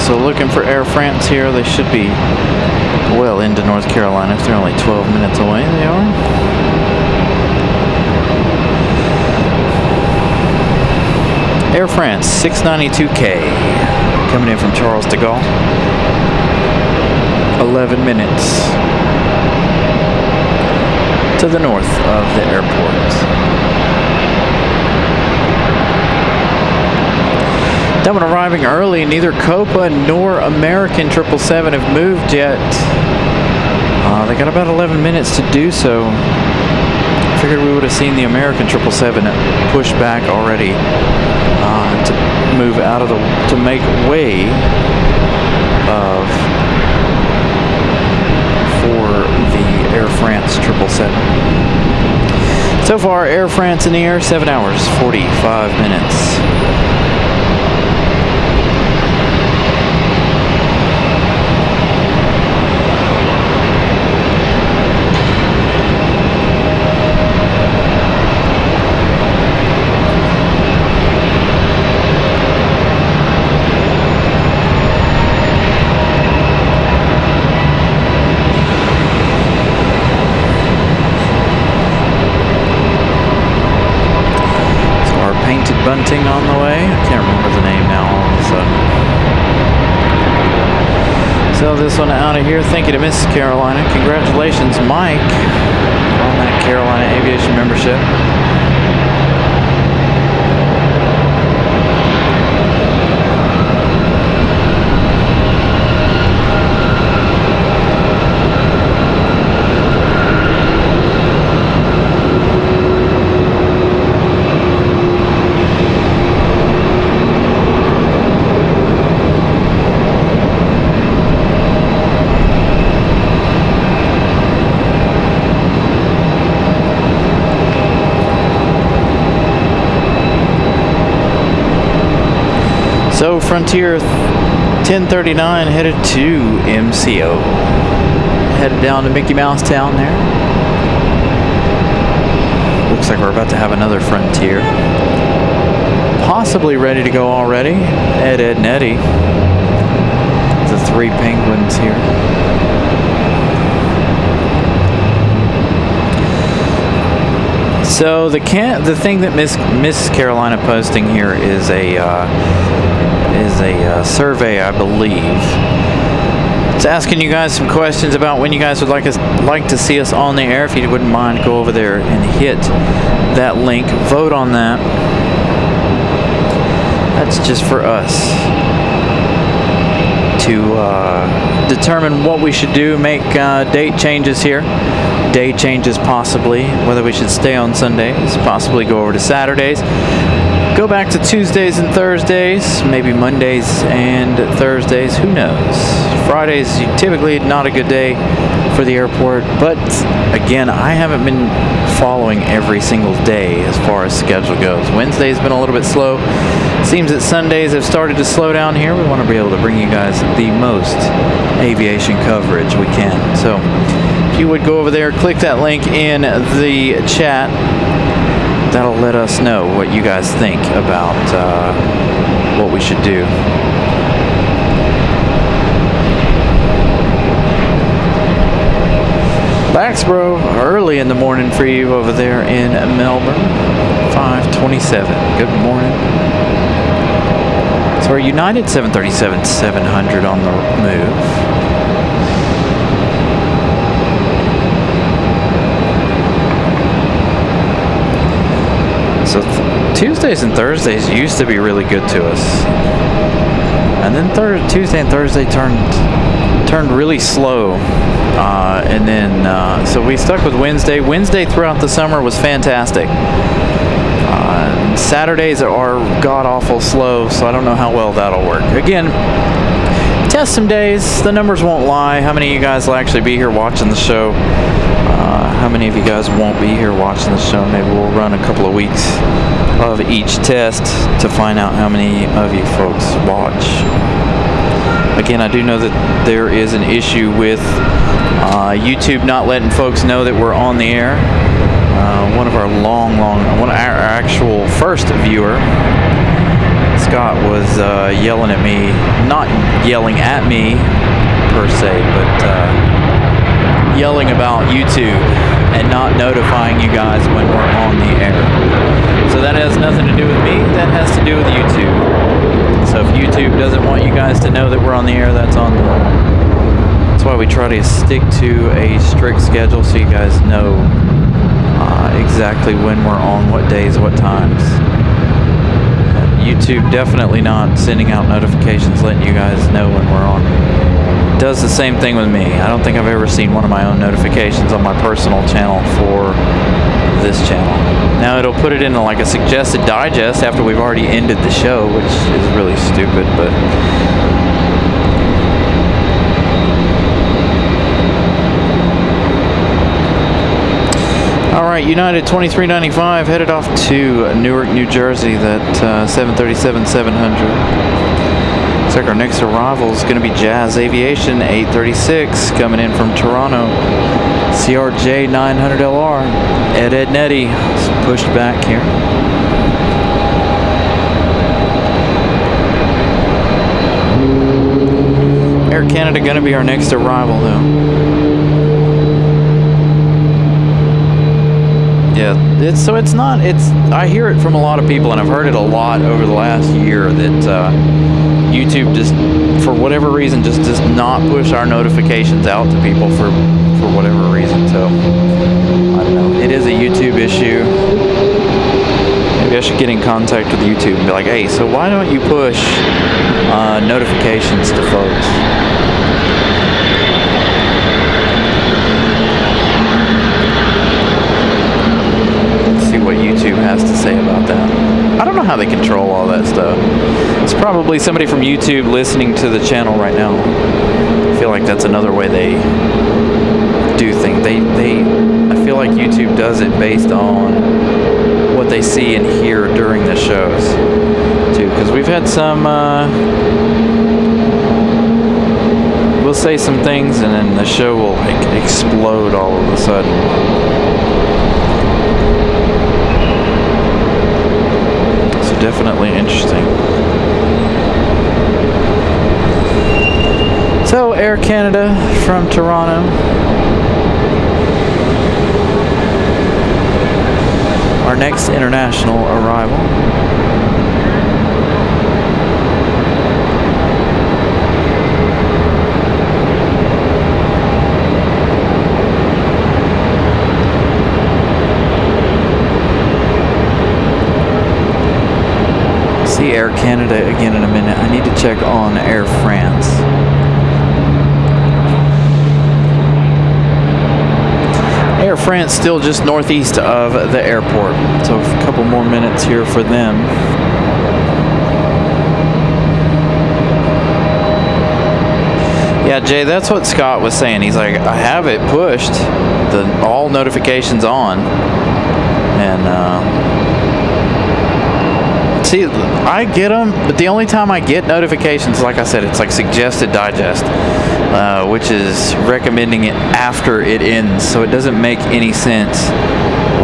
So looking for Air France here. They should be well into North Carolina if they're only 12 minutes away. They are. Air France 692K coming in from Charles de Gaulle. 11 minutes to the north of the airport. That one arriving early. Neither Copa nor American 777 have moved yet. They got about 11 minutes to do so. Figured we would have seen the American 777 push back already to move out of to make way for the Air France 777. So far, Air France in the air, 7 hours, 45 minutes. Bunting on the way. I can't remember the name now all of a sudden. So this one out of here. Thank you to Miss Carolina. Congratulations, Mike, on that Carolina Aviation membership. So Frontier 1039 headed to MCO. Headed down to Mickey Mouse Town there. Looks like we're about to have another Frontier. Possibly ready to go already. Ed, and Eddie. The three penguins here. So the thing that Miss Carolina posting here is a survey, I believe. It's asking you guys some questions about when you guys would like to see us on the air. If you wouldn't mind, go over there and hit that link. Vote on that. That's just for us to determine what we should do. Make date changes here. Day changes possibly. Whether we should stay on Sundays, possibly go over to Saturdays. Go back to Tuesdays and Thursdays, maybe Mondays and Thursdays, who knows. Fridays typically not a good day for the airport, but again, I haven't been following every single day as far as schedule goes. Wednesday's been a little bit slow. Seems that Sundays have started to slow down here. We want to be able to bring you guys the most aviation coverage we can. So if you would go over there, click that link in the chat. That'll let us know what you guys think about what we should do. Laxboro, early in the morning for you over there in Melbourne. 5:27. Good morning. So our United 737-700 on the move. So Tuesdays and Thursdays used to be really good to us, and then Tuesday and Thursday turned really slow, and then so we stuck with Wednesday. Wednesday throughout the summer was fantastic. Saturdays are god awful slow, so I don't know how well that'll work. Again, test some days. The numbers won't lie. How many of you guys will actually be here watching the show? How many of you guys won't be here watching the show? Maybe we'll run a couple of weeks of each test to find out how many of you folks watch. Again, I do know that there is an issue with YouTube not letting folks know that we're on the air. One of our our actual first viewer, Scott, was yelling at me, not yelling at me per se, but yelling about YouTube and not notifying you guys when we're on the air. So that has nothing to do with me, that has to do with YouTube. So if YouTube doesn't want you guys to know that we're on the air, that's on them. That's why we try to stick to a strict schedule so you guys know exactly when we're on, what days, what times. YouTube definitely not sending out notifications letting you guys know when we're on. Does the same thing with me. I don't think I've ever seen one of my own notifications on my personal channel for this channel. Now it'll put it into like a suggested digest after we've already ended the show, which is really stupid, but alright, United 2395 headed off to Newark, New Jersey, that 737-700. Looks like our next arrival is going to be Jazz Aviation 836 coming in from Toronto. CRJ 900LR. Ed, and Eddie pushed back here. Air Canada going to be our next arrival though. Yeah, I hear it from a lot of people, and I've heard it a lot over the last year, that YouTube just, for whatever reason, just does not push our notifications out to people for whatever reason. So, I don't know. It is a YouTube issue. Maybe I should get in contact with YouTube and be like, hey, so why don't you push notifications to folks? What YouTube has to say about that. I don't know how they control all that stuff. It's probably somebody from YouTube listening to the channel right now. I feel like that's another way they do things. I feel like YouTube does it based on what they see and hear during the shows, to because we've had some, we'll say some things and then the show will like explode all of a sudden. So definitely interesting. So Air Canada from Toronto. Our next international arrival. See Air Canada again in a minute. I need to check on Air France. Air France still just northeast of the airport, so a couple more minutes here for them. Yeah, Jay, that's what Scott was saying. He's like, I have it pushed, all notifications on, and see, I get them, but the only time I get notifications, like I said, it's like suggested digest, which is recommending it after it ends. So it doesn't make any sense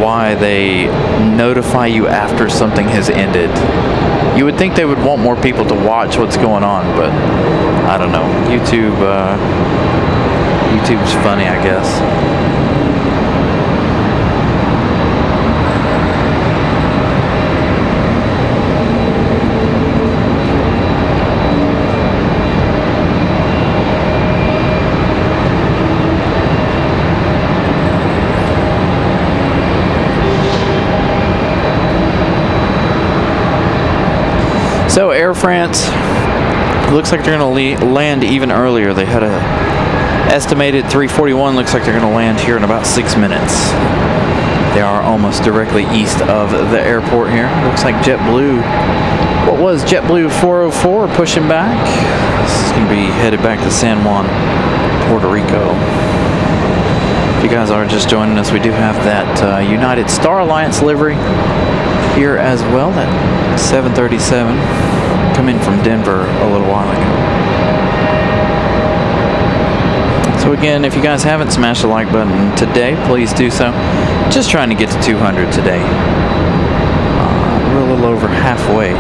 why they notify you after something has ended. You would think they would want more people to watch what's going on, but I don't know. YouTube's funny, I guess. So Air France, looks like they're going to land even earlier. They had a estimated 3:41. Looks like they're going to land here in about 6 minutes. They are almost directly east of the airport here. Looks like JetBlue, what was JetBlue 404, pushing back. This is going to be headed back to San Juan, Puerto Rico. If you guys are just joining us, we do have that United Star Alliance livery here as well, that 737 come in from Denver a little while ago. So again, if you guys haven't smashed the like button today, please do so. Just trying to get to 200 today. We're a little over halfway.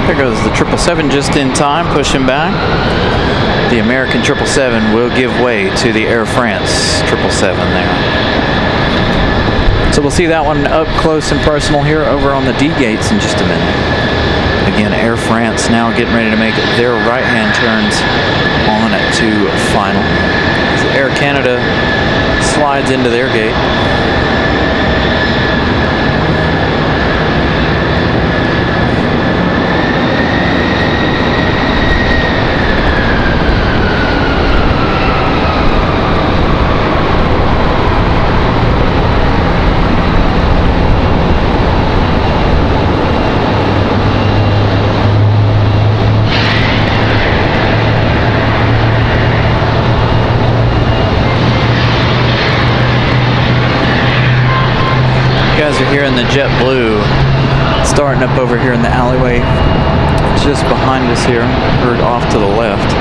There goes the 777 just in time, pushing back. The American 777 will give way to the Air France 777 there. So we'll see that one up close and personal here over on the D gates in just a minute. Again, Air France now getting ready to make their right-hand turns on to final. As Air Canada slides into their gate. Guys are here in the JetBlue, starting up over here in the alleyway just behind us here, heard off to the left.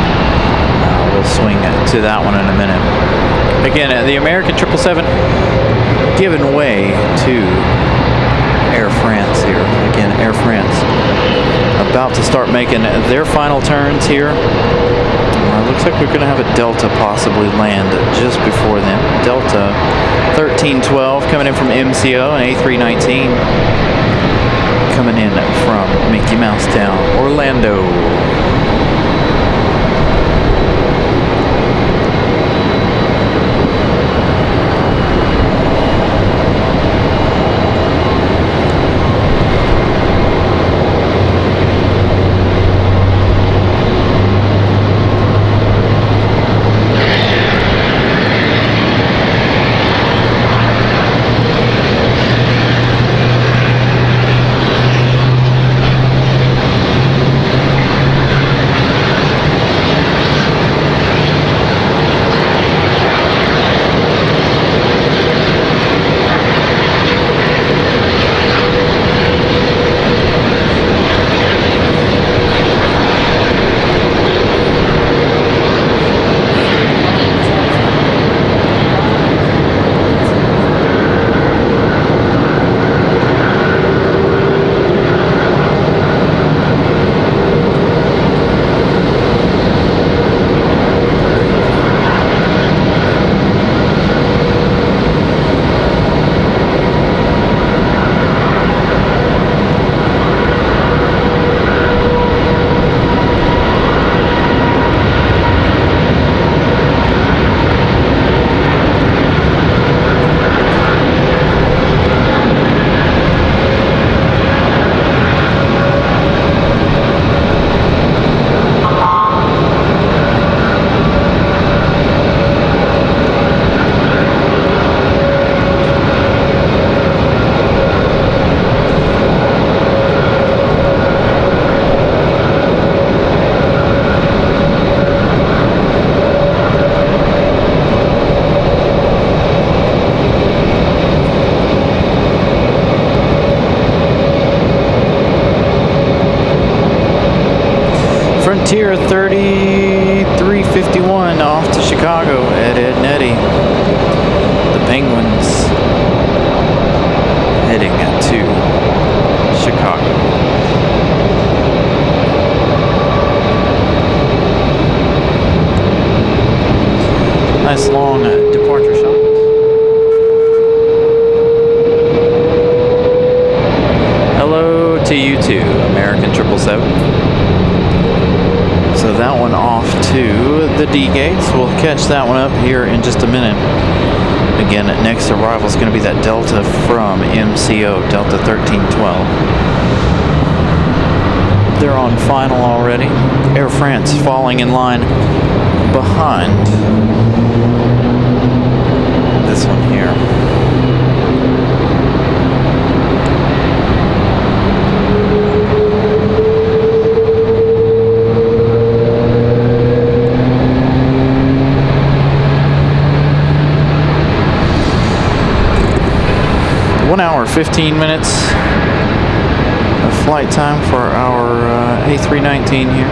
We'll swing to that one in a minute. Again, the American 777 giving way to Air France here. Again, Air France about to start making their final turns here. Looks like we're going to have a Delta possibly land just before them. Delta 1312 coming in from MCO, and A319 coming in from Mickey Mouse Town, Orlando. Frontier 3351 off to Chicago at Ed Netty. The Penguins heading to Chicago. Nice long departure shot. Hello to you too, American 777. So that one off to the D gates. We'll catch that one up here in just a minute. Again, next arrival is going to be that Delta from MCO, Delta 1312. They're on final already. Air France falling in line behind this one here. Hour 15 minutes of flight time for our A319 here.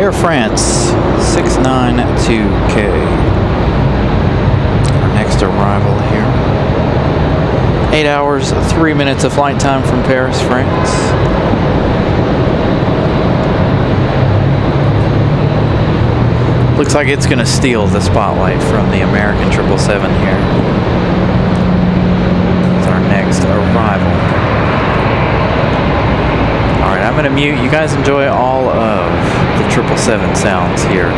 Air France 692K. Our next arrival here. 8 hours, 3 minutes of flight time from Paris, France. Looks like it's going to steal the spotlight from the American 777 here. It's our next arrival. Alright, I'm going to mute. You guys enjoy all of the 777 sounds here.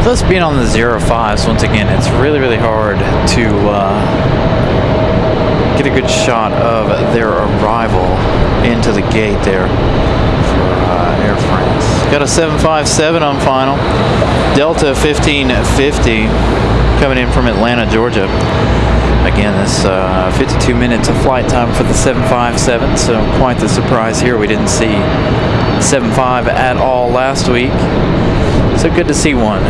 Plus, being on the 05s, once again, it's really, really hard to get a good shot of their arrival into the gate there for Air France. Got a 757 on final. Delta 1550 coming in from Atlanta, Georgia. Again, this 52 minutes of flight time for the 757, so quite the surprise here. We didn't see 75 at all last week, so good to see one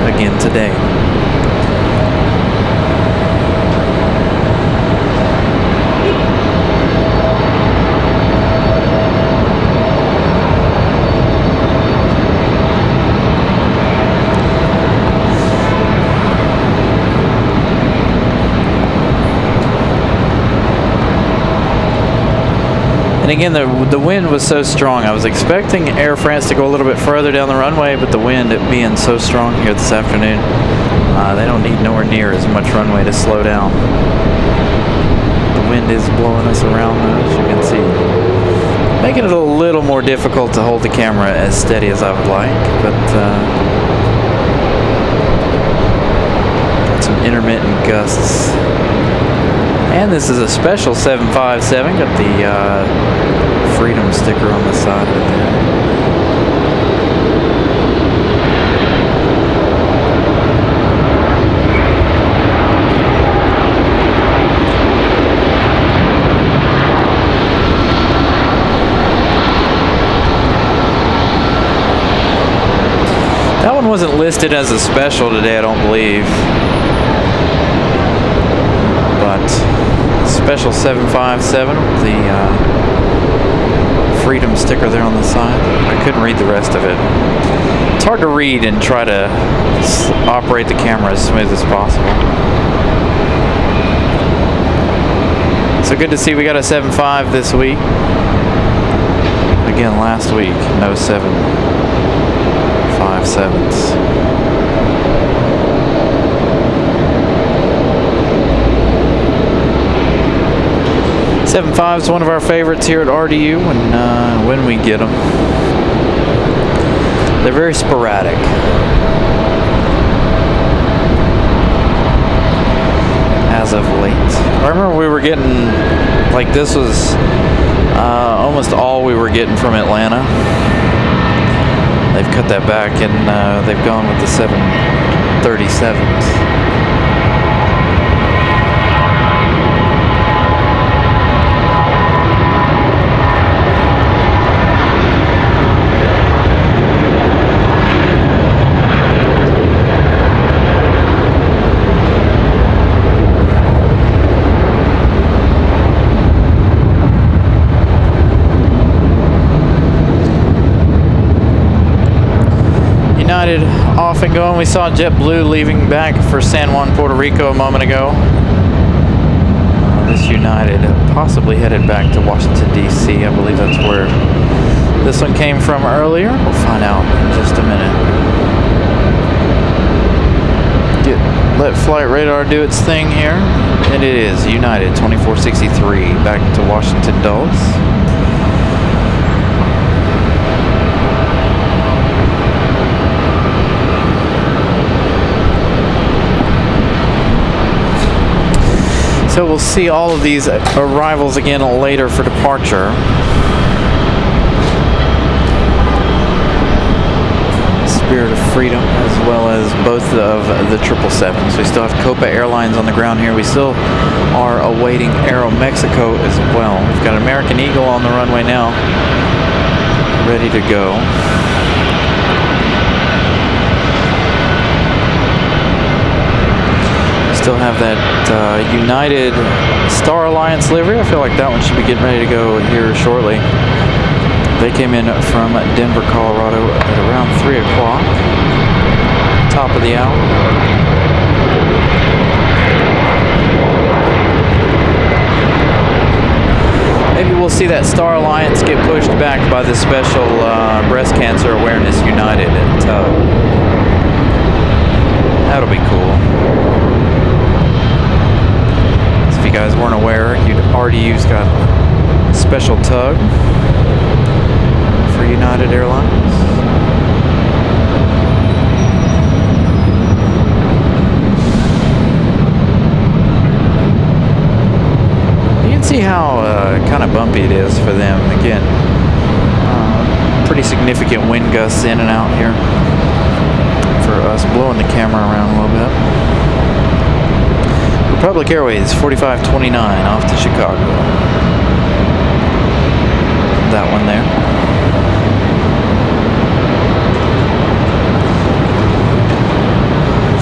again today. And again, the wind was so strong. I was expecting Air France to go a little bit further down the runway, but the wind being so strong here this afternoon, they don't need nowhere near as much runway to slow down. The wind is blowing us around, as you can see, making it a little more difficult to hold the camera as steady as I would like, but got some intermittent gusts. And this is a special 757, got the Freedom sticker on the side of it there. That one wasn't listed as a special today, I don't believe. But special 757 with the Freedom sticker there on the side. I couldn't read the rest of it. It's hard to read and try to operate the camera as smooth as possible. So good to see we got a 7.5 this week. Again, last week, no 7.57s. 7.5 is one of our favorites here at RDU when we get them. They're very sporadic. As of late. I remember we were getting, like this was almost all we were getting from Atlanta. They've cut that back and they've gone with the 737s. United off and going. We saw JetBlue leaving back for San Juan, Puerto Rico a moment ago. This United possibly headed back to Washington, D.C. I believe that's where this one came from earlier. We'll find out in just a minute. Let flight radar do its thing here. And it is United 2463 back to Washington Dulles. So we'll see all of these arrivals again later for departure. Spirit of Freedom, as well as both of the 777s. We still have Copa Airlines on the ground here. We still are awaiting Aeromexico as well. We've got American Eagle on the runway now, ready to go. Still have that United Star Alliance livery. I feel like that one should be getting ready to go here shortly. They came in from Denver, Colorado at around 3 o'clock, top of the hour. Maybe we'll see that Star Alliance get pushed back by the special Breast Cancer Awareness United tug. That'll be cool. If you guys weren't aware, RDU's got a special tug for United Airlines. bumpy it is for them. Again, pretty significant wind gusts in and out here for us, blowing the camera around a little bit. Republic Airways 4529 off to Chicago. That one there.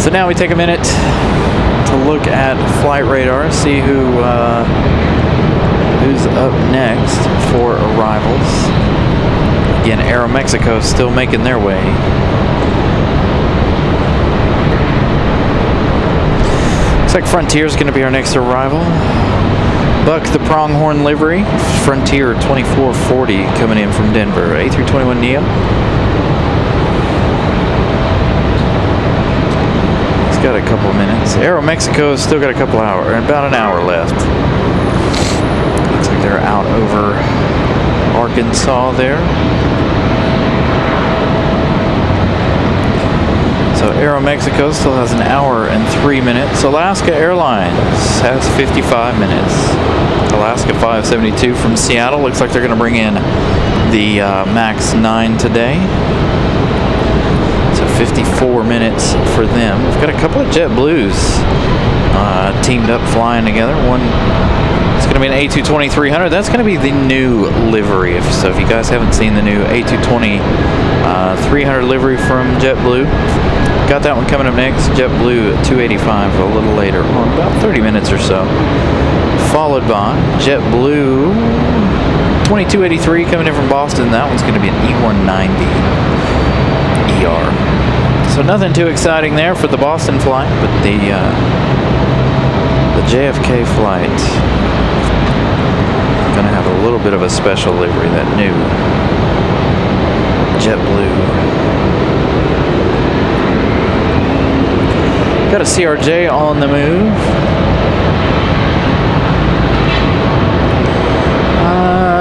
So now we take a minute to look at flight radar, see who's up next for arrivals. Again, Aeromexico still making their way. Looks like Frontier's going to be our next arrival. Buck the Pronghorn livery, Frontier 2440 coming in from Denver, A321neo. It's got a couple of minutes. Aeromexico's still got a couple hours, about an hour left. Looks like they're out over Arkansas there. So Aeromexico still has an hour and 3 minutes. Alaska Airlines has 55 minutes. Alaska 572 from Seattle. Looks like they're going to bring in the MAX 9 today. So 54 minutes for them. We've got a couple of JetBlues teamed up flying together. One, it's going to be an A220-300. That's going to be the new livery. So if you guys haven't seen the new A220-300 livery from JetBlue, got that one coming up next. JetBlue 285 a little later on, about 30 minutes or so. Followed by JetBlue 2283 coming in from Boston. That one's going to be an E190 ER. So nothing too exciting there for the Boston flight, but the JFK flight is going to have a little bit of a special livery, that new JetBlue. Got a CRJ on the move.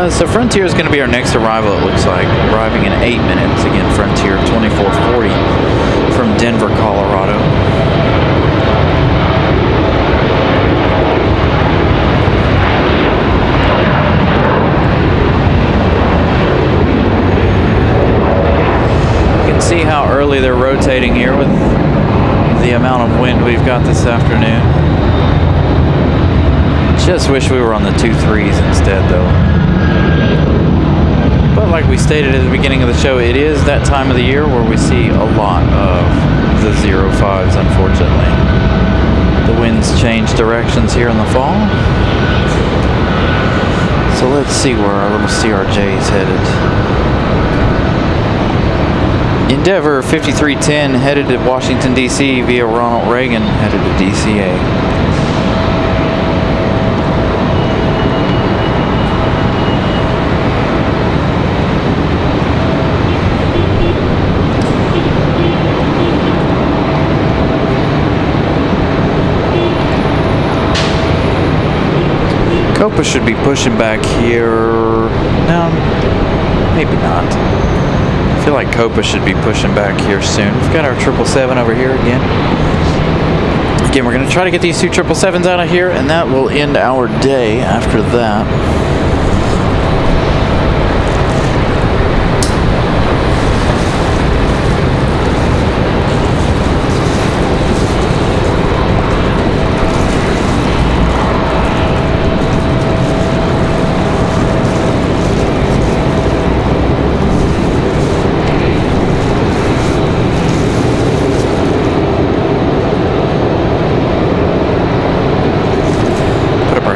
So Frontier is going to be our next arrival, it looks like, arriving in 8 minutes. Again, Frontier 2440 from Denver, Colorado. You can see how early they're rotating here with the amount of wind we've got this afternoon. Just wish we were on the 2.3s instead, though. But like we stated at the beginning of the show, it is that time of the year where we see a lot of the 05s, unfortunately. The winds change directions here in the fall. So let's see where our little CRJ is headed. Endeavor 5310 headed to Washington, D.C. via Ronald Reagan, headed to DCA. Copa should be pushing back here. No, maybe not. I feel like Copa should be pushing back here soon. We've got our 777 over here again. Again, we're going to try to get these two 777s out of here, and that will end our day after that.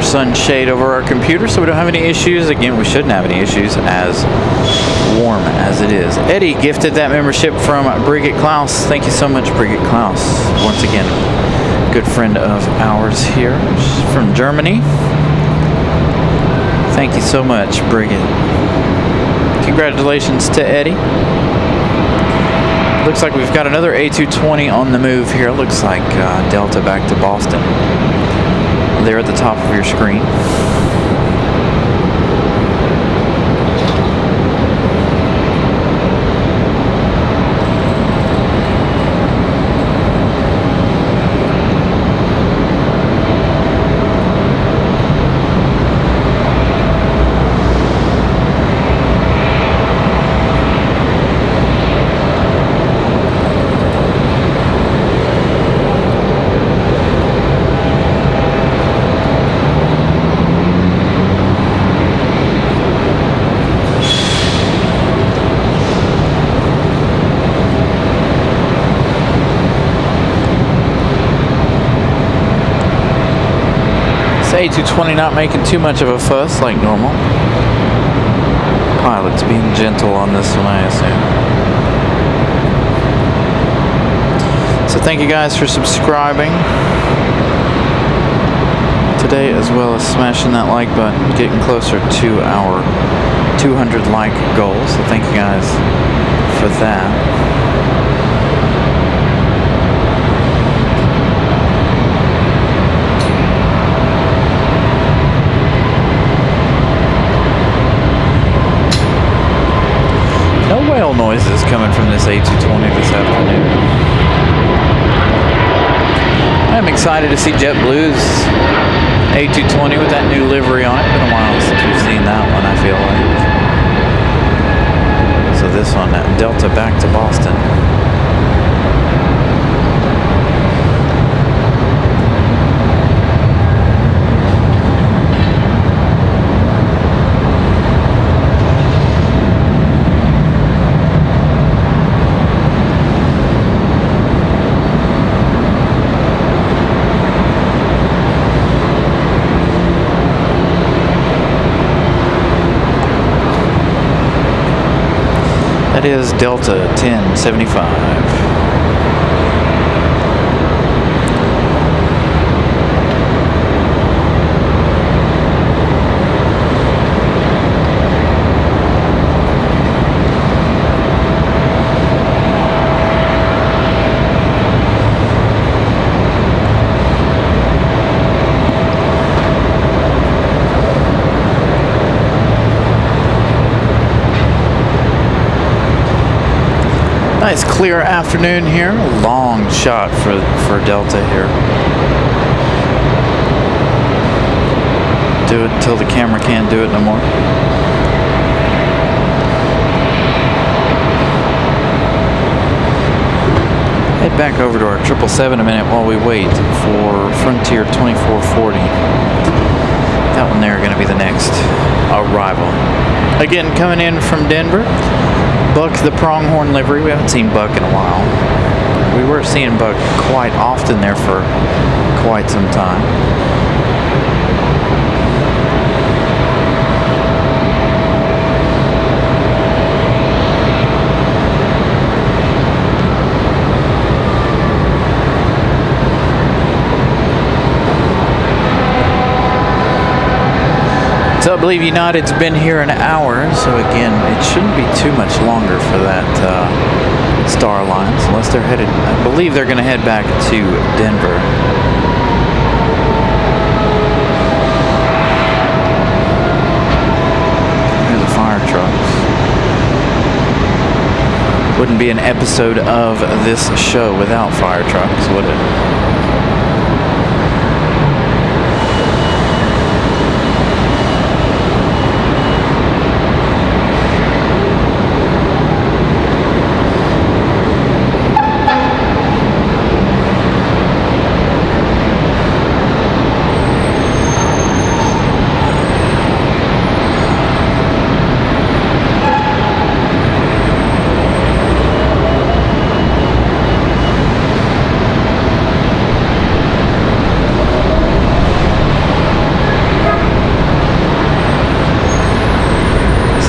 Sunshade over our computer so we don't have any issues. Again, we shouldn't have any issues as warm as it is. Eddie gifted that membership from Brigitte Klaus. Thank you so much, Brigitte Klaus. Once again, good friend of ours here. She's from Germany. Thank you so much, Brigitte. Congratulations to Eddie. Looks like we've got another A220 on the move here. Looks like Delta back to Boston. There at the top of your screen. A220 not making too much of a fuss like normal. Pilot's being gentle on this one, I assume. So thank you guys for subscribing today, as well as smashing that like button, getting closer to our 200 like goal. So thank you guys for that. No whale noises coming from this A220 this afternoon. I'm excited to see JetBlue's A220 with that new livery on it. Been a while since we've seen that one, I feel like. So this one, Delta back to Boston. That is Delta 1075. Nice clear afternoon here. Long shot for Delta here. Do it until the camera can't do it no more. Head back over to our 777 a minute while we wait for Frontier 2440. That one there going to be the next arrival. Again, coming in from Denver. Buck the pronghorn livery. We haven't seen Buck in a while. We were seeing Buck quite often there for quite some time. So I believe United's been here an hour, so again, it shouldn't be too much longer for that Star Alliance, unless they're headed, I believe they're going to head back to Denver. Here's the fire trucks. Wouldn't be an episode of this show without fire trucks, would it?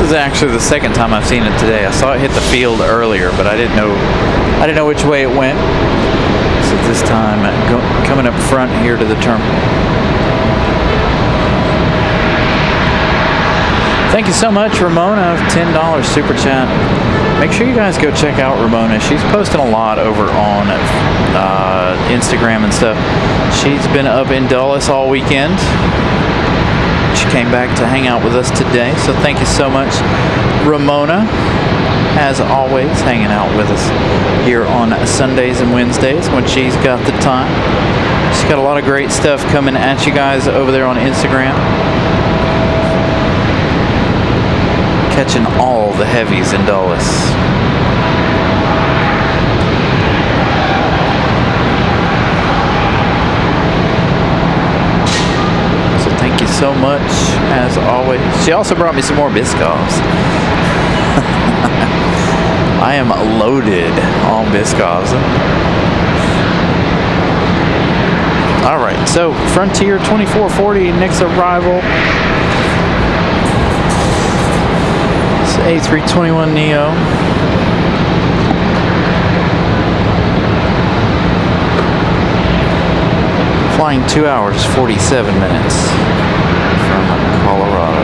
This is actually the second time I've seen it today. I saw it hit the field earlier, but I didn't know which way it went. So this time, coming up front here to the terminal. Thank you so much, Ramona, of $10 super chat. Make sure you guys go check out Ramona. She's posting a lot over on Instagram and stuff. She's been up in Dulles all weekend. She came back to hang out with us today, so thank you so much, Ramona, as always, hanging out with us here on Sundays and Wednesdays when she's got the time. She's got a lot of great stuff coming at you guys over there on Instagram. Catching all the heavies in Dulles. Thank you so much, as always. She also brought me some more Biscoffs. I am loaded on Biscoffs. All right, so Frontier 2440, next arrival. It's A321neo. Flying 2 hours, 47 minutes from Colorado.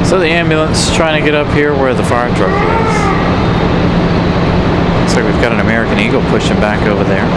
So the ambulance is trying to get up here where the fire truck is. Looks like we've got an American Eagle pushing back over there.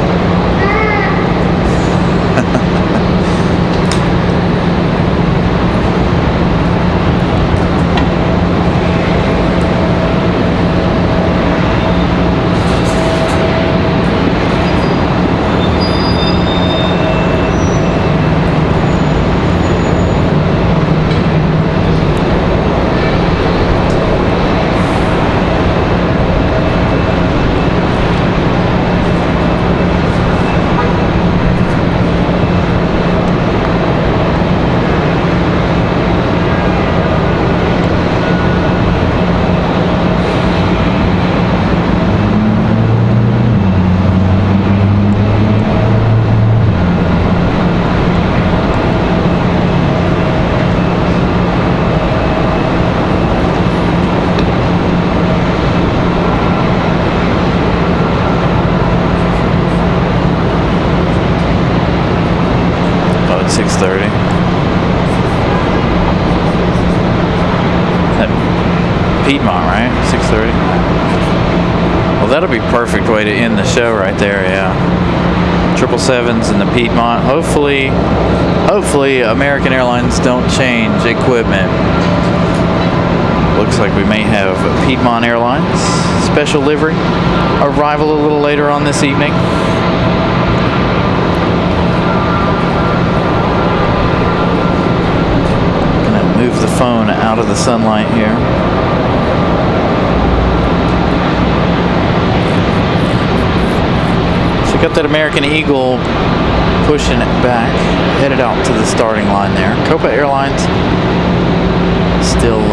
Piedmont, right? 6:30. Well, that'll be perfect way to end the show right there. Yeah, 777s and the Piedmont. Hopefully American Airlines don't change equipment. Looks like we may have Piedmont Airlines special livery arrival a little later on this evening. Gonna move the phone out of the sunlight here. Got that American Eagle pushing it back, headed out to the starting line there. Copa Airlines still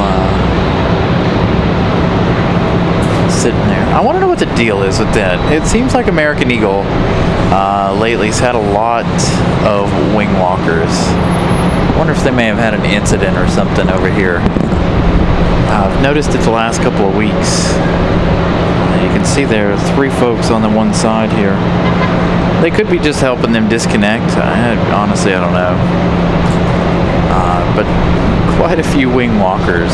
sitting there. I want to know what the deal is with that. It seems like American Eagle lately has had a lot of wing walkers. I wonder if they may have had an incident or something over here. I've noticed it the last couple of weeks. You can see there are 3 folks on the one side here. They could be just helping them disconnect. Honestly, I don't know. But quite a few wing walkers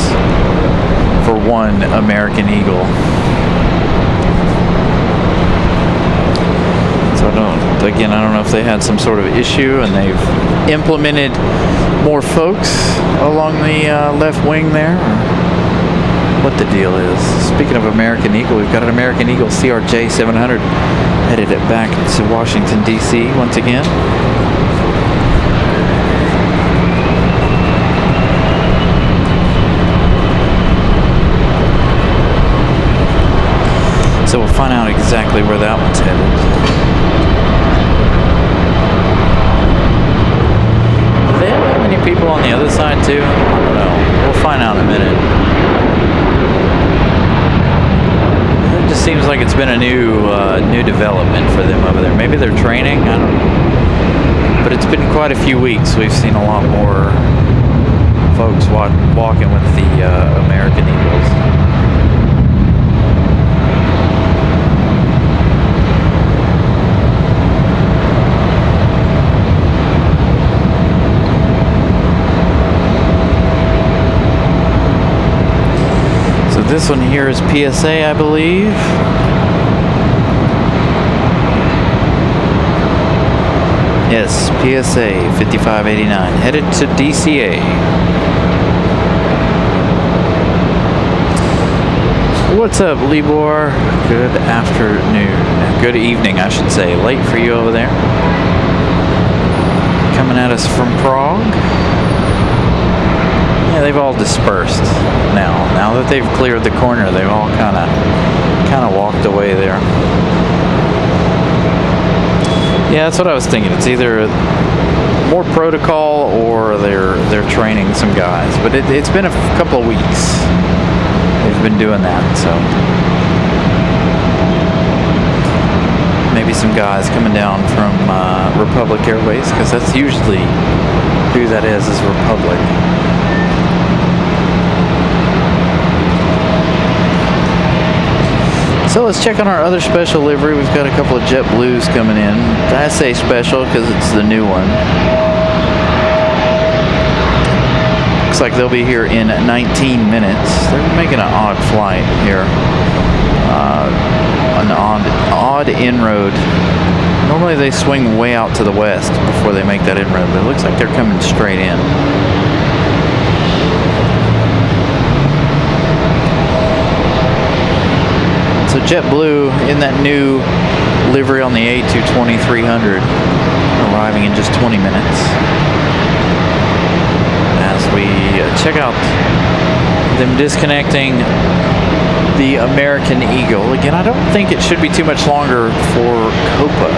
for one American Eagle. So I don't know if they had some sort of issue and they've implemented more folks along the left wing there. What the deal is. Speaking of American Eagle, we've got an American Eagle CRJ 700 headed it back to Washington, D.C. once again. So we'll find out exactly where that one's headed. Do they have that many people on the other side too? I don't know. find out in a minute. It just seems like it's been a new development for them over there. Maybe they're training, I don't know. But it's been quite a few weeks. We've seen a lot more folks walking with the American Eagles. This one here is PSA, I believe. Yes, PSA 5589, headed to DCA. What's up, Libor? Good afternoon. Good evening, I should say. Late for you over there. Coming at us from Prague. Yeah, they've all dispersed now. Now that they've cleared the corner, they've all kind of walked away there. Yeah, that's what I was thinking. It's either more protocol or they're training some guys. But it's been a couple of weeks they've been doing that, so maybe some guys coming down from Republic Airways, because that's usually who that is Republic. So let's check on our other special livery. We've got a couple of JetBlues coming in. I say special because it's the new one. Looks like they'll be here in 19 minutes. They're making an odd flight here. An odd inroad. Normally they swing way out to the west before they make that inroad, but it looks like they're coming straight in. So JetBlue in that new livery on the A220-300, arriving in just 20 minutes. As we check out them disconnecting the American Eagle. Again, I don't think it should be too much longer for Copa.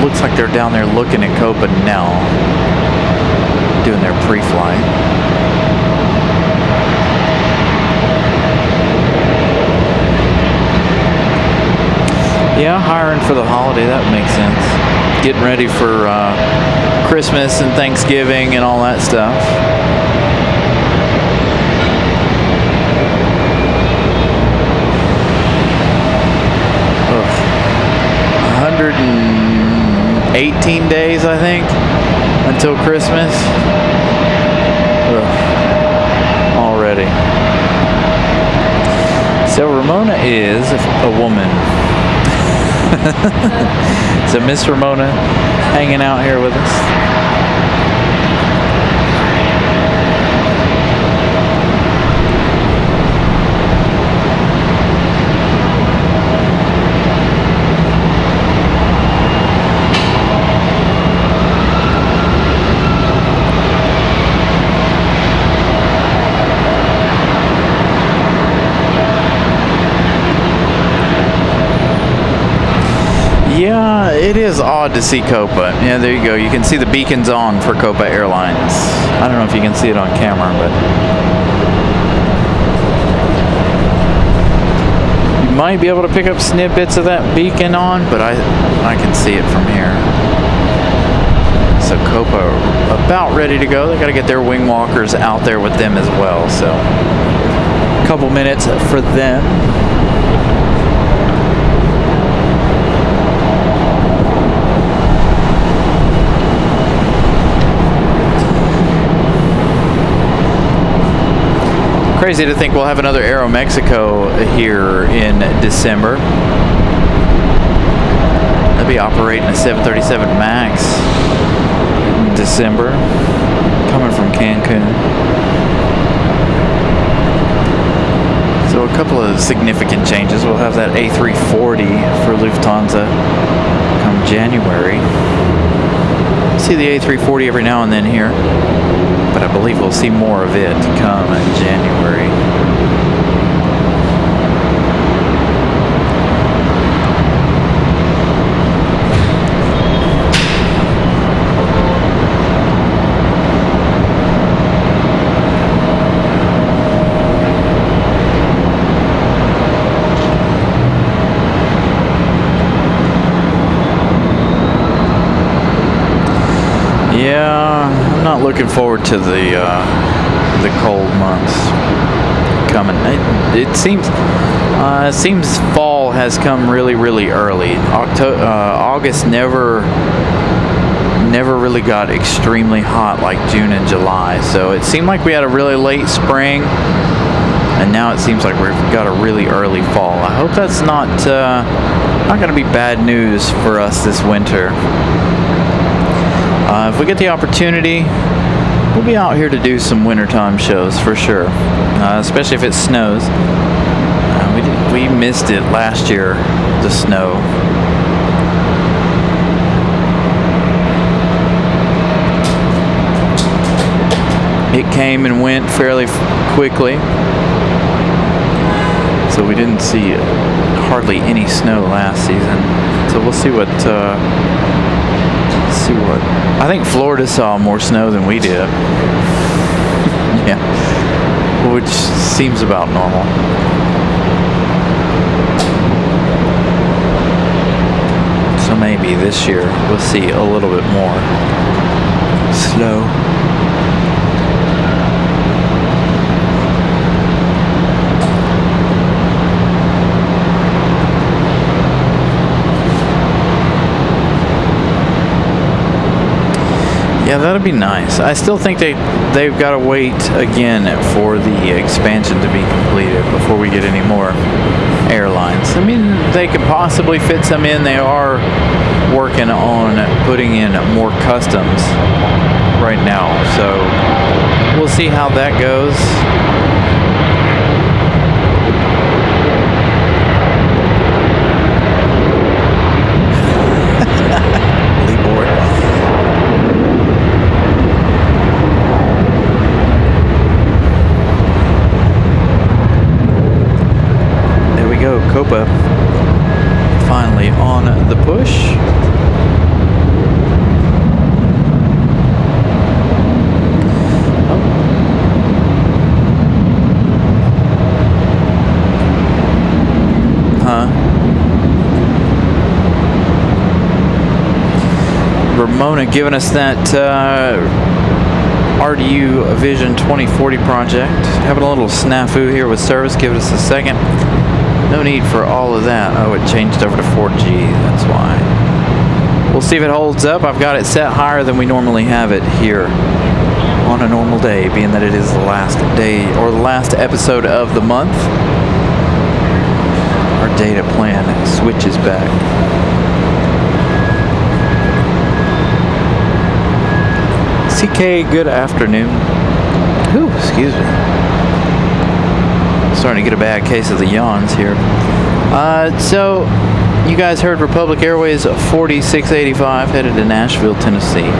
Looks like they're down there looking at Copa now, doing their pre-flight. Yeah, hiring for the holiday, that makes sense. Getting ready for Christmas and Thanksgiving and all that stuff. Ugh. 118 days, I think, until Christmas. Ugh. Already. So Ramona is a woman. So Miss Ramona hanging out here with us. Yeah, it is odd to see Copa. Yeah, there you go. You can see the beacons on for Copa Airlines. I don't know if you can see it on camera, but you might be able to pick up snippets of that beacon on, but I can see it from here. So Copa about ready to go. They got to get their wing walkers out there with them as well. So a couple minutes for them. Crazy to think we'll have another Aeromexico here in December. They'll be operating a 737 MAX in December, coming from Cancun. So a couple of significant changes. We'll have that A340 for Lufthansa come January. See the A340 every now and then here, but I believe we'll see more of it come in January. not looking forward to the cold months coming. It seems fall has come really, really early. August never really got extremely hot like June and July. So it seemed like we had a really late spring, and now it seems like we've got a really early fall. I hope that's not going to be bad news for us this winter. If we get the opportunity, we'll be out here to do some wintertime shows for sure, especially if it snows. We missed it last year, the snow. It came and went fairly quickly, so we didn't see hardly any snow last season. So we'll see what. I think Florida saw more snow than we did. Yeah, which seems about normal. So maybe this year we'll see a little bit more snow. Yeah, that'd be nice. I still think they've got to wait again for the expansion to be completed before we get any more airlines. I mean, they could possibly fit some in. They are working on putting in more customs right now, so we'll see how that goes. Copa finally on the push. Oh. Ramona giving us that RDU Vision 2040 project. Having a little snafu here with service. Give us a second. No need for all of that. Oh, it changed over to 4G. That's why. We'll see if it holds up. I've got it set higher than we normally have it here on a normal day, being that it is the last day or the last episode of the month. Our data plan switches back. CK, good afternoon. Ooh, excuse me. Starting to get a bad case of the yawns here. So you guys heard Republic Airways 4685 headed to Nashville, Tennessee.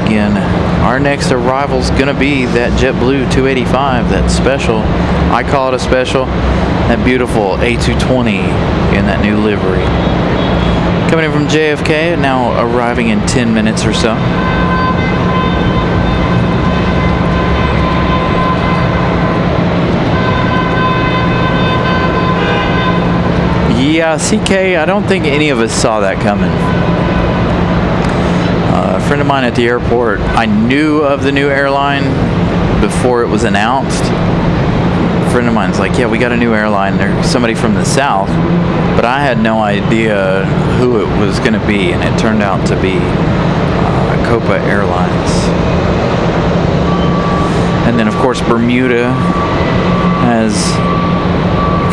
Again, our next arrival's gonna be that JetBlue 285, that special. I call it a special. That beautiful A220 in that new livery. Coming in from JFK, now arriving in 10 minutes or so. Yeah, CK, I don't think any of us saw that coming. A friend of mine at the airport, I knew of the new airline before it was announced. A friend of mine's like, yeah, we got a new airline. There's somebody from the south, but I had no idea who it was going to be, and it turned out to be Copa Airlines. And then, of course, Bermuda has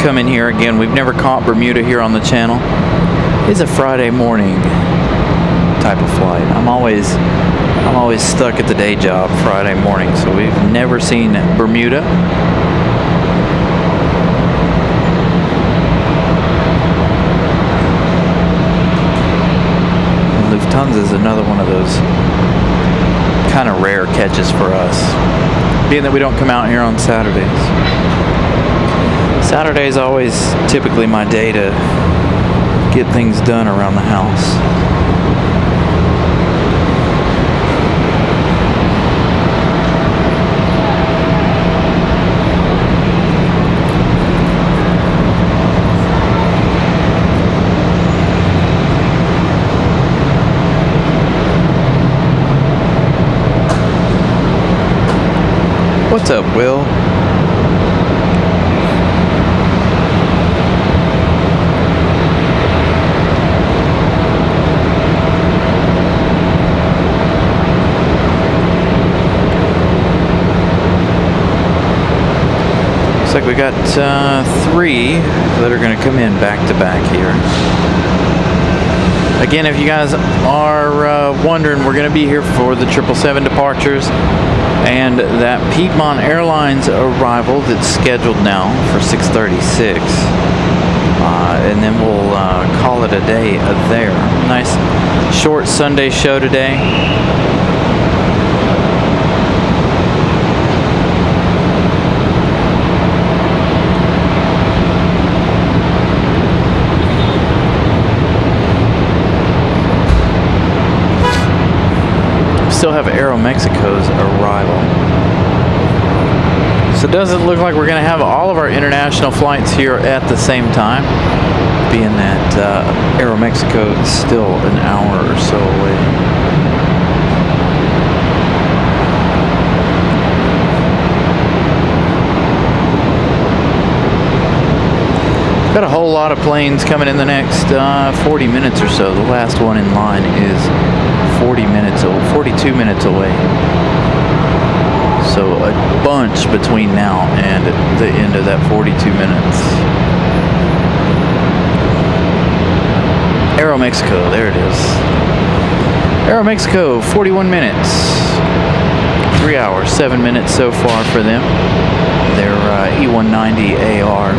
come in here again. We've never caught Bermuda here on the channel. It's a Friday morning type of flight. I'm always stuck at the day job Friday morning, so we've never seen Bermuda. And Lufthansa is another one of those kind of rare catches for us, being that we don't come out here on Saturdays. Saturday's always typically my day to get things done around the house. will. Looks like we got 3 that are going to come in back to back here. Again, if you guys are wondering, we're going to be here for the 777 departures and that Piedmont Airlines arrival that's scheduled now for 6:36. And then we'll call it a day there. Nice short Sunday show today. Still have Aeromexico's arrival. So it doesn't look like we're going to have all of our international flights here at the same time, being that Aeromexico is still an hour or so away. Got a whole lot of planes coming in the next 40 minutes or so. The last one in line is 42 minutes away. So a bunch between now and the end of that 42 minutes. Aeromexico, there it is. Aeromexico, 41 minutes. 3 hours, 7 minutes so far for them. Their E190AR.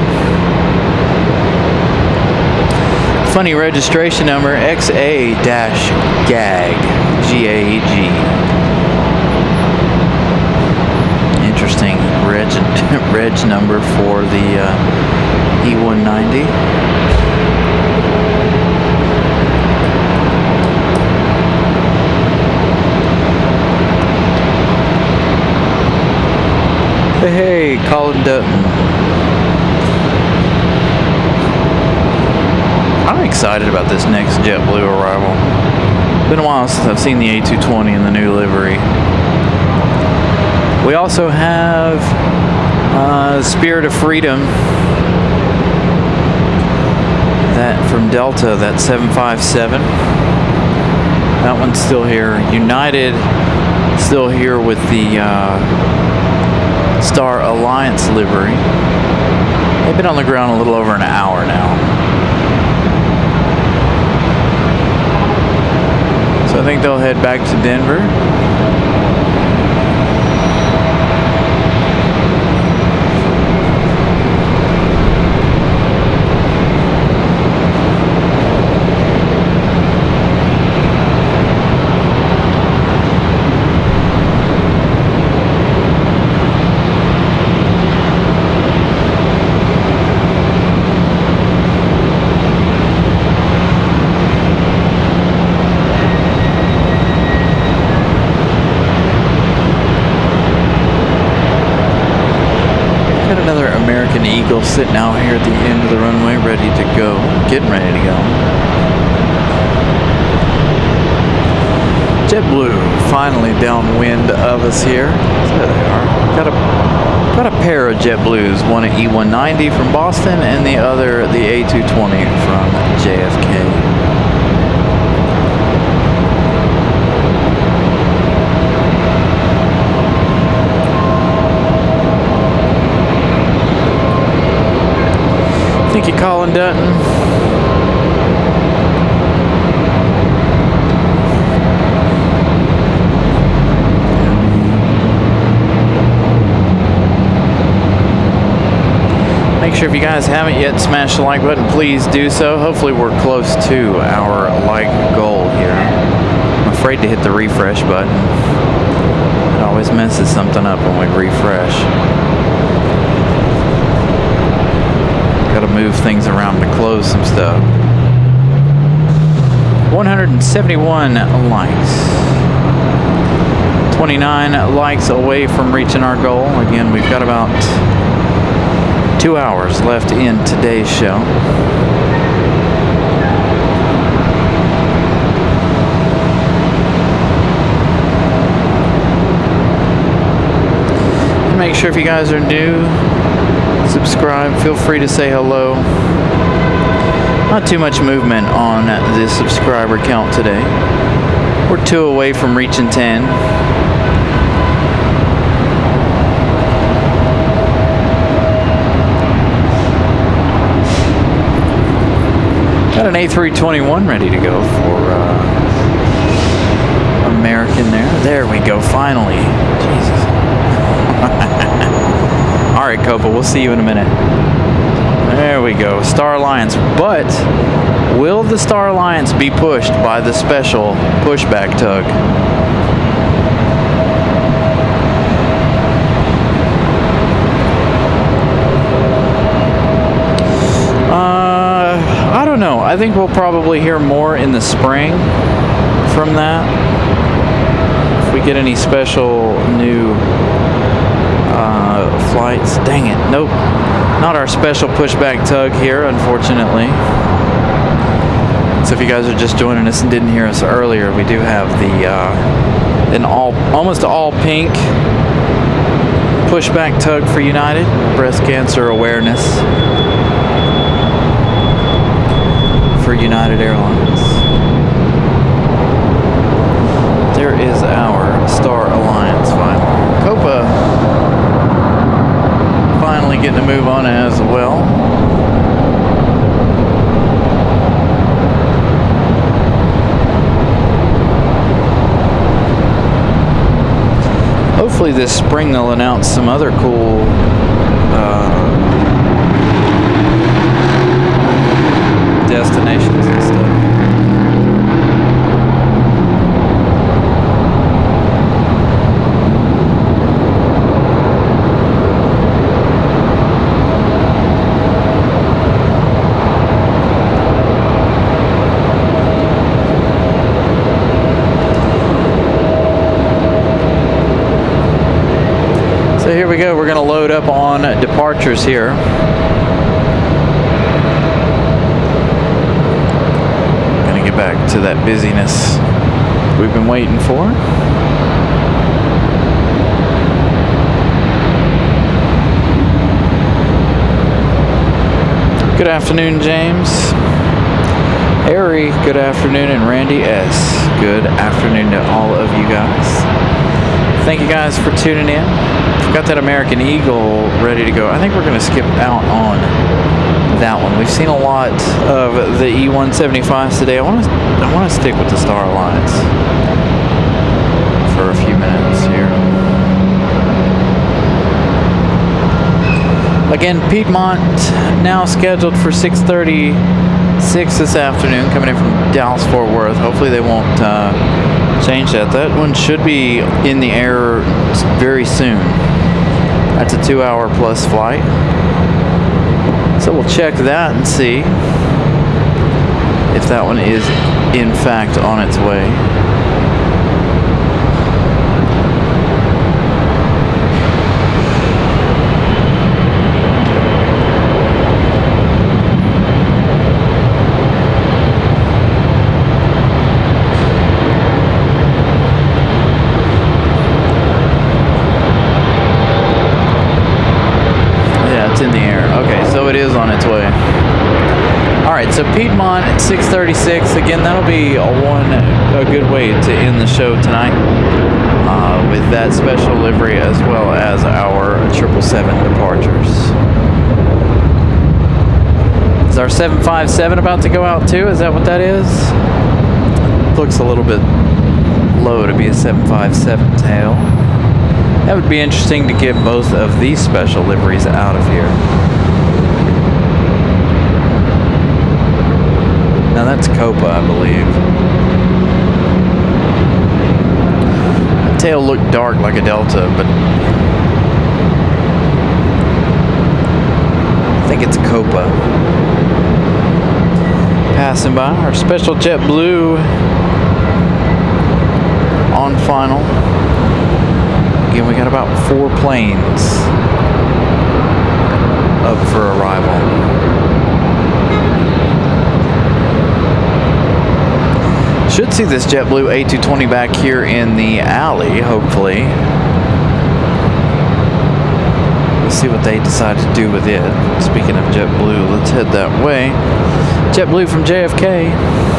Funny registration number, XA-GAG, G-A-G. Interesting reg number for the E190. Hey, Colin Dutton. I'm excited about this next JetBlue arrival. Been a while since I've seen the A220 in the new livery. We also have Spirit of Freedom. That from Delta, that 757. That one's still here. United still here with the Star Alliance livery. They've been on the ground a little over an hour now. So I think they'll head back to Denver. Eagle sitting out here at the end of the runway, ready to go, getting ready to go. JetBlue finally downwind of us here. There they are. Got a pair of JetBlues, one at E190 from Boston and the other the A220 from JFK. Thank you, Colin Dutton. Make sure if you guys haven't yet smashed the like button, please do so. Hopefully we're close to our like goal here. I'm afraid to hit the refresh button. It always messes something up when we refresh. Got to move things around to close some stuff. 171 likes. 29 likes away from reaching our goal. Again, we've got about 2 hours left in today's show. make sure if you guys are new, subscribe. Feel free to say hello. Not too much movement on the subscriber count today. We're 2 away from reaching 10. Got an A321 ready to go for American there. There we go, finally. Jesus. All right, Copa, we'll see you in a minute. There we go, Star Alliance. But will the Star Alliance be pushed by the special pushback tug? I don't know. I think we'll probably hear more in the spring from that. If we get any special new flights. Dang it. Nope. Not our special pushback tug here, unfortunately. So if you guys are just joining us and didn't hear us earlier, we do have the almost all pink pushback tug for United, breast cancer awareness for United Airlines. There is our Star Alliance finally. Copa finally getting a move on as well. Hopefully this spring they'll announce some other cool destinations and stuff. So here we go, we're going to load up on departures here. Going to get back to that busyness we've been waiting for. Good afternoon, James. Harry, good afternoon, and Randy S. Good afternoon to all of you guys. Thank you guys for tuning in. Got that American Eagle ready to go. I think we're going to skip out on that one. We've seen a lot of the E175s today. I want to stick with the Star Alliance for a few minutes here. Again, Piedmont now scheduled for 6:36 this afternoon, coming in from Dallas Fort Worth. Hopefully they won't change that. That one should be in the air very soon. That's a 2-hour plus flight. So we'll check that and see if that one is in fact on its way. In the air. Okay, so it is on its way. Alright, so Piedmont at 6:36. Again, that'll be a good way to end the show tonight with that special livery as well as our 777 departures. Is our 757 about to go out too? Is that what that is? Looks a little bit low to be a 757 tail. That would be interesting to get both of these special liveries out of here. Now that's Copa, I believe. The tail looked dark like a Delta, but I think it's Copa. Passing by our special JetBlue on final. Again, we got about 4 planes up for arrival. Should see this JetBlue A220 back here in the alley, hopefully. we'll see what they decide to do with it. Speaking of JetBlue, let's head that way. JetBlue from JFK.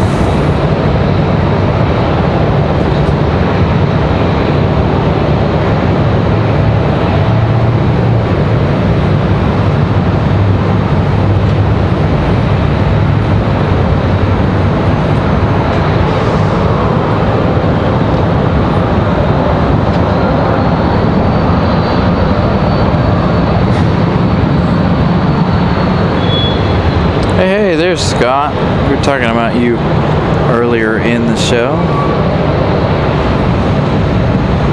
Hey, there's Scott. We were talking about you earlier in the show.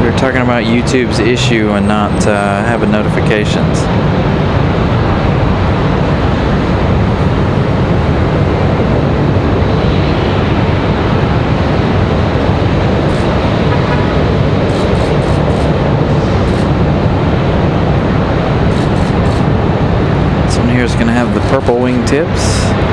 We were talking about YouTube's issue and not having notifications. Here's going to have the purple wingtips.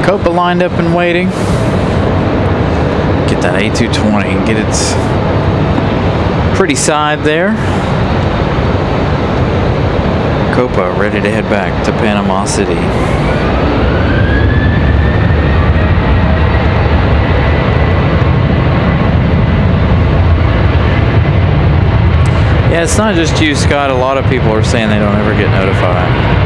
Copa lined up and waiting. Get that A220 and get its pretty side there. Copa ready to head back to Panama City. Yeah, it's not just you, Scott. A lot of people are saying they don't ever get notified.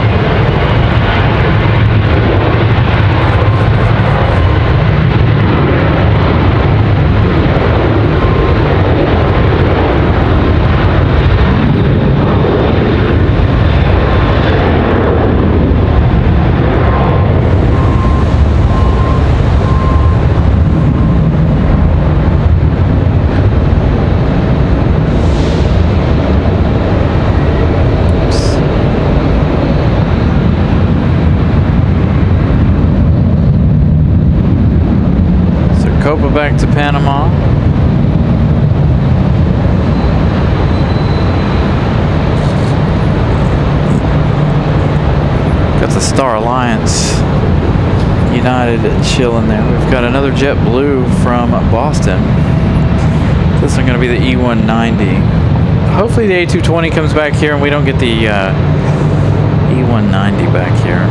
Copa back to Panama. Got the Star Alliance United chilling there. We've got another JetBlue from Boston. This is going to be the E190. Hopefully the A220 comes back here and we don't get the E190 back here.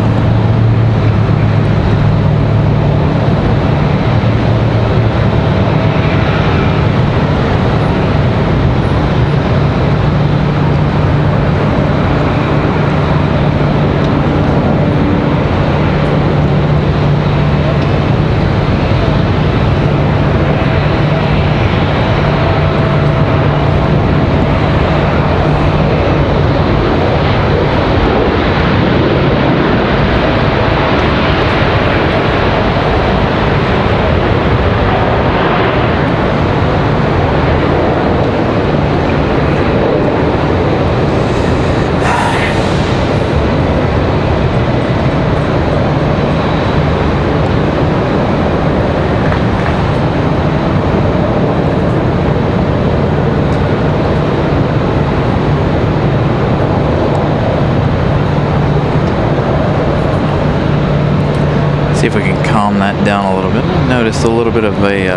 See if we can calm that down a little bit. Noticed a little bit of a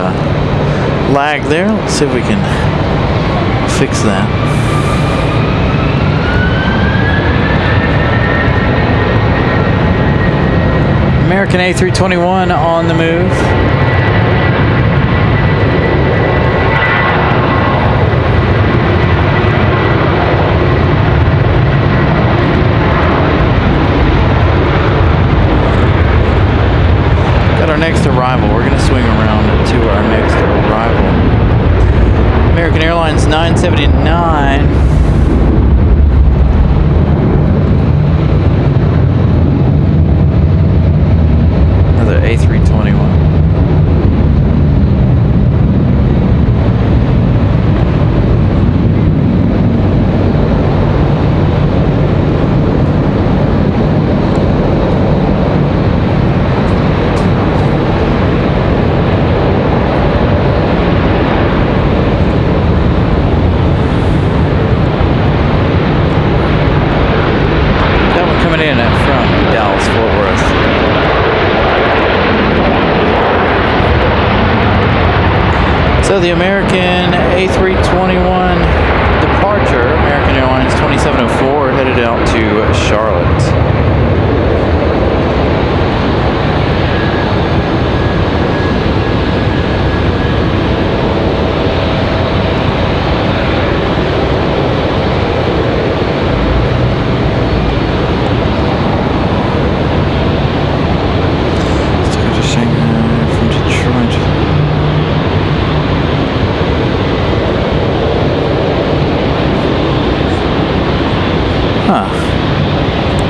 lag there. Let's see if we can fix that. American A321 on the move. Got our next arrival. We're going to swing around American Airlines 979. Another A321. So the American A321 departure, American Airlines 2704, headed out to Charlotte.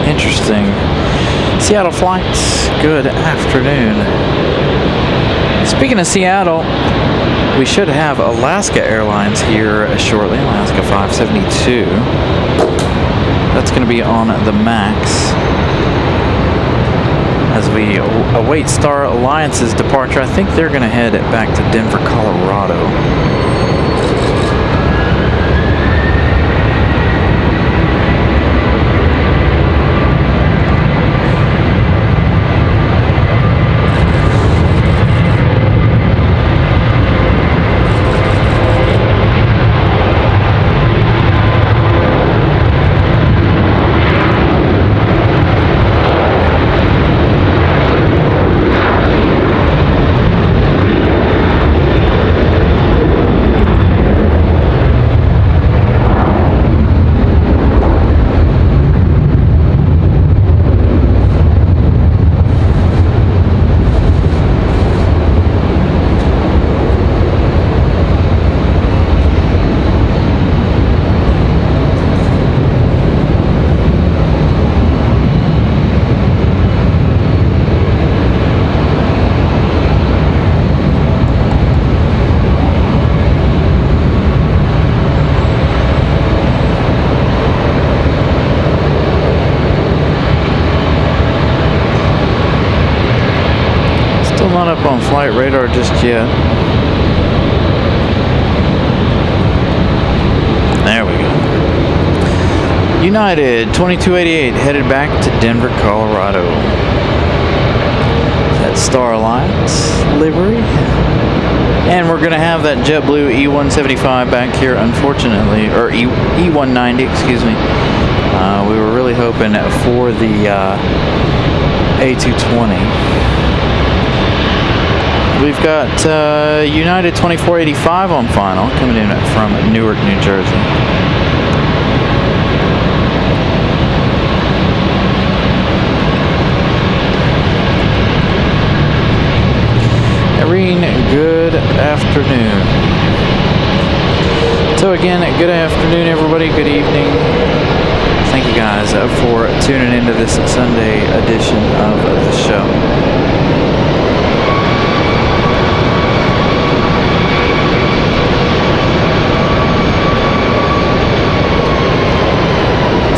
Interesting. Seattle flights, good afternoon. Speaking of Seattle, we should have Alaska Airlines here shortly, Alaska 572. That's going to be on the MAX as we await Star Alliance's departure. I think they're going to head back to Denver, Colorado. Not up on flight radar just yet. There we go. United 2288 headed back to Denver, Colorado. That Star Alliance livery. And we're going to have that JetBlue E175 back here, unfortunately, or E190, excuse me. We were really hoping for the A220. We've got United 2485 on final, coming in from Newark, New Jersey. Irene, good afternoon. So again, good afternoon, everybody. Good evening. Thank you guys for tuning into this Sunday edition of the show.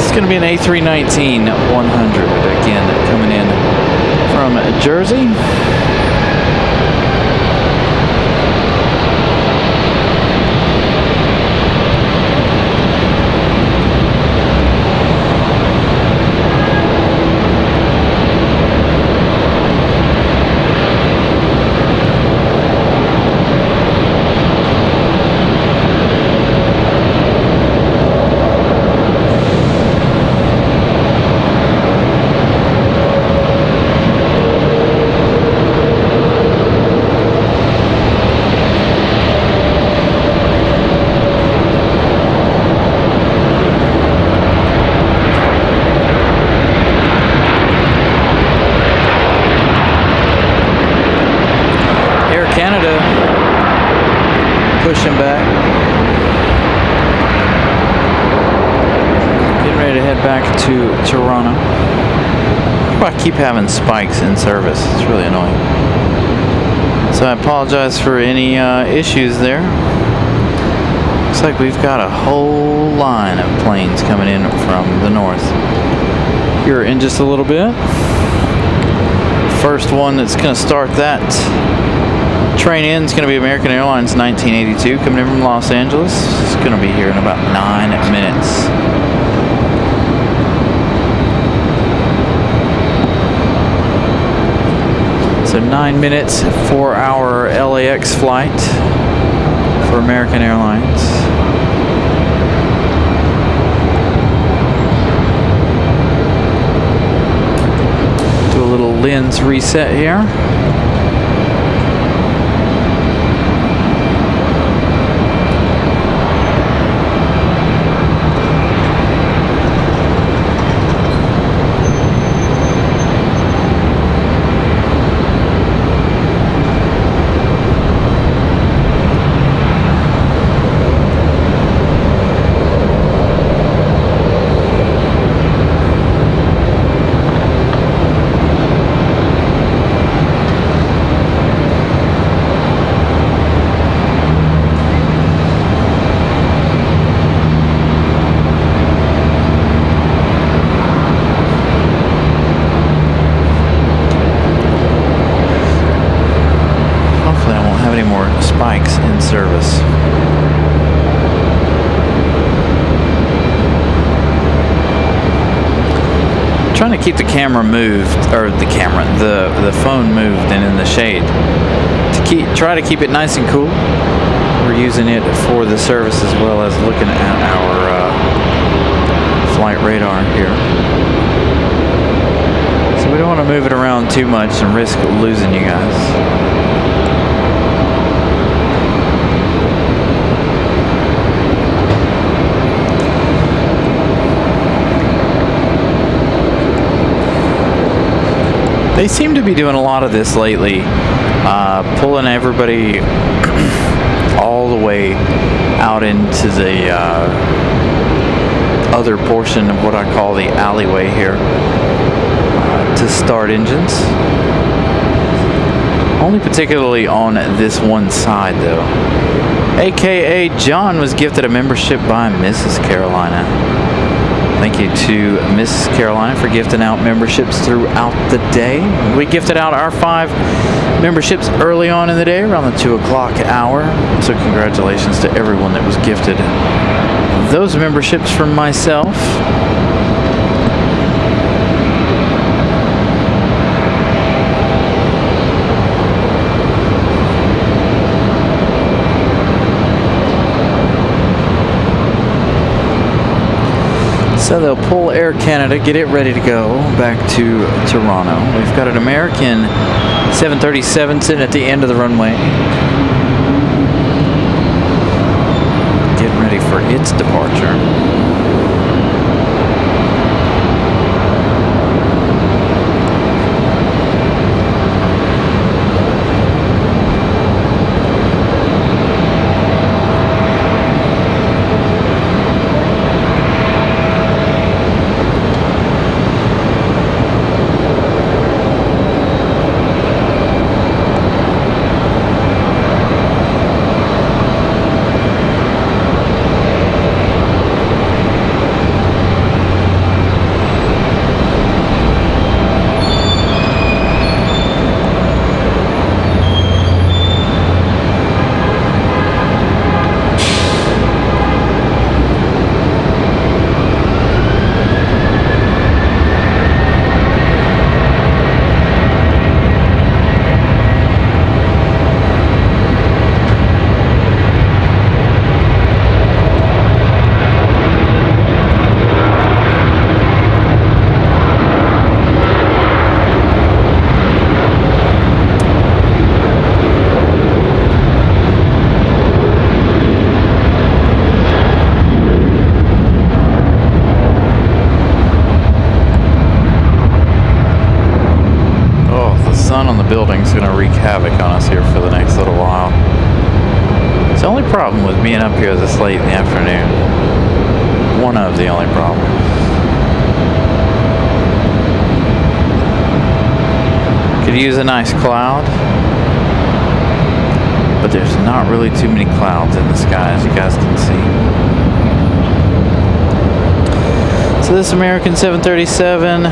It's going to be an A319-100 again, coming in from Jersey. Getting ready to head back to Toronto. I keep having spikes in service. It's really annoying. So I apologize for any issues there. Looks like we've got a whole line of planes coming in from the north. Here in just a little bit. First one that's going to start that train in is going to be American Airlines 1982 coming in from Los Angeles. It's going to be here in about 9 minutes. So 9 minutes for our LAX flight for American Airlines. Do a little lens reset here. Spikes in service. Trying to keep the camera moved, or the phone moved and in the shade. Try to keep it nice and cool. We're using it for the service as well as looking at our flight radar here. So we don't want to move it around too much and risk losing you guys. They seem to be doing a lot of this lately, pulling everybody all the way out into the other portion of what I call the alleyway here to start engines. Only particularly on this one side though. AKA John was gifted a membership by Mrs. Carolina. Thank you to Mrs. Carolina for gifting out memberships throughout the day. We gifted out our 5 memberships early on in the day, around the 2 o'clock hour. So congratulations to everyone that was gifted those memberships from myself. So they'll pull Air Canada, get it ready to go back to Toronto. We've got an American 737 sitting at the end of the runway, getting ready for its departure. being up here this late in the afternoon. One of the only problems. Could use a nice cloud, but there's not really too many clouds in the sky, as you guys can see. So this American 737,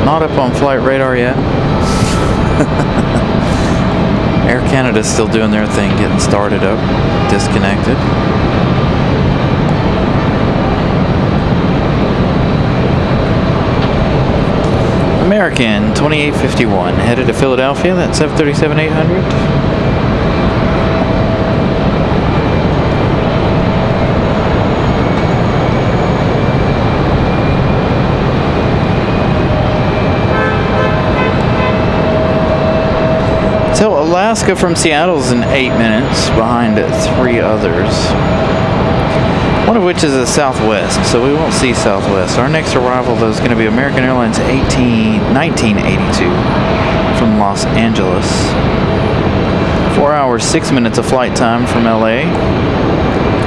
not up on flight radar yet. Air Canada's still doing their thing, getting started up, disconnected. American 2851 headed to Philadelphia. That's 737-800. So Alaska from Seattle's in 8 minutes, behind 3 others. One of which is a Southwest, so we won't see Southwest. Our next arrival, though, is going to be American Airlines 1982 from Los Angeles. 4 hours, 6 minutes of flight time from LA.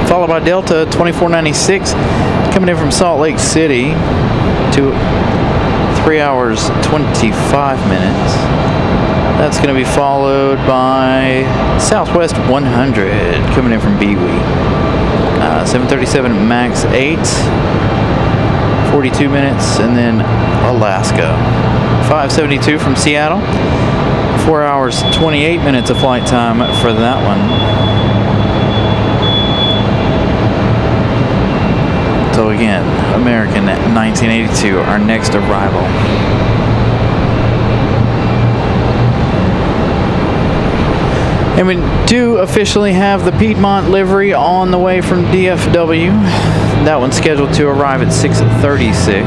Followed by Delta 2496 coming in from Salt Lake City to 3 hours, 25 minutes. That's going to be followed by Southwest 100 coming in from Bewee. 737 MAX 8, 42 minutes, and then Alaska. 572 from Seattle, 4 hours, 28 minutes of flight time for that one. So again, American 1982, our next arrival. And we do officially have the Piedmont livery on the way from DFW. That one's scheduled to arrive at 6:36.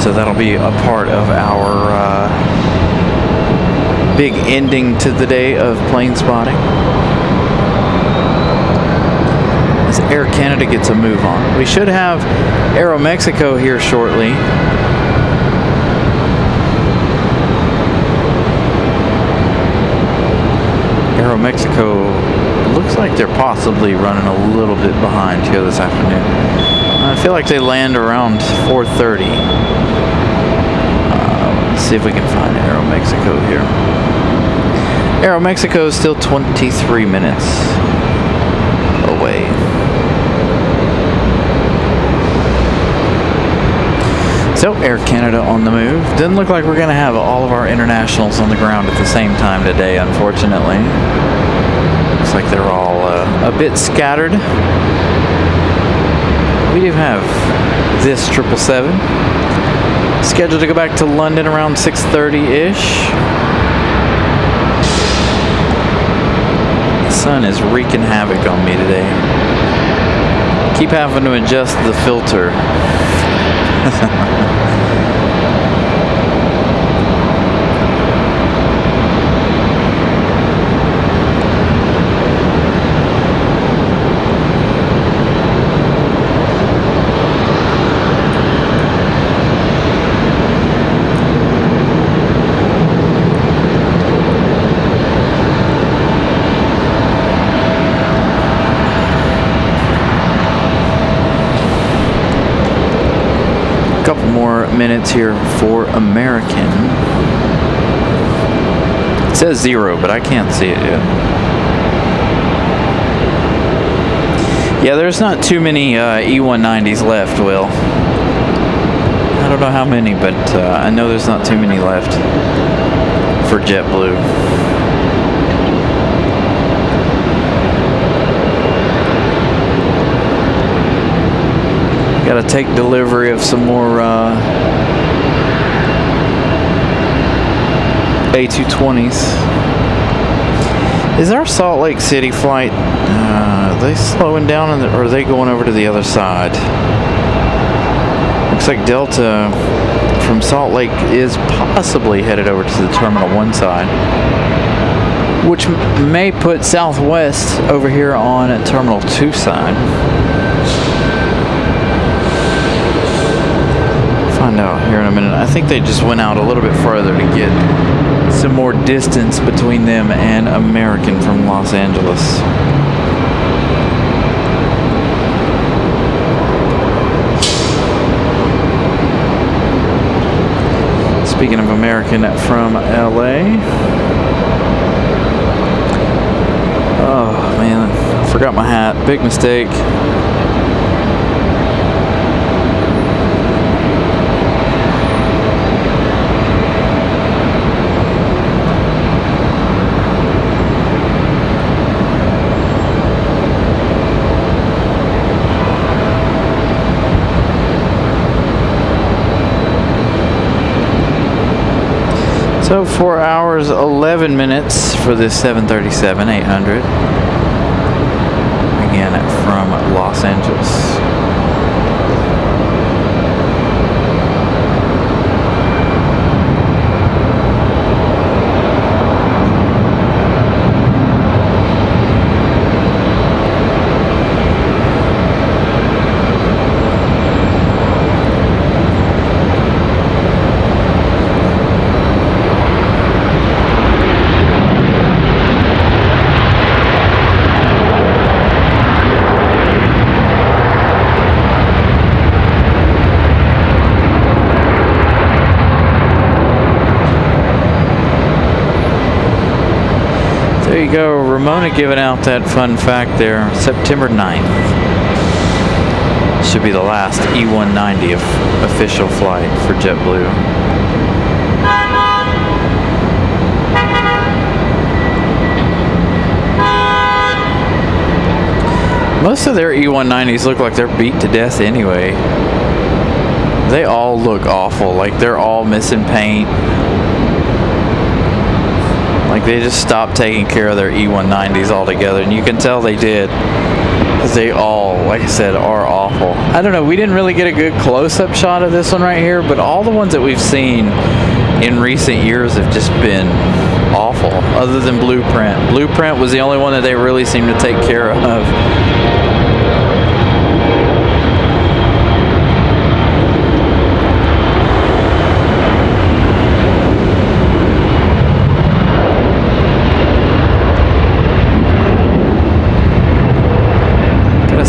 So that'll be a part of our big ending to the day of plane spotting. As Air Canada gets a move on. We should have Aeromexico here shortly. Aeromexico looks like they're possibly running a little bit behind here this afternoon. I feel like they land around 4:30. Let's see if we can find Aeromexico here. Aeromexico is still 23 minutes away. So Air Canada on the move. Doesn't look like we're going to have all of our internationals on the ground at the same time today, unfortunately. Looks like they're all a bit scattered. We do have this 777 scheduled to go back to London around 6:30-ish. The sun is wreaking havoc on me today. Keep having to adjust the filter. Couple more minutes here for American. It says 0, but I can't see it yet. Yeah, there's not too many E190s left, Will. I don't know how many, but I know there's not too many left for JetBlue. Got to take delivery of some more A220s. Is our Salt Lake City flight, are they slowing down or are they going over to the other side? Looks like Delta from Salt Lake is possibly headed over to the Terminal 1 side, which may put Southwest over here on Terminal 2 side. find out here in a minute. I think they just went out a little bit further to get some more distance between them and American from Los Angeles. Speaking of American from LA. Oh man, I forgot my hat. Big mistake. So 4 hours, 11 minutes for this 737-800. Again, from Los Angeles. There you go, Ramona giving out that fun fact there. September 9th should be the last E190 official flight for JetBlue. Most of their E190s look like they're beat to death anyway. They all look awful, like they're all missing paint. Like they just stopped taking care of their E190s altogether, and you can tell they did, because they all, like I said, are awful. I don't know, we didn't really get a good close-up shot of this one right here, but all the ones that we've seen in recent years have just been awful, other than Blueprint. Blueprint was the only one that they really seemed to take care of.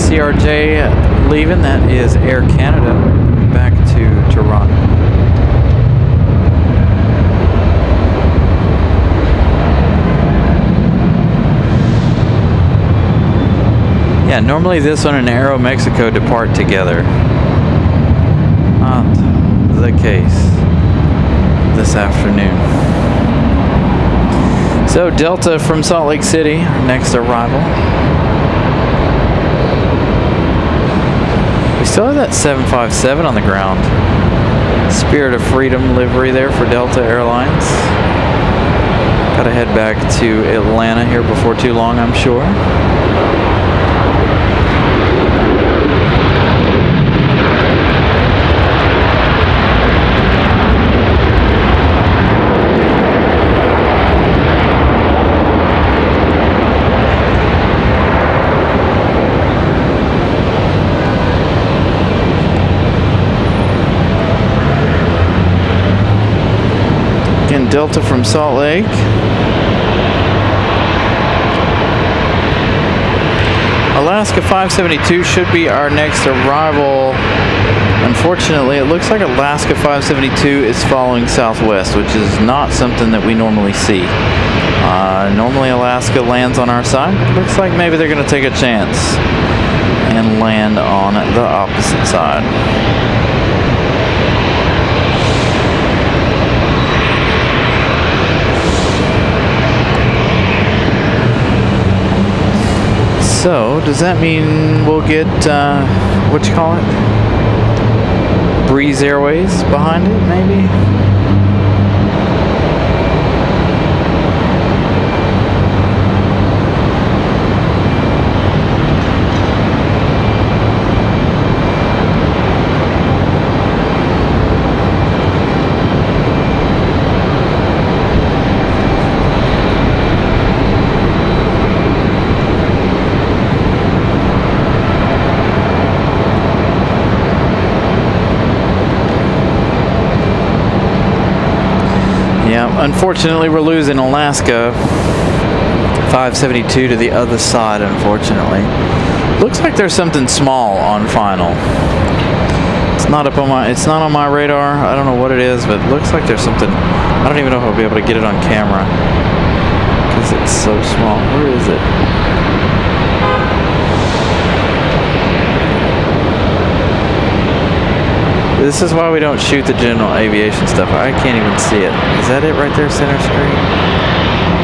CRJ leaving, that is Air Canada back to Toronto. Yeah, normally this one and Aero Mexico depart together. Not the case this afternoon. So Delta from Salt Lake City, our next arrival. We still have that 757 on the ground. Spirit of Freedom livery there for Delta Airlines. Gotta head back to Atlanta here before too long, I'm sure. Delta from Salt Lake. Alaska 572 should be our next arrival. Unfortunately, it looks like Alaska 572 is following Southwest, which is not something that we normally see. Normally Alaska lands on our side. Looks like maybe they're going to take a chance and land on the opposite side. So, does that mean we'll get, what you call it? Breeze Airways behind it, maybe? Yeah, unfortunately we're losing Alaska 572 to the other side, unfortunately. Looks like there's something small on final. It's not on my radar. I don't know what it is, but it looks like there's something. I don't even know if I'll be able to get it on camera because it's so small. Where is it? This is why we don't shoot the general aviation stuff. I can't even see it. Is that it right there, center screen?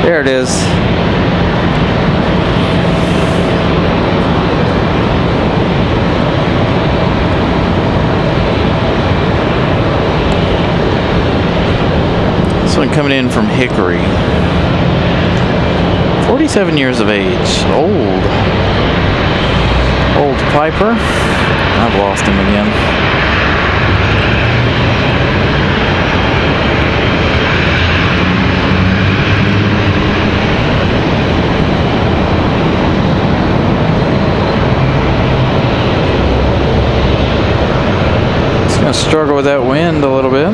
There it is. This one coming in from Hickory. 47 years of age. Old Piper. I've lost him again. Gonna struggle with that wind a little bit.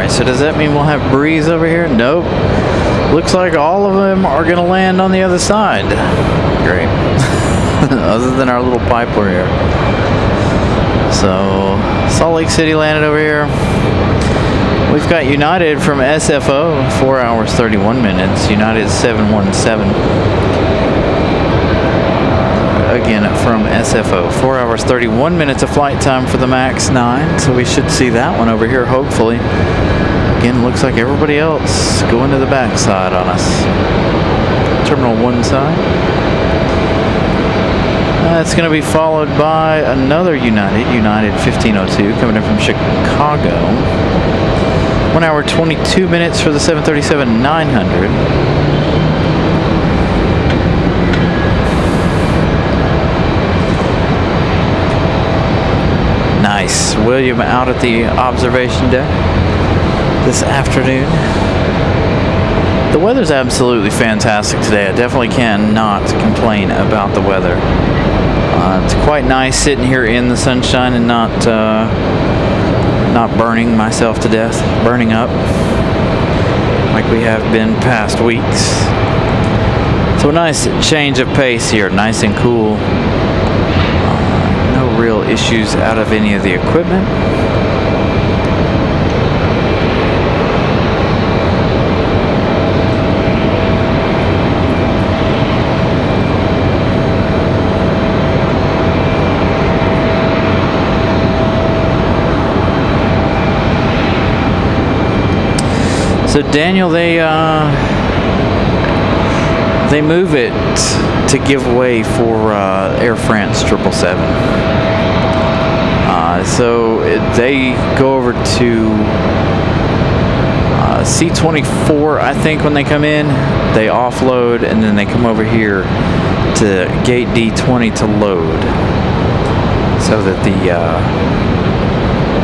So does that mean we'll have breeze over here? Nope. Looks like all of them are going to land on the other side. Great. Other than our little pipeline here. So Salt Lake City landed over here. We've got United from SFO, 4 hours 31 minutes. United 717. Again from SFO, 4 hours 31 minutes of flight time for the MAX 9. So we should see that one over here, hopefully. Again, looks like everybody else going to the backside on us. Terminal 1 side. That's going to be followed by another United 1502 coming in from Chicago. 1 hour 22 minutes for the 737-900. Nice. William out at the observation deck this afternoon. The weather's absolutely fantastic today. I definitely cannot complain about the weather. It's quite nice sitting here in the sunshine and not burning myself to death, burning up like we have been past weeks. So a nice change of pace here, nice and cool. No real issues out of any of the equipment. So Daniel, they move it to give way for Air France 777. So they go over to C-24, I think, when they come in. They offload, and then they come over here to gate D20 to load, so that the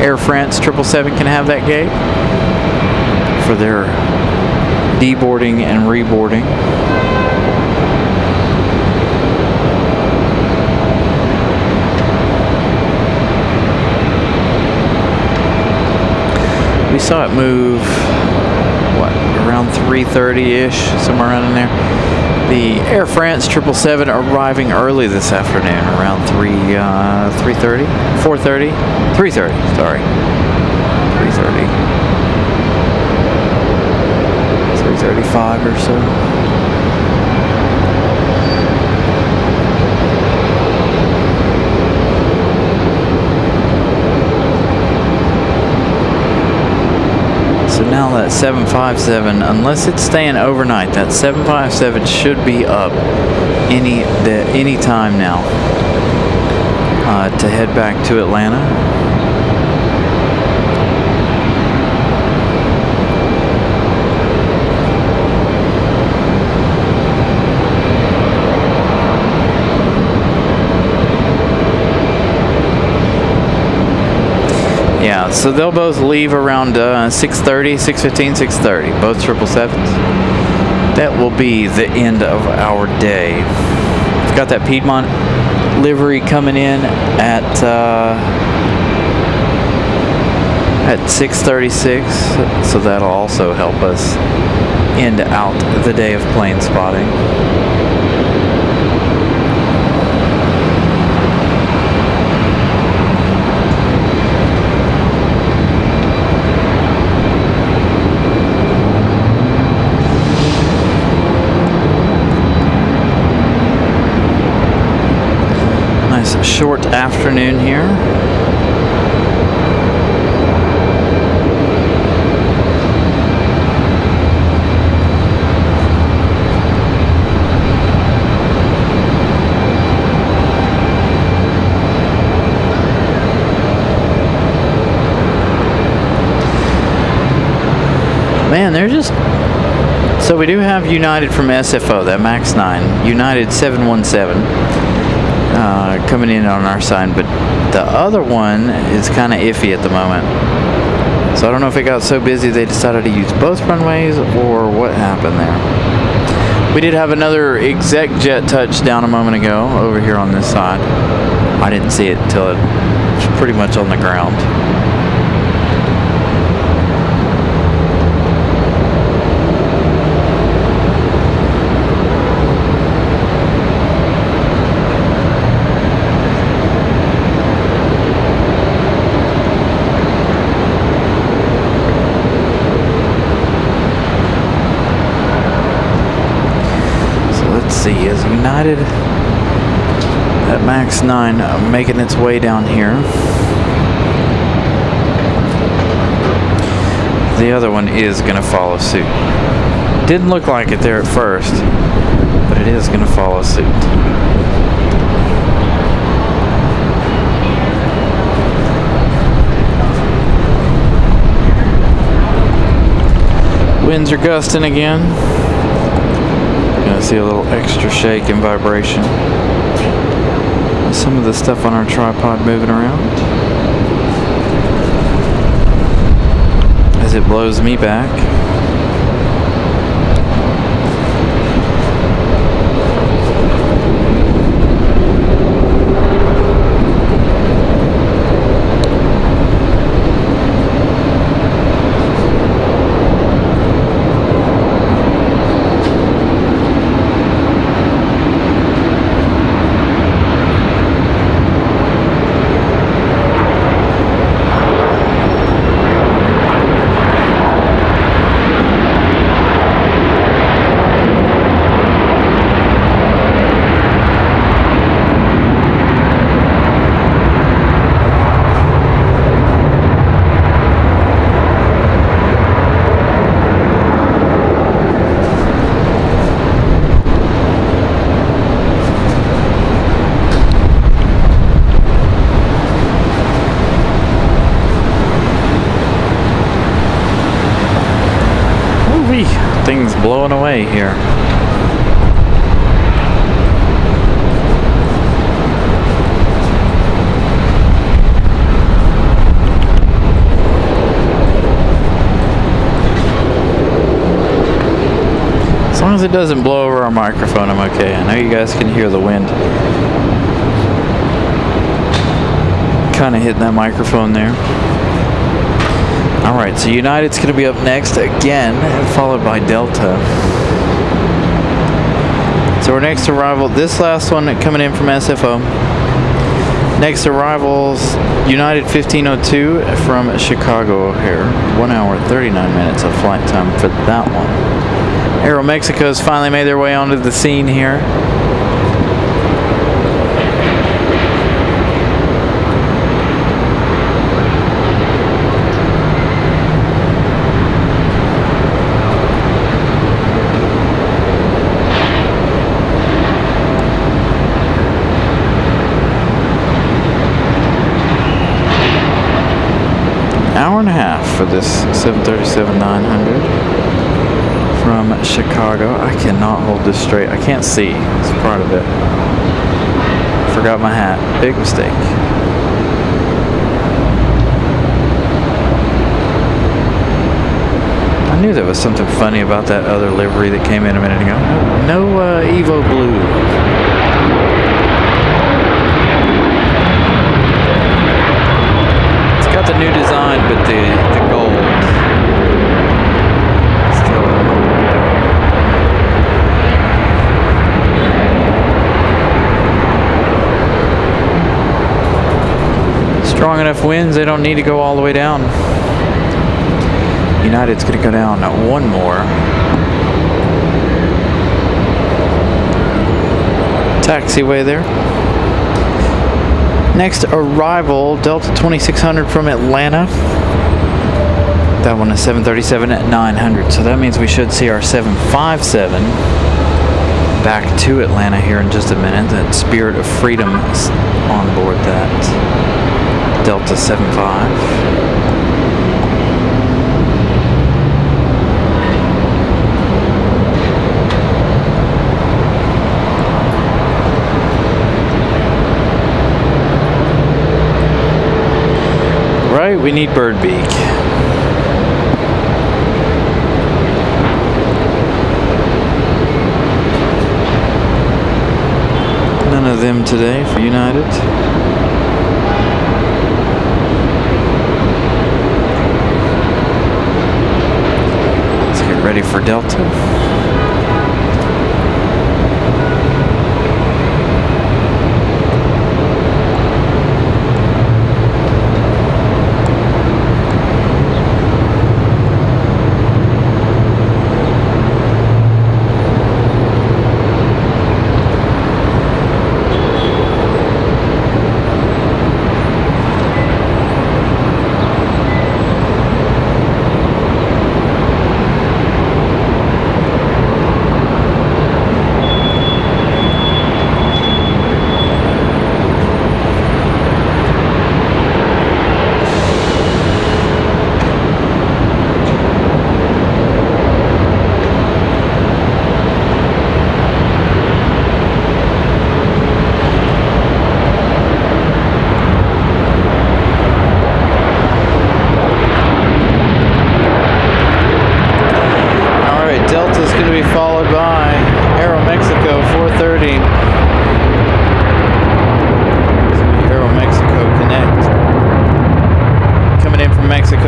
Air France 777 can have that gate for their deboarding and reboarding. We saw it move, around 3:30-ish, somewhere around in there. The Air France 777 arriving early this afternoon, around 3:30, 4:30, 3:30, sorry, 3:30. 3:35 or so. So Now that 757, unless it's staying overnight, that 757 should be up any time now to head back to Atlanta. Yeah, so they'll both leave around 6:30, 6:15, 6:30, both 777s. That will be the end of our day. We've got that Piedmont livery coming in at 6:36, so that'll also help us end out the day of plane spotting. Short afternoon here. Man, they're just... So we do have United from SFO, that MAX 9, United 717. Coming in on our side, but the other one is kind of iffy at the moment. So I don't know if it got so busy they decided to use both runways or what happened there. We did have another exec jet touchdown a moment ago over here on this side. I didn't see it until it was pretty much on the ground. Is United, that MAX 9 making its way down here. The other one is going to follow suit. Didn't look like it there at first, but it is going to follow suit. Winds are gusting again. Gonna see a little extra shake and vibration. Some of the stuff on our tripod moving around as it blows me back. Things blowing away here. As long as it doesn't blow over our microphone, I'm okay. I know you guys can hear the wind kind of hitting that microphone there. Alright, so United's going to be up next again, followed by Delta. So our next arrival, this last one coming in from SFO. Next arrivals, United 1502 from Chicago O'Hare. 1 hour 39 minutes of flight time for that one. Aeromexico's finally made their way onto the scene here. this 737-900 from Chicago. I cannot hold this straight. I can't see. It's part of it. Forgot my hat. Big mistake. I knew there was something funny about that other livery that came in a minute ago. No Evo Blue. It's got the new design, but the gold still. Strong enough winds, they don't need to go all the way down. United's going to go down one more. Taxiway there. Next arrival, Delta 2600 from Atlanta. That one is 737-900. So that means we should see our 757 back to Atlanta here in just a minute. That Spirit of Freedom is on board that Delta 75. We need Birdbeak. None of them today for United. Let's get ready for Delta.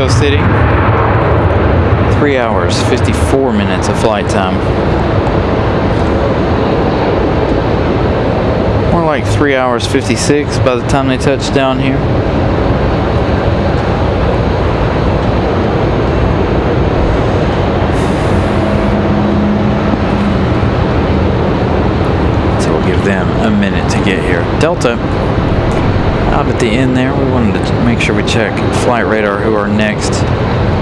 City. 3 hours, 54 minutes of flight time. More like 3 hours, 56 by the time they touch down here. So we'll give them a minute to get here. Delta. Out at the end there, we wanted to make sure we check flight radar who our next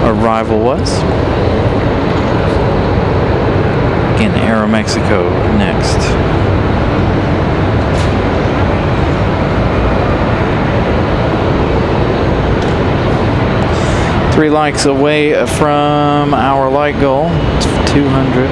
arrival was. Again, Aeromexico next. Three likes away from our light goal. It's 200.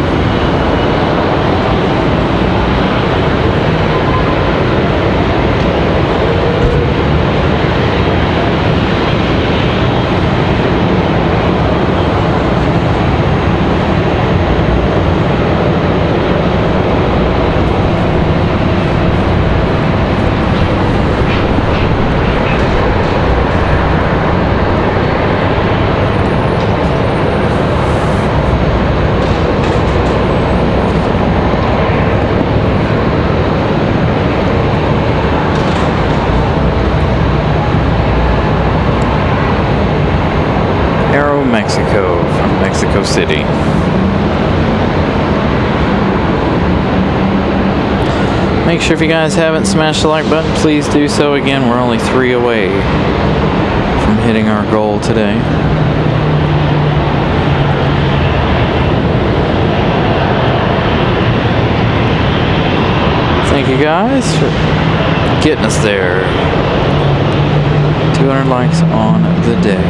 Mexico from Mexico City. Make sure if you guys haven't smashed the like button, please do so. Again, we're only 3 away from hitting our goal today. Thank you guys for getting us there. 200 likes on the day.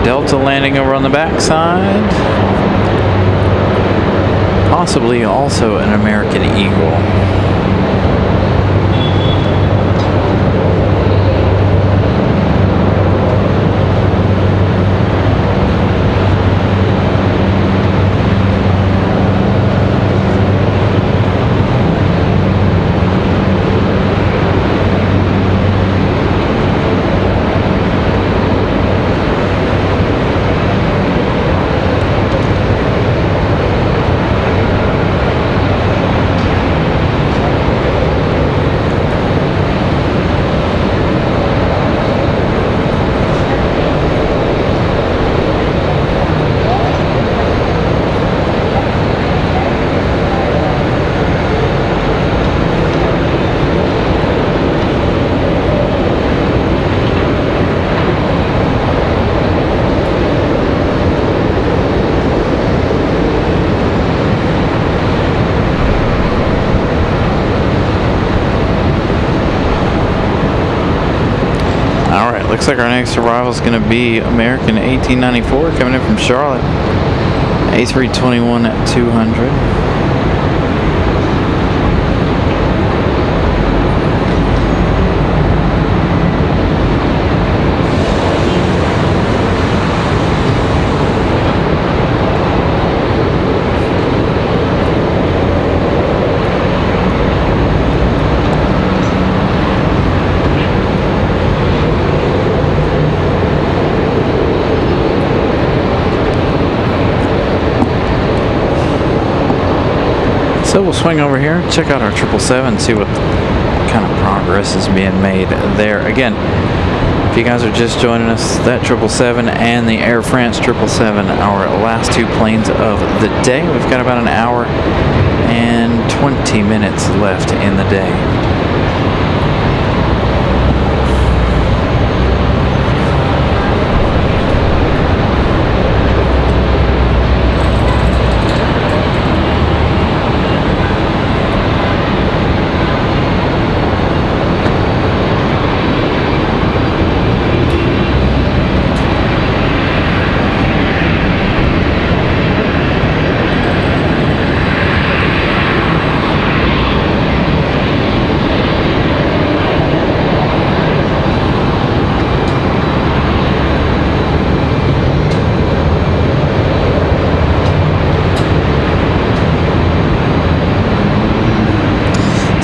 Delta landing over on the backside. Possibly also an American Eagle. Looks like our next arrival is going to be American 1894 coming in from Charlotte. A321 at 200. So we'll swing over here, check out our 777, see what kind of progress is being made there. Again, if you guys are just joining us, that 777 and the Air France 777, our last two planes of the day. We've got about an hour and 20 minutes left in the day.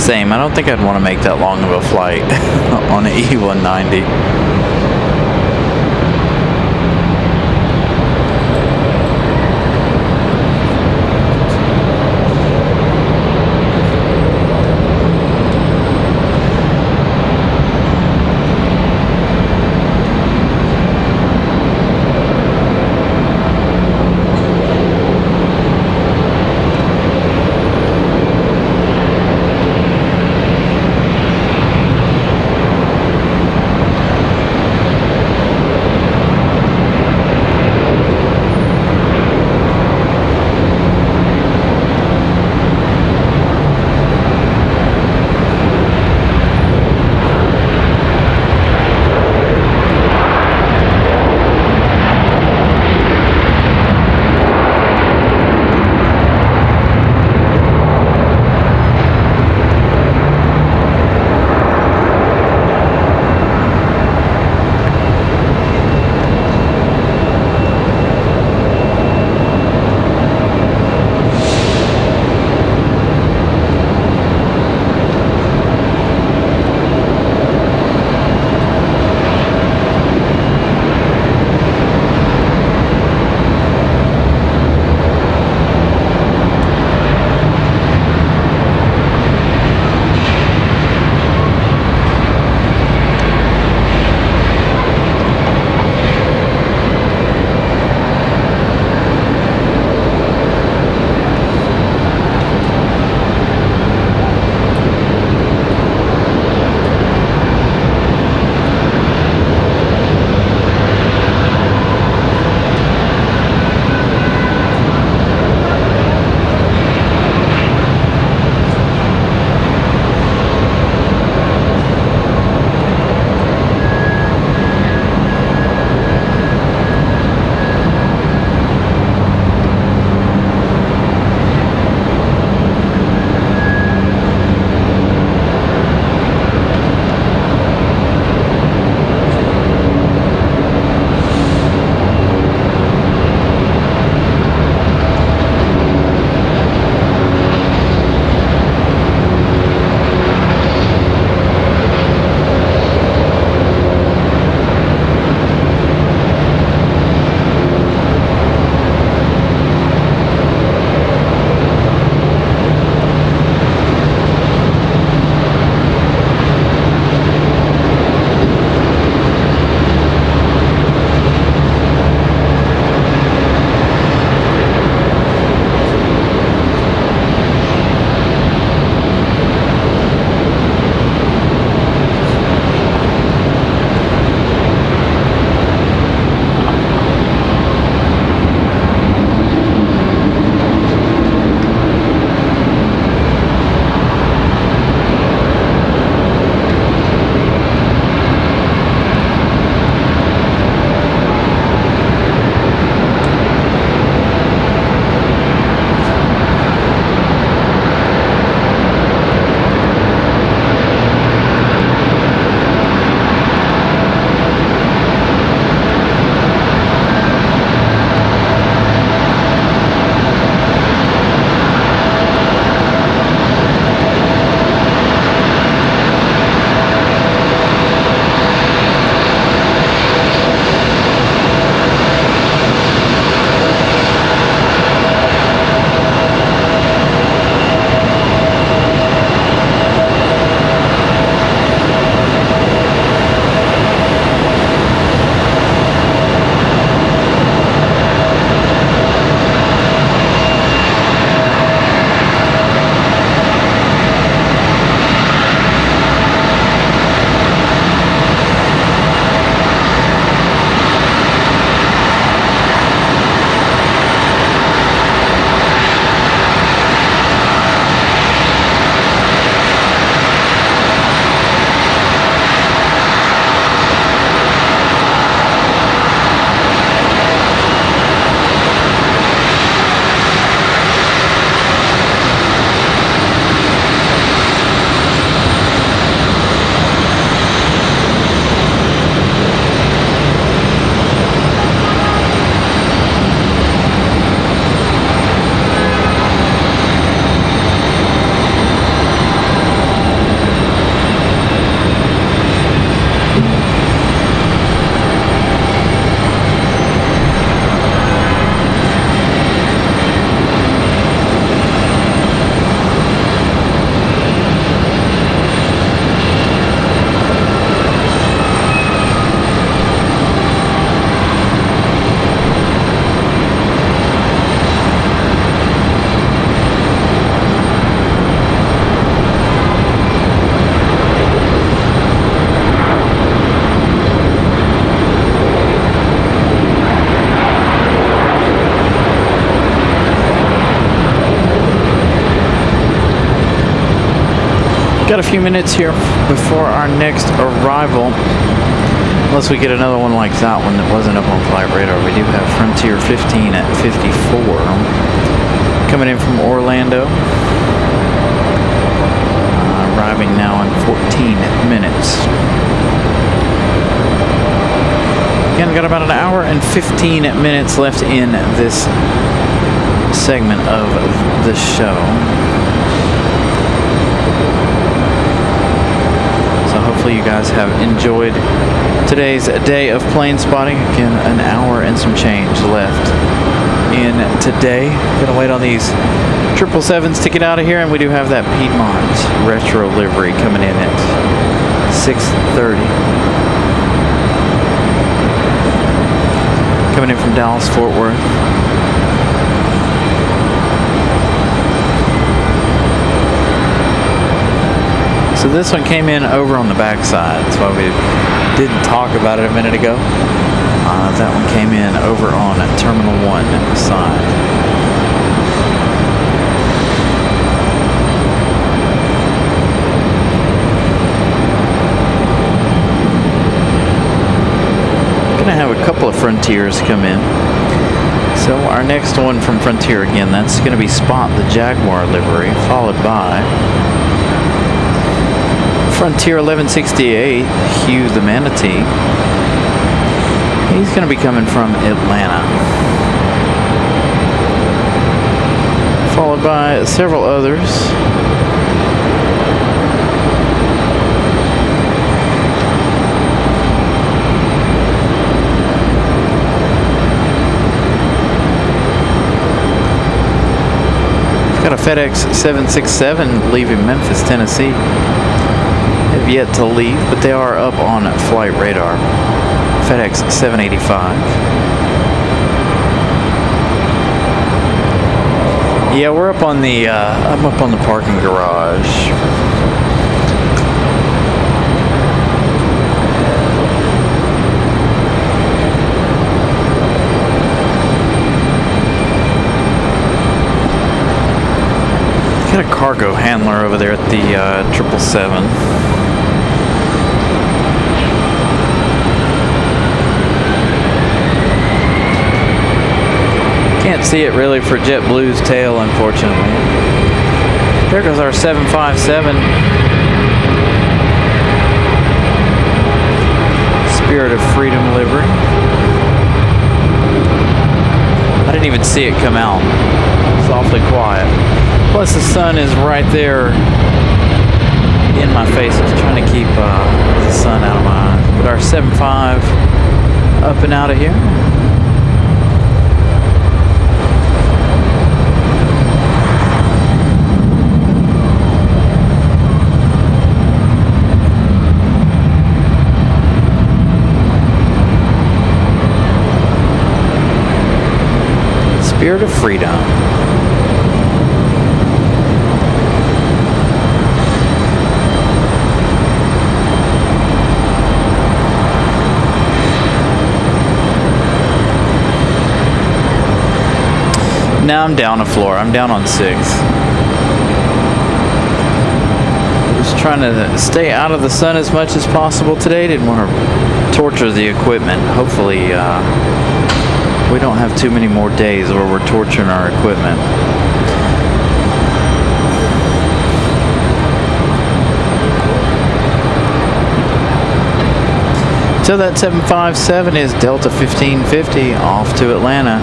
Same. I don't think I'd want to make that long of a flight on an E190. Got a few minutes here before our next arrival. Unless we get another one like that one that wasn't up on flight radar. We do have Frontier 15 at 54 coming in from Orlando. Arriving now in 14 minutes. Again, got about an hour and 15 minutes left in this segment of the show. So hopefully you guys have enjoyed today's day of plane spotting. Again, an hour and some change left in today. Gonna wait on these 777s to get out of here, and we do have that Piedmont retro livery coming in at 6:30. Coming in from Dallas, Fort Worth. So this one came in over on the back side. That's why we didn't talk about it a minute ago. That one came in over on Terminal 1 side. Gonna have a couple of Frontiers come in. So our next one from Frontier, again, that's gonna be Spot the Jaguar livery, followed by Frontier 1168, Hugh the Manatee. He's going to be coming from Atlanta. Followed by several others. We've got a FedEx 767 leaving Memphis, Tennessee. Have yet to leave, but they are up on flight radar. FedEx 785. Yeah, we're up on the I'm up on the parking garage. Got a cargo handler over there at the 777. Can't see it really for JetBlue's tail, unfortunately. There goes our 757. Spirit of Freedom livery. I didn't even see it come out. It's awfully quiet. Plus the sun is right there in my face. I was trying to keep the sun out of my eyes. But our 75 up and out of here. Spirit of Freedom. Now I'm down a floor. I'm down on 6. Just trying to stay out of the sun as much as possible today. Didn't want to torture the equipment. Hopefully, we don't have too many more days where we're torturing our equipment. So that 757 is Delta 1550 off to Atlanta.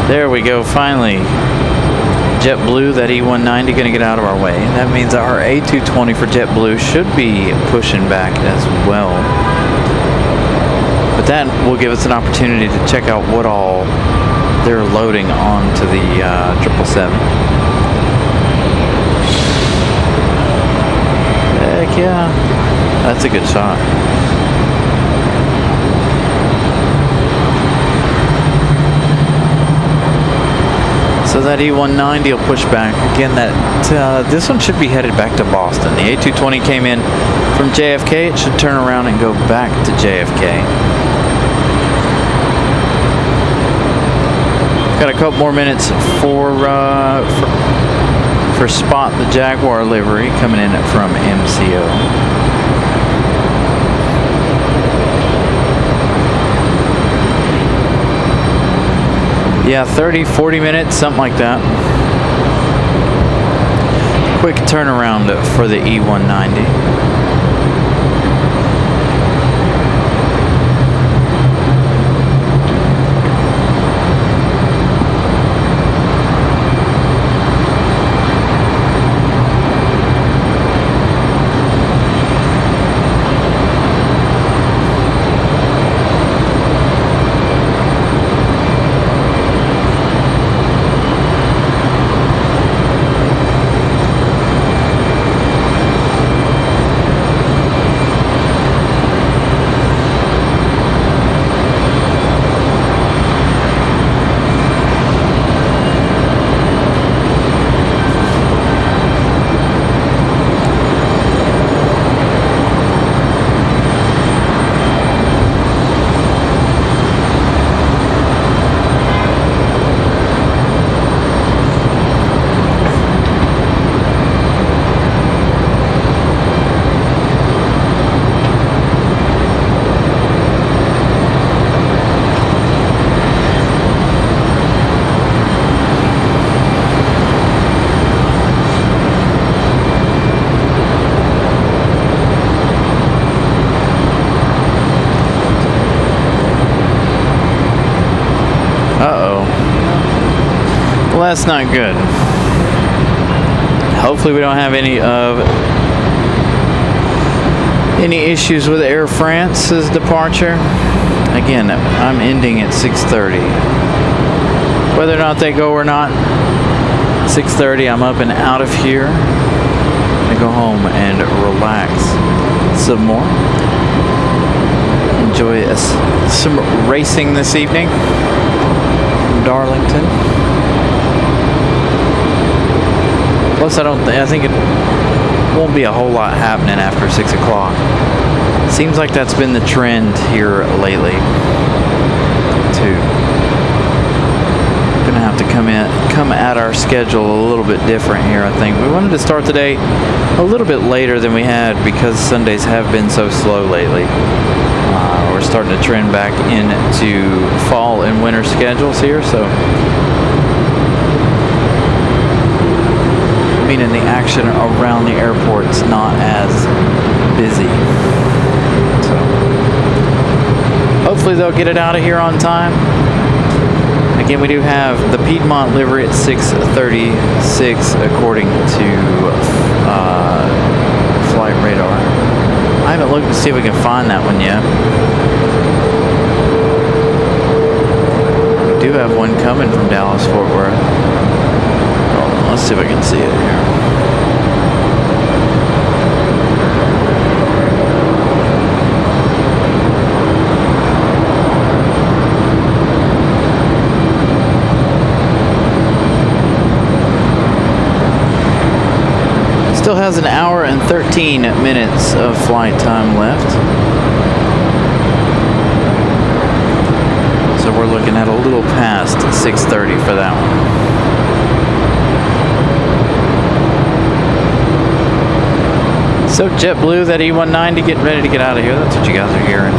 There we go, finally. JetBlue, that E190, going to get out of our way. That means our A220 for JetBlue should be pushing back as well. But that will give us an opportunity to check out what all they're loading onto the 777. Heck yeah, that's a good shot. So that E190 will push back. Again, this one should be headed back to Boston. The A220 came in from JFK. It should turn around and go back to JFK. Got a couple more minutes for for Spot the Jaguar livery coming in from MCO. Yeah, 30, 40 minutes, something like that. Quick turnaround for the E190. Well, that's not good. Hopefully we don't have any issues with Air France's departure. Again, I'm ending at 6:30. Whether or not they go or not, 6:30, I'm up and out of here. I go home and relax some more. Enjoy some racing this evening from Darlington. Plus, I think it won't be a whole lot happening after 6 o'clock. Seems like that's been the trend here lately, too. Gonna have to come at our schedule a little bit different here, I think. We wanted to start the day a little bit later than we had because Sundays have been so slow lately. We're starting to trend back into fall and winter schedules here, so meaning the action around the airport's not as busy. So hopefully they'll get it out of here on time. Again, we do have the Piedmont livery at 6:36 according to flight radar. I haven't looked to see if we can find that one yet. We do have one coming from Dallas Fort Worth. Let's see if I can see it here. Still has an hour and 13 minutes of flight time left. So we're looking at a little past 6:30 for that one. So JetBlue, that E190 getting ready to get out of here. That's what you guys are hearing.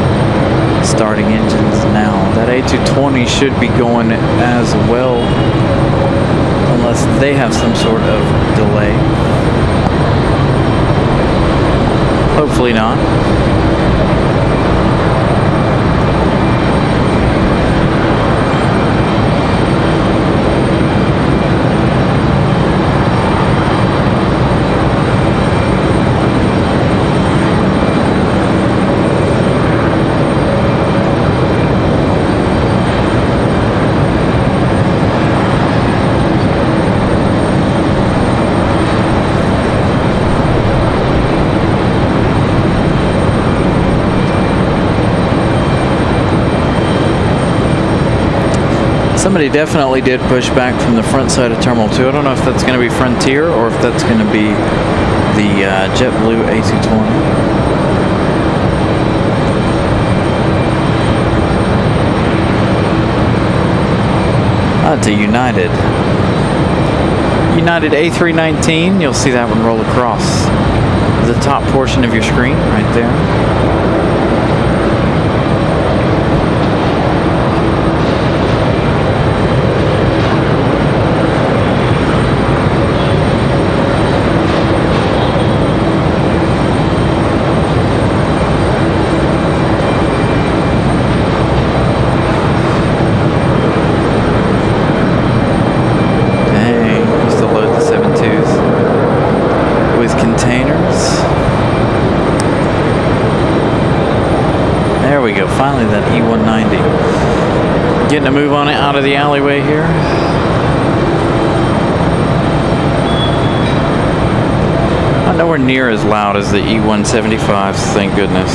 Starting engines now. That A220 should be going as well, unless they have some sort of delay. Hopefully not. Somebody definitely did push back from the front side of Terminal 2. I don't know if that's going to be Frontier or if that's going to be the JetBlue A220. That's a United United A319. You'll see that one roll across the top portion of your screen right there. Finally, that E190. Getting a move on it out of the alleyway here. Not nowhere near as loud as the E175s, thank goodness.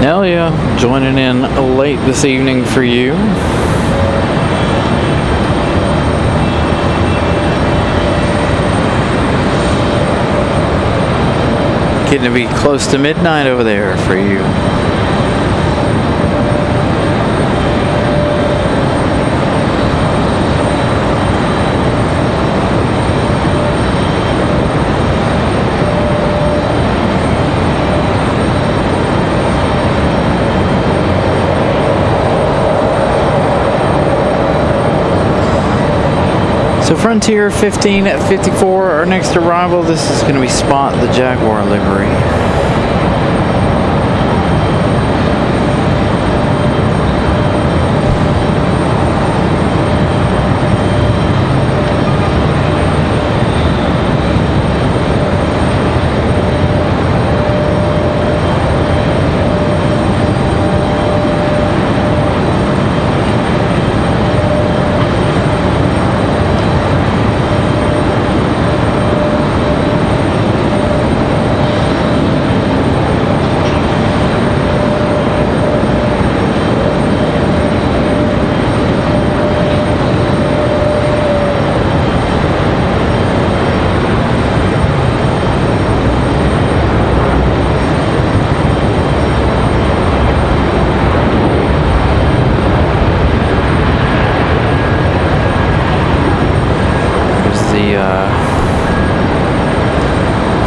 Hell yeah, joining in late this evening for you. Getting to be close to midnight over there for you. So Frontier 1554, our next arrival. This is going to be Spot, the Jaguar livery.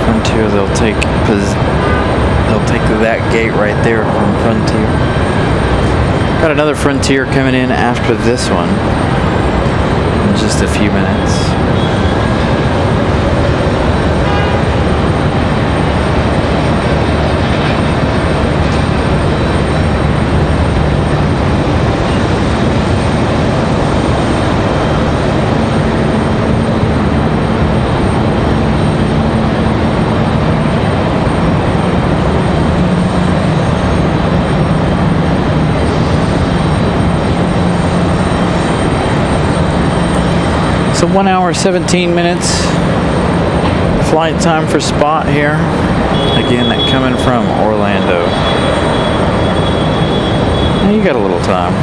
Frontier, they'll take that gate right there from Frontier. Got another Frontier coming in after this one in just a few minutes. So 1 hour, 17 minutes Flight time for spot here. Again, coming from Orlando. You got a little time.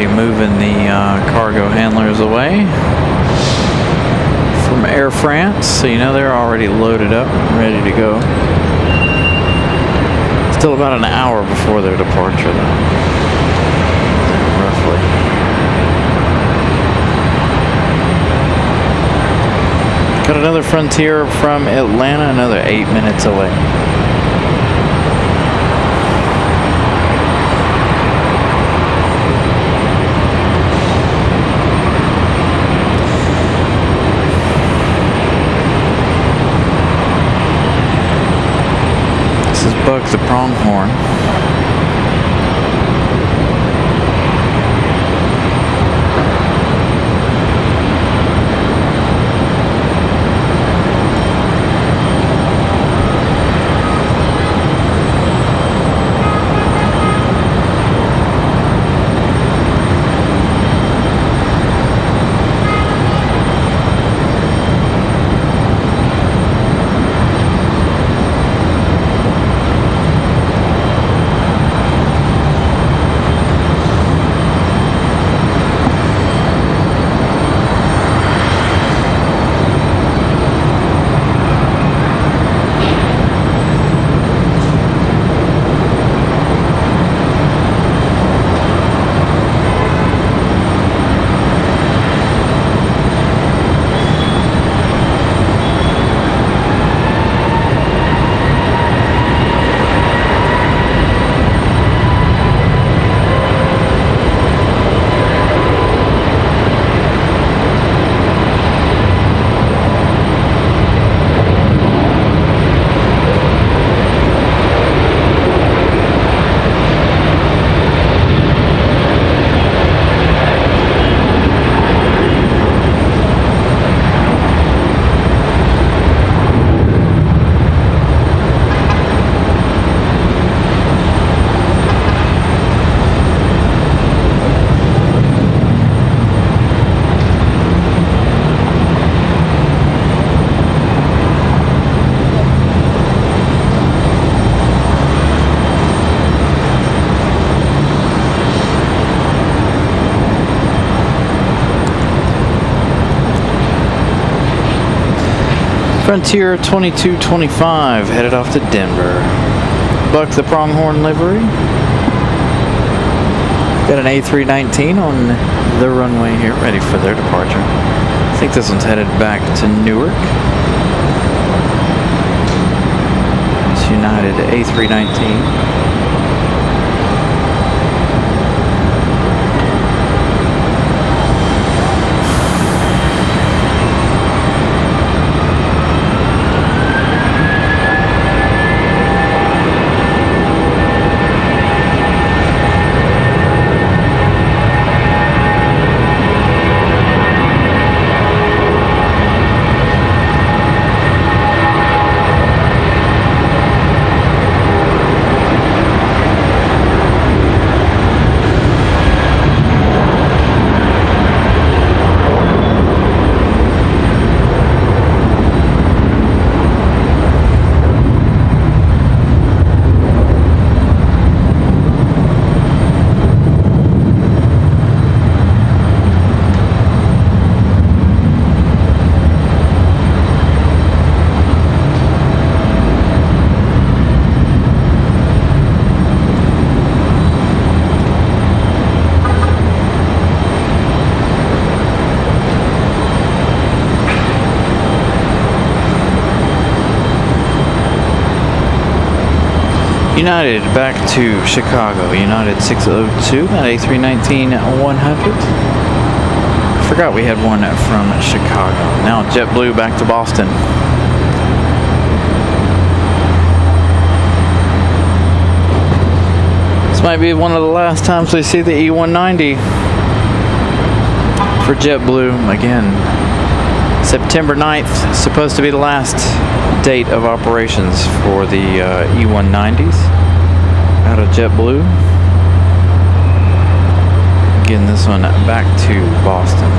Moving the cargo handlers away from Air France, so you know they're already loaded up, ready to go. Still about an hour before their departure, though, roughly. Got another Frontier from Atlanta, another 8 minutes away. Buck the pronghorn. Frontier 2225 headed off to Denver. Buck the pronghorn livery. Got an A319 on the runway here, ready for their departure. I think this one's headed back to Newark. It's United A319. United back to Chicago. United 602 at A319-100. Forgot we had one from Chicago. Now JetBlue back to Boston. This might be one of the last times we see the E190 for JetBlue. Again, September 9th, supposed to be the last date of operations for the E190s out of JetBlue. Again, this one back to Boston.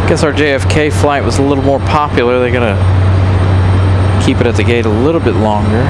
Guess our JFK flight was a little more popular. They gotta keep it at the gate a little bit longer.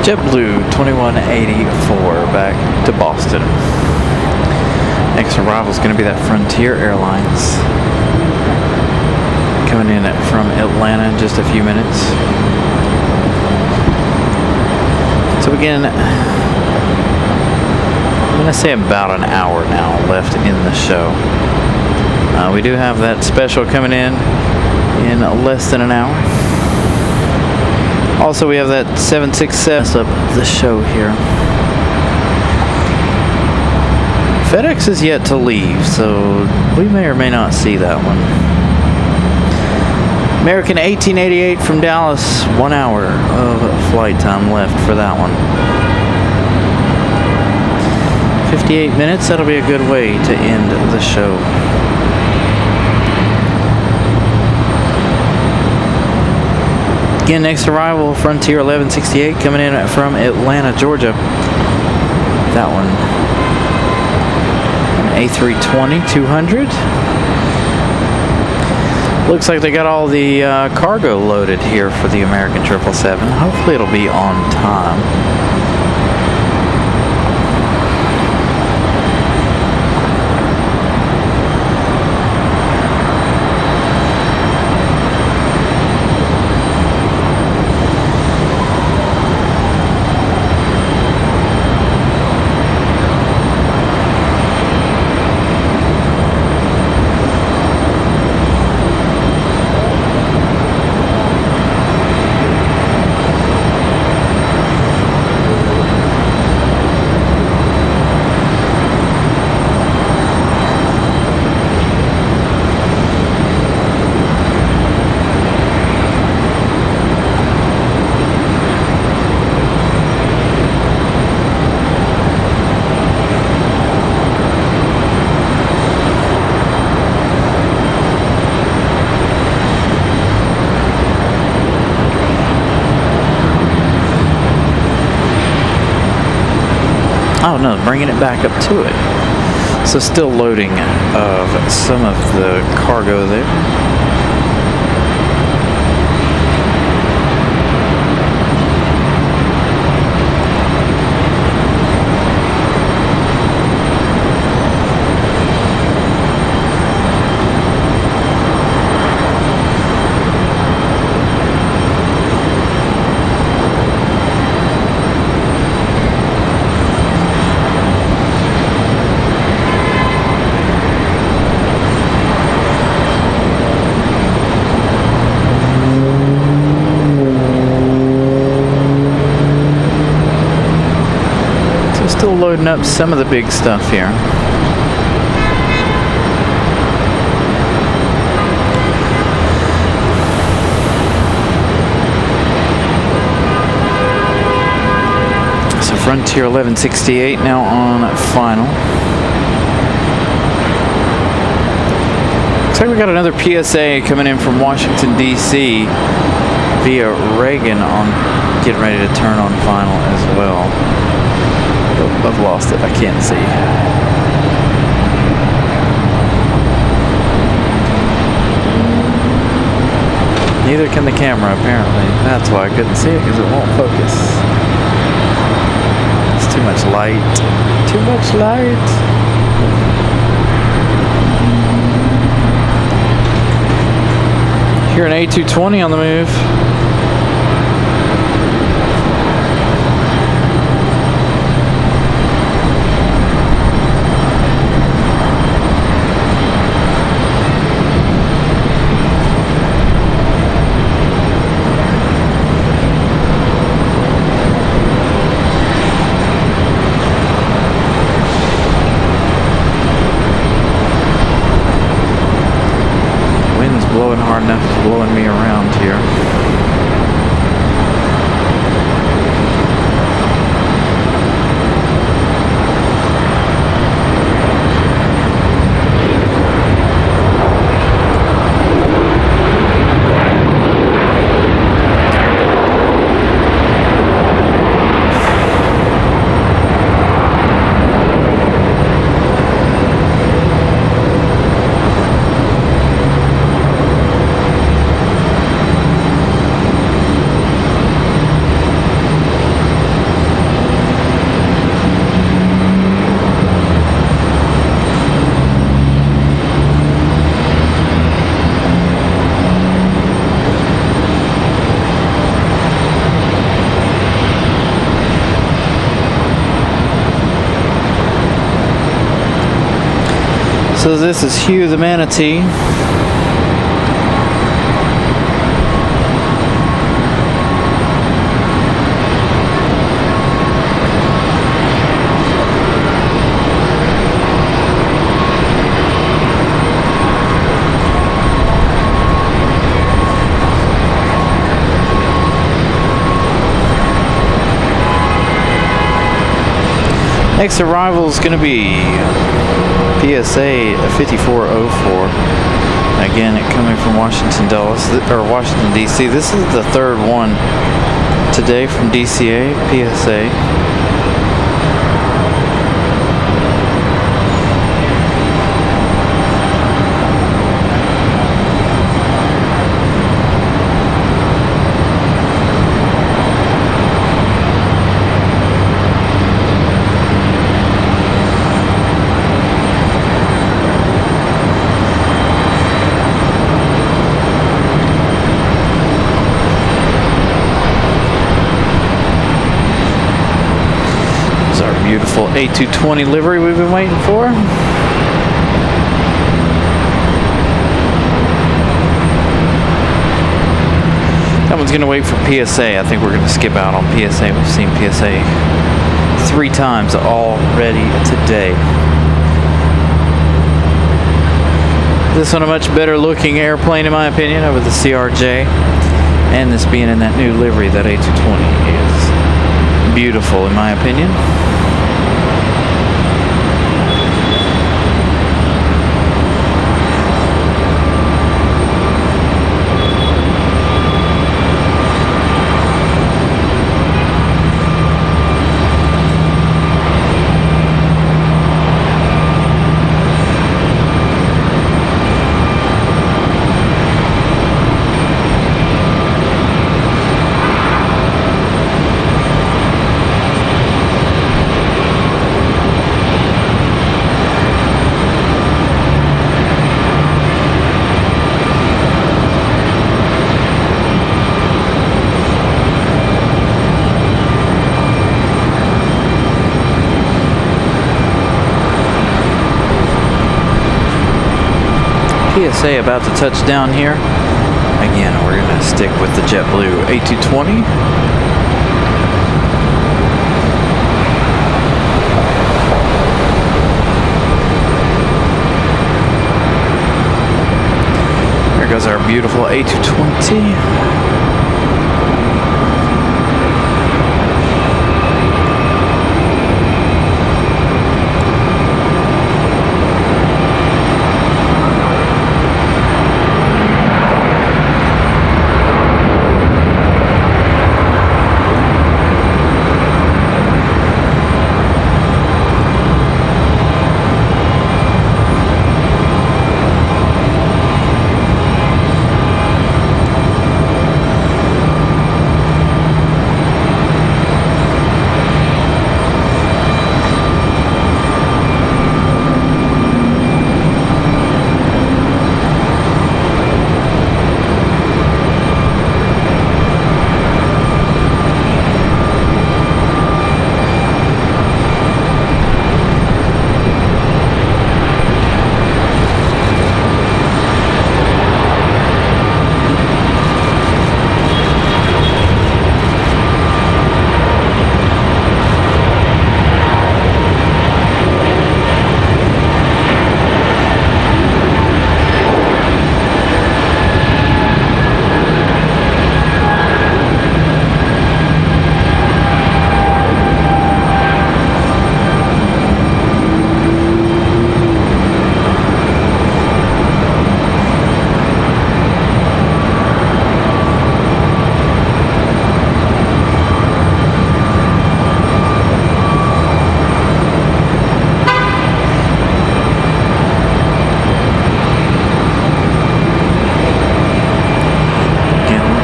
JetBlue 2184 back to Boston. Next arrival is going to be that Frontier Airlines. Coming in from Atlanta in just a few minutes. So again, I'm going to say about an hour now left in the show. We do have that special coming in less than an hour. Also, we have that 767 up the show here. FedEx is yet to leave, so we may or may not see that one. American 1888 from Dallas, 1 hour of flight time left for that one. 58 minutes, that'll be a good way to end the show. Again, next arrival, Frontier 1168 coming in from Atlanta, Georgia. That one. An A320-200. Looks like they got all the cargo loaded here for the American 777. Hopefully it'll be on time. Oh no, bringing it back up to it. So still loading of some of the cargo there. loading up some of the big stuff here. So Frontier 1168 now on final. Looks like we got another PSA coming in from Washington, D.C. via Reagan on getting ready to turn on final as well. Oh, I've lost it. I can't see. Neither can the camera, apparently. That's why I couldn't see it, because it won't focus. It's too much light. Too much light. Here an A220 on the move. Blowing hard enough, it's blowing me around here. So this is Hugh the Manatee. Next arrival is going to be PSA 5404. Again, coming from Washington D.C. This is the third one today from DCA PSA. Beautiful A220 livery we've been waiting for. That one's going to wait for PSA. I think we're going to skip out on PSA. We've seen PSA 3 times already today. This one a much better looking airplane in my opinion over the CRJ. And this being in that new livery, that A220 is beautiful in my opinion. PSA about to touch down here. Again, we're going to stick with the JetBlue A220. There's our beautiful A220.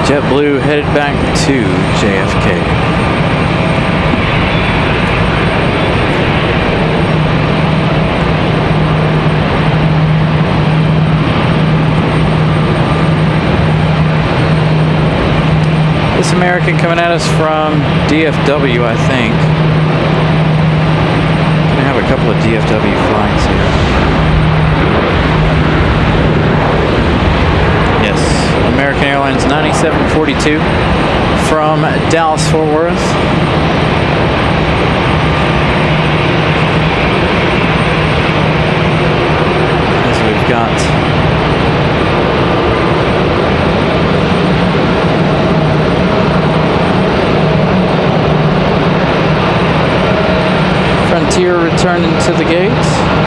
JetBlue headed back to JFK. This American coming at us from DFW, I think. Gonna have a couple of DFW flights here. Yes, American Airlines 9742 from Dallas Fort Worth. As we've got Frontier returning to the gates.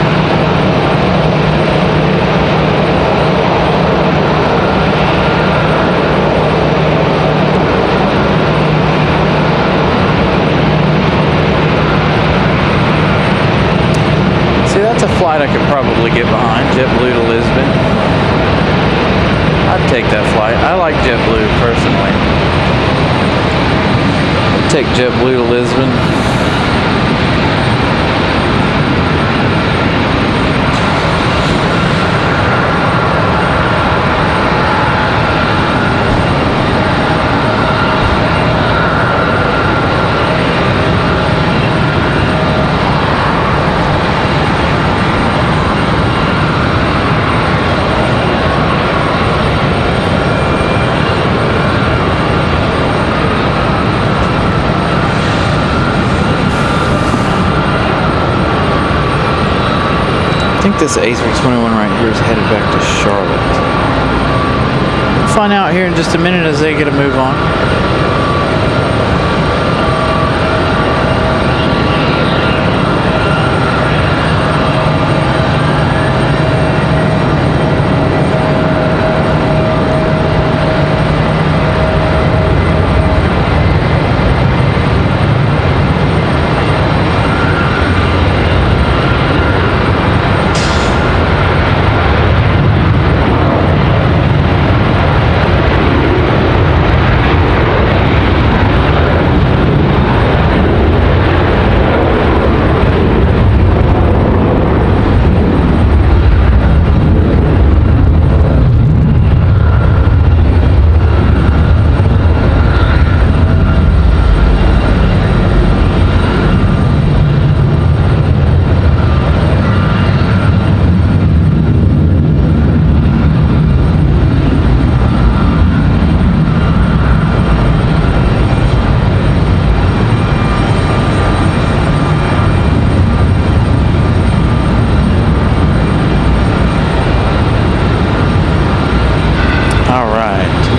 That's a flight I could probably get behind, JetBlue to Lisbon. I'd take that flight. I like JetBlue personally. I'd take JetBlue to Lisbon. I think this A321 right here is headed back to Charlotte. We'll find out here in just a minute as they get a move on.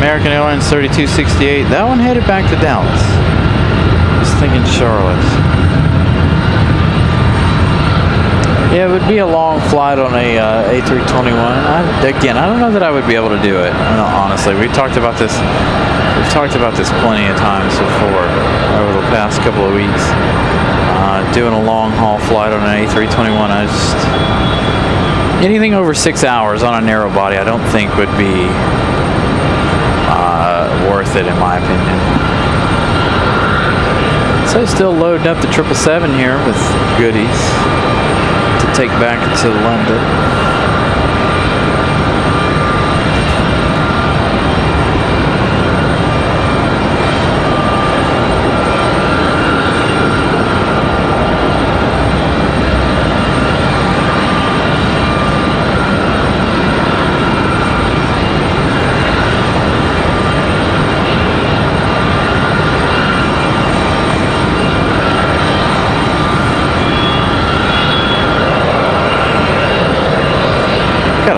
American Airlines 3268. That one headed back to Dallas. Just thinking Charlotte. Yeah, it would be a long flight on a A321. Again, I don't know that I would be able to do it. Honestly, we've talked about this. We've talked about this plenty of times before over the past couple of weeks. Doing a long haul flight on an A321, anything over 6 hours on a narrow body, I don't think would be worth it, in my opinion. So still loading up the 777 here with goodies to take back to London.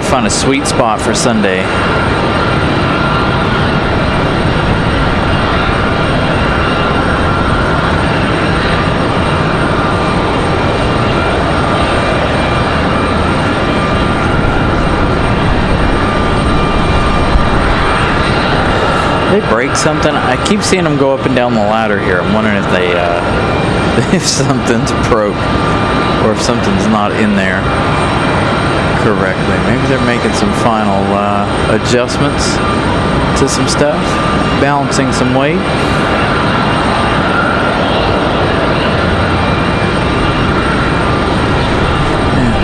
Find a sweet spot for Sunday. They break something. I keep seeing them go up and down the ladder here. I'm wondering if they if something's broke or if something's not in there correctly. Maybe they're making some final adjustments to some stuff, balancing some weight. Yeah.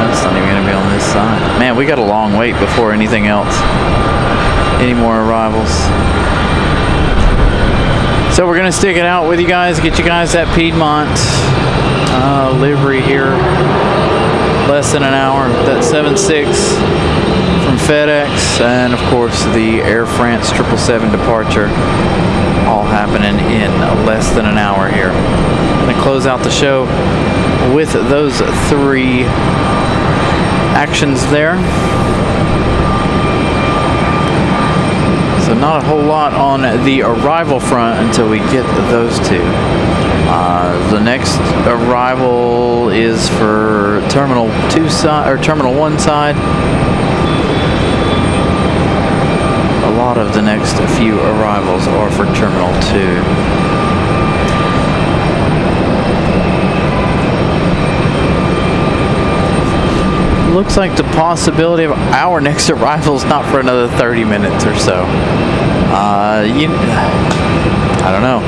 That's not even going to be on this side. Man, we got a long wait before anything else. Any more arrivals. So we're going to stick it out with you guys, get you guys that Piedmont livery here, less than an hour. That 7-6 from FedEx, and of course the Air France 777 departure, all happening in less than an hour here. I'm going to close out the show with those three actions there. So not a whole lot on the arrival front until we get those two. The next arrival is for Terminal 2 side, or Terminal 1 side. A lot of the next few arrivals are for Terminal 2. Looks like the possibility of our next arrival is not for another 30 minutes or so. I don't know.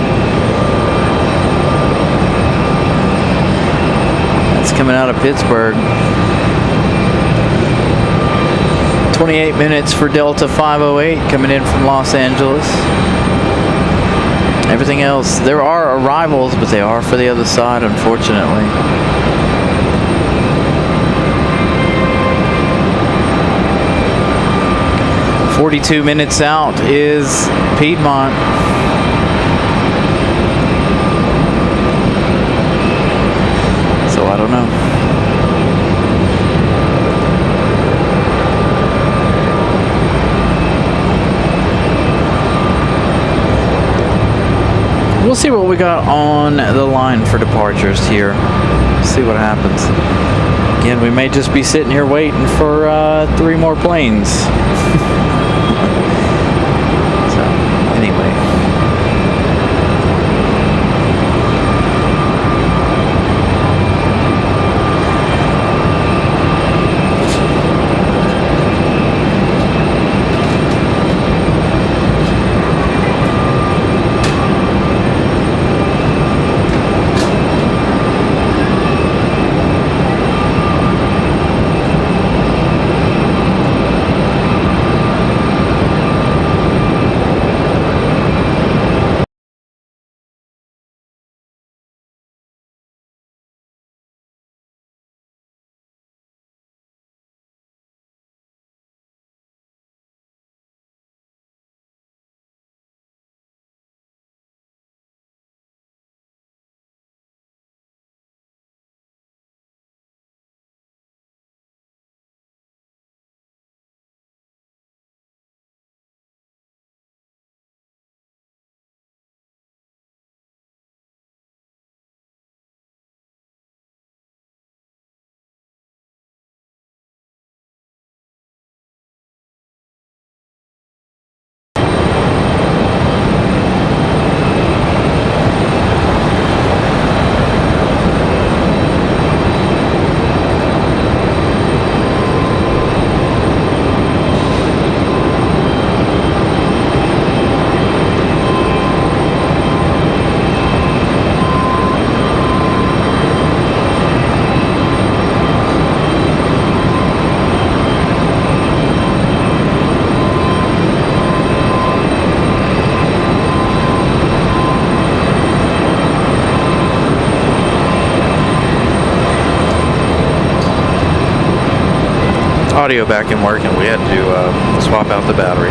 That's coming out of Pittsburgh. 28 minutes for Delta 508 coming in from Los Angeles. Everything else, there are arrivals, but they are for the other side, unfortunately. "42 minutes out is Piedmont. So I don't know. We'll see what we got on the line for departures here. See what happens. Again, we may just be sitting here waiting for 3 more planes. So, anyway. audio back in work, and we had to swap out the battery.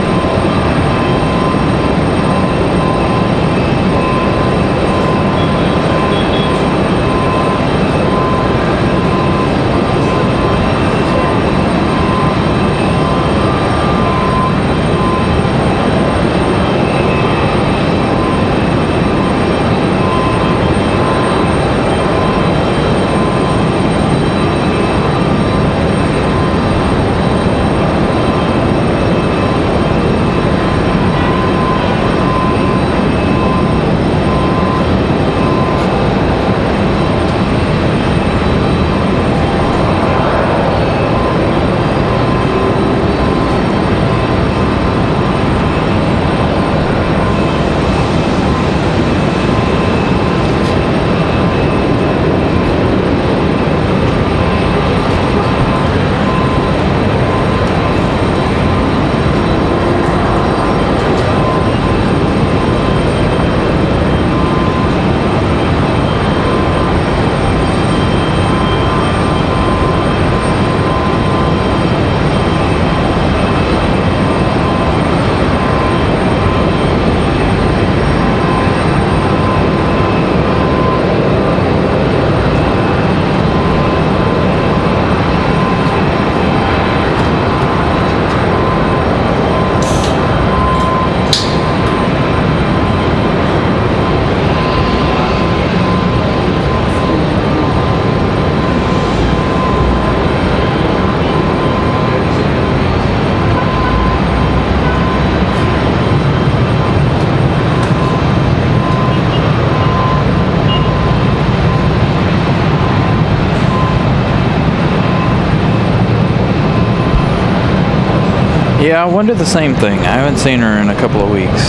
Yeah, I wonder the same thing. I haven't seen her in a couple of weeks.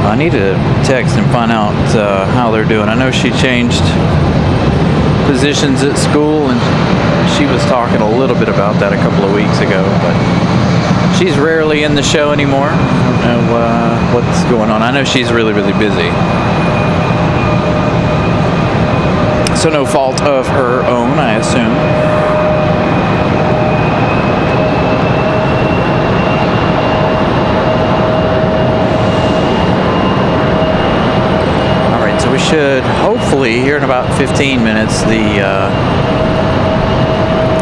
I need to text and find out how they're doing. I know she changed positions at school, and she was talking a little bit about that a couple of weeks ago, but she's rarely in the show anymore. I don't know what's going on. I know she's really, really busy. So no fault of her own, I assume. We should hopefully, here in about 15 minutes, the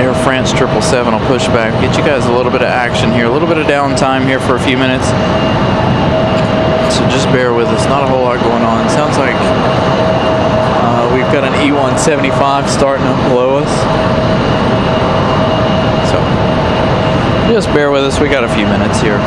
Air France 777 will push back. Get you guys a little bit of action here, a little bit of downtime here for a few minutes. So just bear with us. Not a whole lot going on. Sounds like we've got an E175 starting up below us. So just bear with us. We got a few minutes here.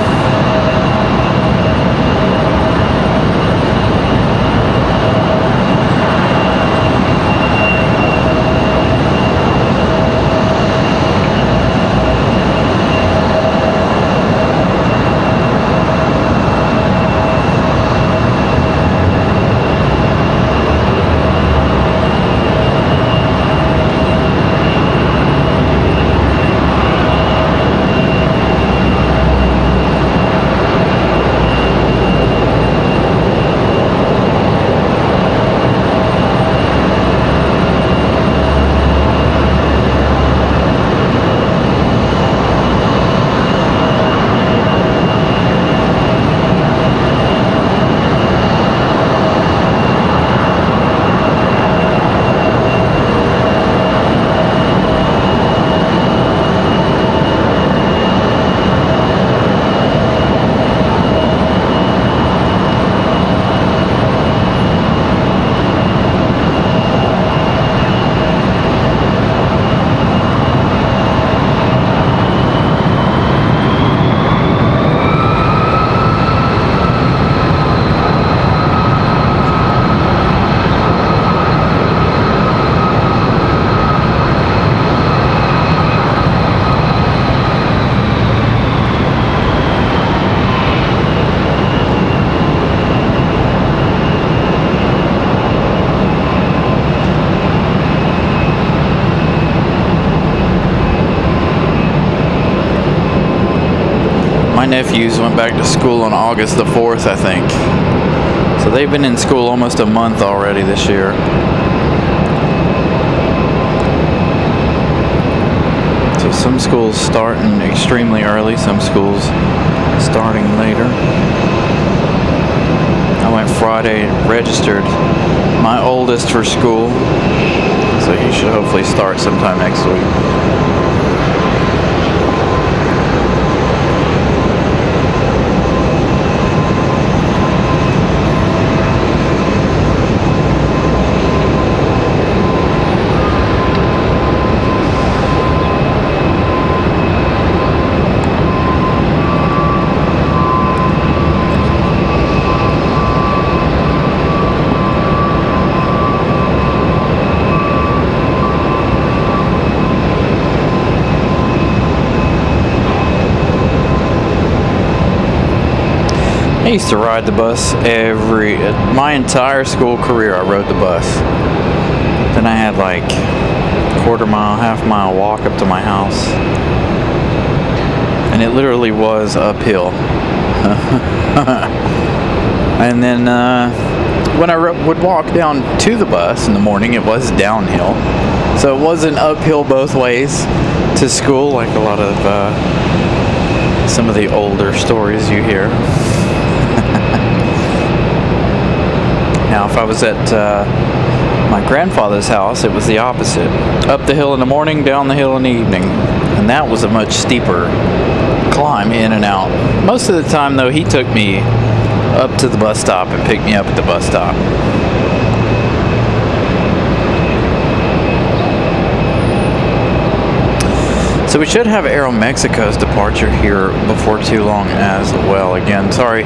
My nephews went back to school on August the 4th, I think. So they've been in school almost a month already this year. So some schools starting extremely early, some schools starting later. I went Friday, registered my oldest for school, so he should hopefully start sometime next week. I used to ride the bus my entire school career. I rode the bus. Then I had like quarter mile, half mile walk up to my house, and it literally was uphill. And then when I would walk down to the bus in the morning, it was downhill, so it wasn't uphill both ways to school like a lot of some of the older stories you hear. Now, if I was at my grandfather's house, it was the opposite. Up the hill in the morning, down the hill in the evening. And that was a much steeper climb in and out. Most of the time, though, he took me up to the bus stop and picked me up at the bus stop. So we should have Aeromexico's departure here before too long as well. Again, sorry.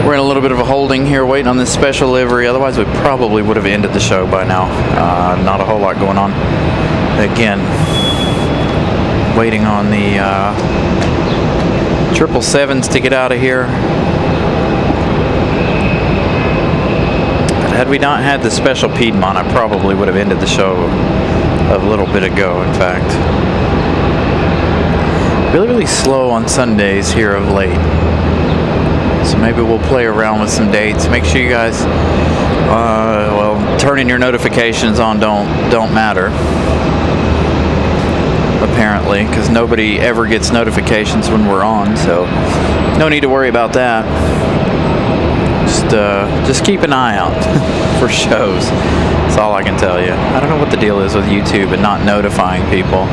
We're in a little bit of a holding here, waiting on this special livery. Otherwise, we probably would have ended the show by now. Not a whole lot going on. Again, waiting on the 777s to get out of here. But had we not had the special Piedmont, I probably would have ended the show a little bit ago, in fact. Really slow on Sundays here of late. So maybe we'll play around with some dates. Make sure you guys, turning your notifications on don't matter, apparently, because nobody ever gets notifications when we're on. So no need to worry about that. Just keep an eye out for shows. That's all I can tell you. I don't know what the deal is with YouTube and not notifying people.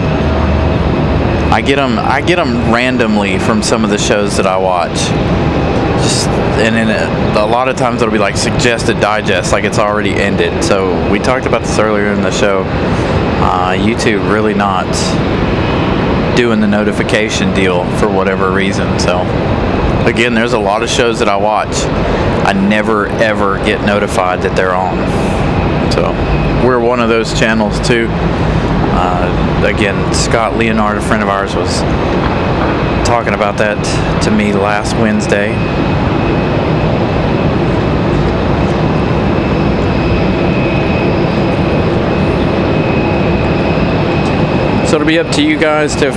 I get them randomly from some of the shows that I watch. And then a lot of times it'll be like suggested digest, like it's already ended. So we talked about this earlier in the show. YouTube really not doing the notification deal for whatever reason. So again, there's a lot of shows that I watch. I never ever get notified that they're on. So we're one of those channels too. Again, Scott Leonard, a friend of ours, was talking about that to me last Wednesday. So it'll be up to you guys to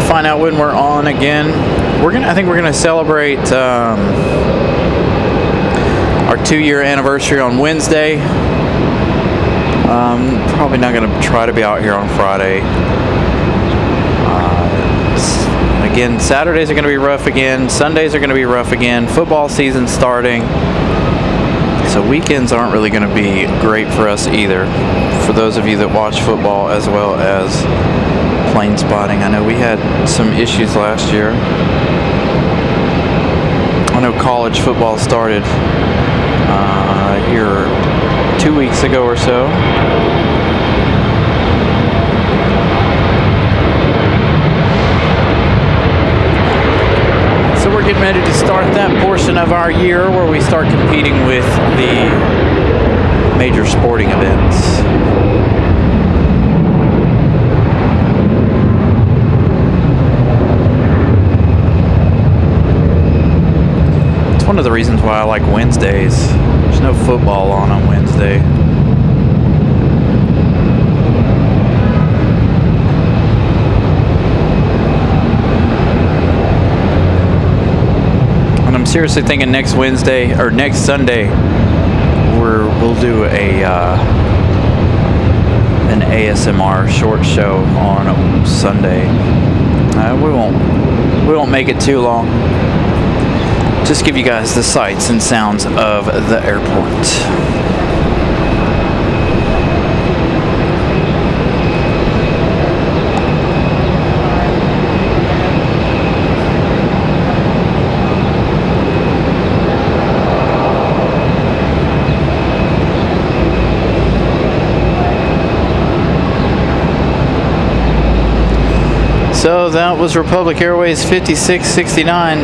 find out when we're on again. I think we're gonna celebrate our 2-year anniversary on Wednesday. Probably not gonna try to be out here on Friday. Again, Saturdays are going to be rough again. Sundays are going to be rough again. Football season starting. So weekends aren't really going to be great for us either. For those of you that watch football as well as plane spotting. I know we had some issues last year. I know college football started here 2 weeks ago or so. So we're getting ready to start that portion of our year where we start competing with the major sporting events. It's one of the reasons why I like Wednesdays. There's no football on Wednesday. Seriously thinking next Wednesday or next Sunday we'll do an ASMR short show on Sunday. We won't make it too long. Just give you guys the sights and sounds of the airport. So that was Republic Airways 5669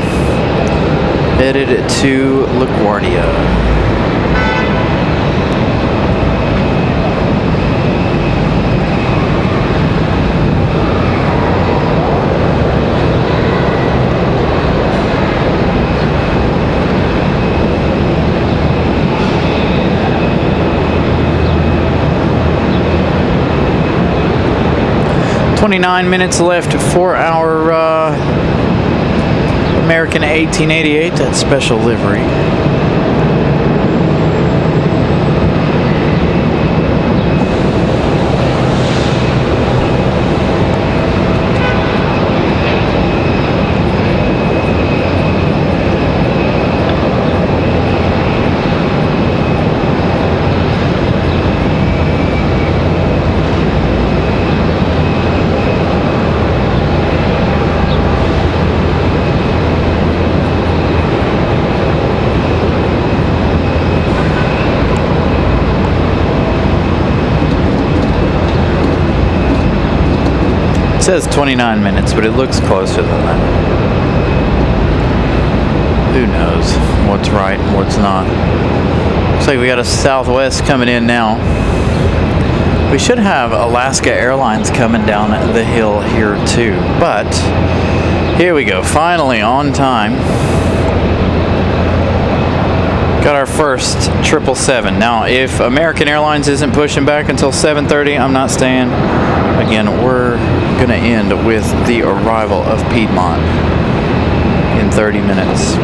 headed to LaGuardia. .29 minutes left for our American 1888, that special livery. It says 29 minutes, but it looks closer than that. Who knows what's right and what's not. Looks like we got a Southwest coming in now. We should have Alaska Airlines coming down the hill here too, but here we go, finally on time. Got our first 777. Now, if American Airlines isn't pushing back until 7:30, I'm not staying. Again, we're going to end with the arrival of Piedmont in 30 minutes.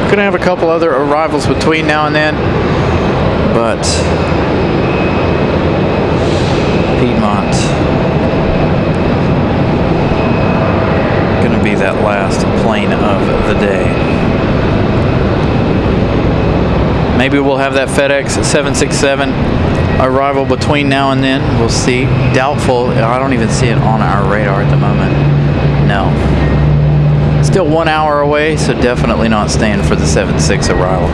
Going to have a couple other arrivals between now and then, but Piedmont going to be that last plane of the day. Maybe we'll have that FedEx 767 arrival between now and then. We'll see. Doubtful. I don't even see it on our radar at the moment. No. Still 1 hour away, so definitely not staying for the 7.6 arrival.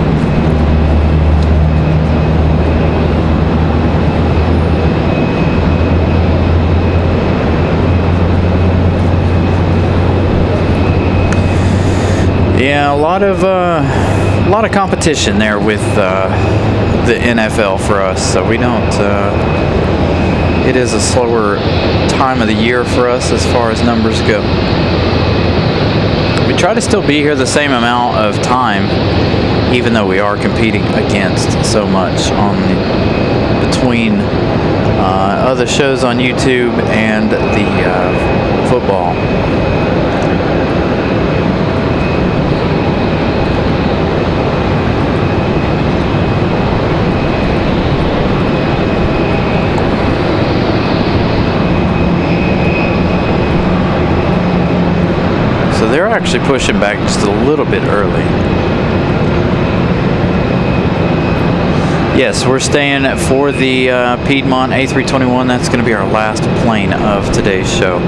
Yeah, a lot of competition there with the NFL for us. So we don't. It is a slower time of the year for us as far as numbers go. We try to still be here the same amount of time, even though we are competing against so much on between other shows on YouTube and the football. So they're actually pushing back just a little bit early. Yes, we're staying for the Piedmont A321. That's going to be our last plane of today's show.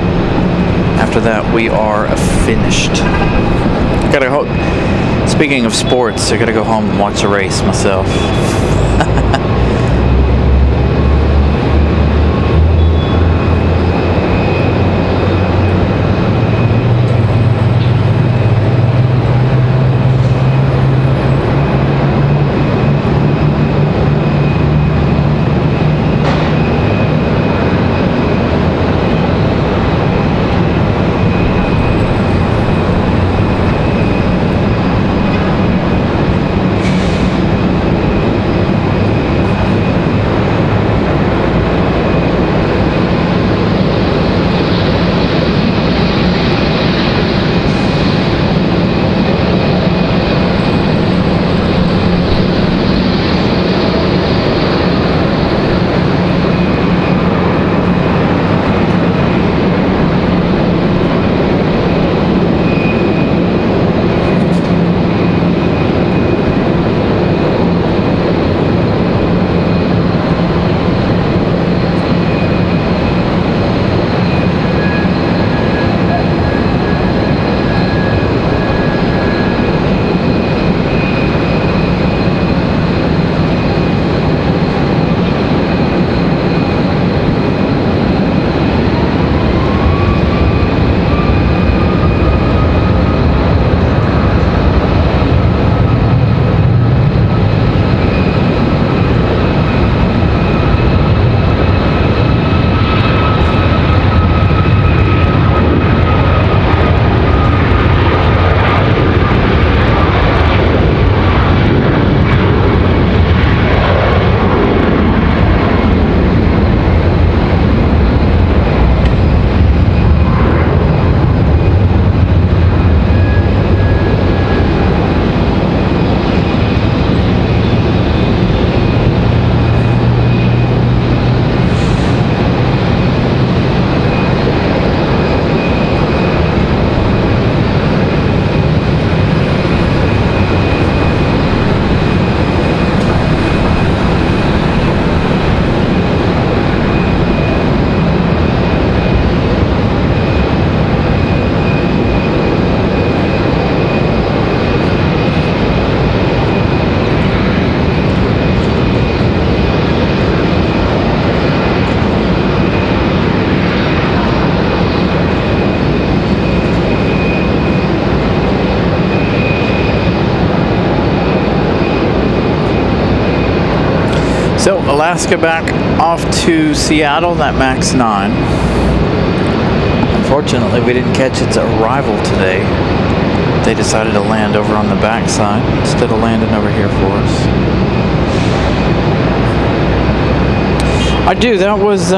After that, we are finished. Speaking of sports, I got to go home and watch a race myself. So Alaska back off to Seattle, that MAX 9. Unfortunately, we didn't catch its arrival today. They decided to land over on the backside instead of landing over here for us. That was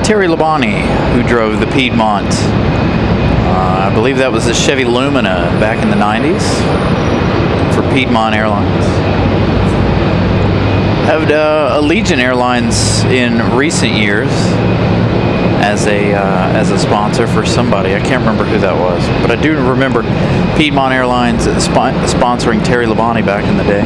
Terry Labonte who drove the Piedmont. I believe that was the Chevy Lumina back in the 90s for Piedmont Airlines. Had Allegiant Airlines in recent years as a sponsor for somebody. I can't remember who that was, but I do remember Piedmont Airlines sponsoring Terry Labonte back in the day.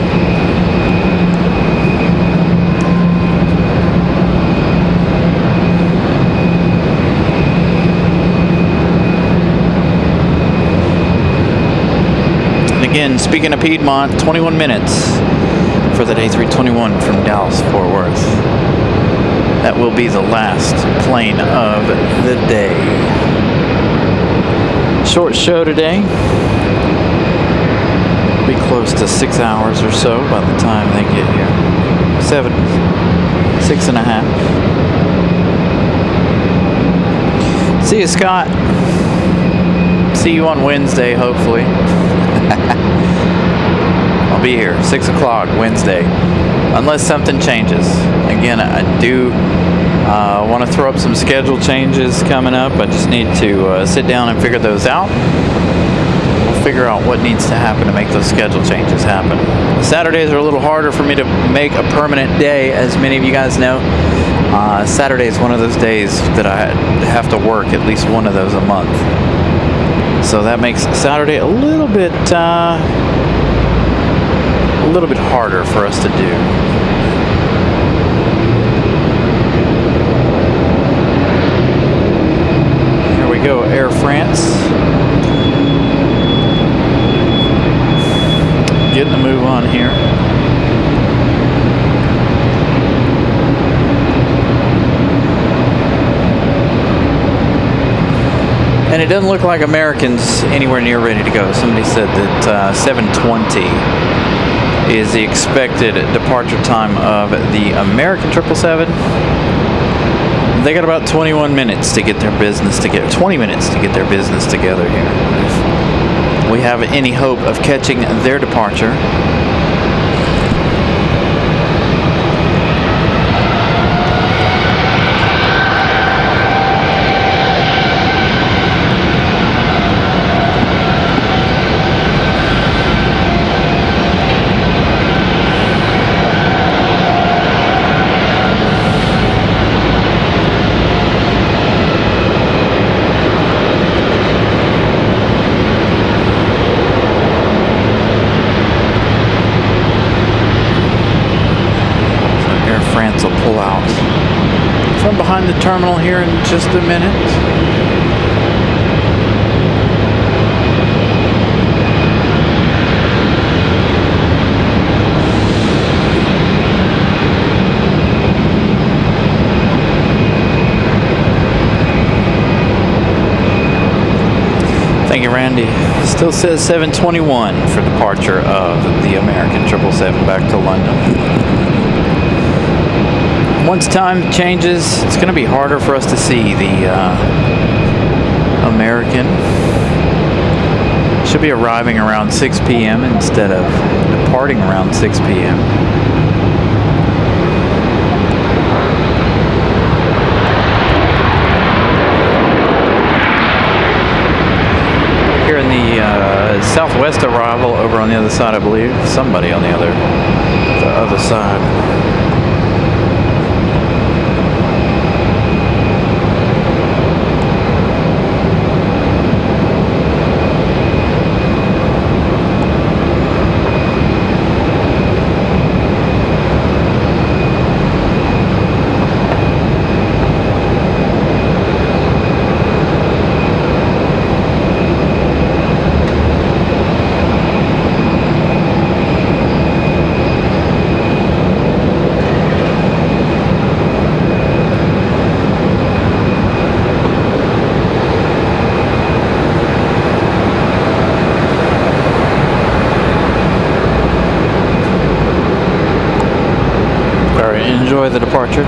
Again, speaking of Piedmont, 21 minutes for that A321 from Dallas-Fort Worth. That will be the last plane of the day. Short show today. Be close to 6 hours or so by the time they get here. 6.5. See you, Scott. See you on Wednesday, hopefully. I'll be here 6 o'clock Wednesday, unless something changes. Again, I do want to throw up some schedule changes coming up. I just need to sit down and figure those out. We'll figure out what needs to happen to make those schedule changes happen. Saturdays are a little harder for me to make a permanent day, as many of you guys know. Saturday is one of those days that I have to work at least one of those a month. So that makes Saturday a little bit harder for us to do. Here we go, Air France. Getting the move on here. And it doesn't look like American's anywhere near ready to go. Somebody said that 7:20 is the expected departure time of the American 777. They got about 21 minutes to get their business together. 20 minutes to get their business together here. If we have any hope of catching their departure. Behind the terminal here in just a minute. Thank you, Randy. Still says 7:21 for departure of the American 777 back to London. Once time changes, it's going to be harder for us to see the American. Should be arriving around 6 p.m. instead of departing around 6 p.m. Here in the Southwest arrival over on the other side, I believe. Somebody on the other side. enjoy the departure.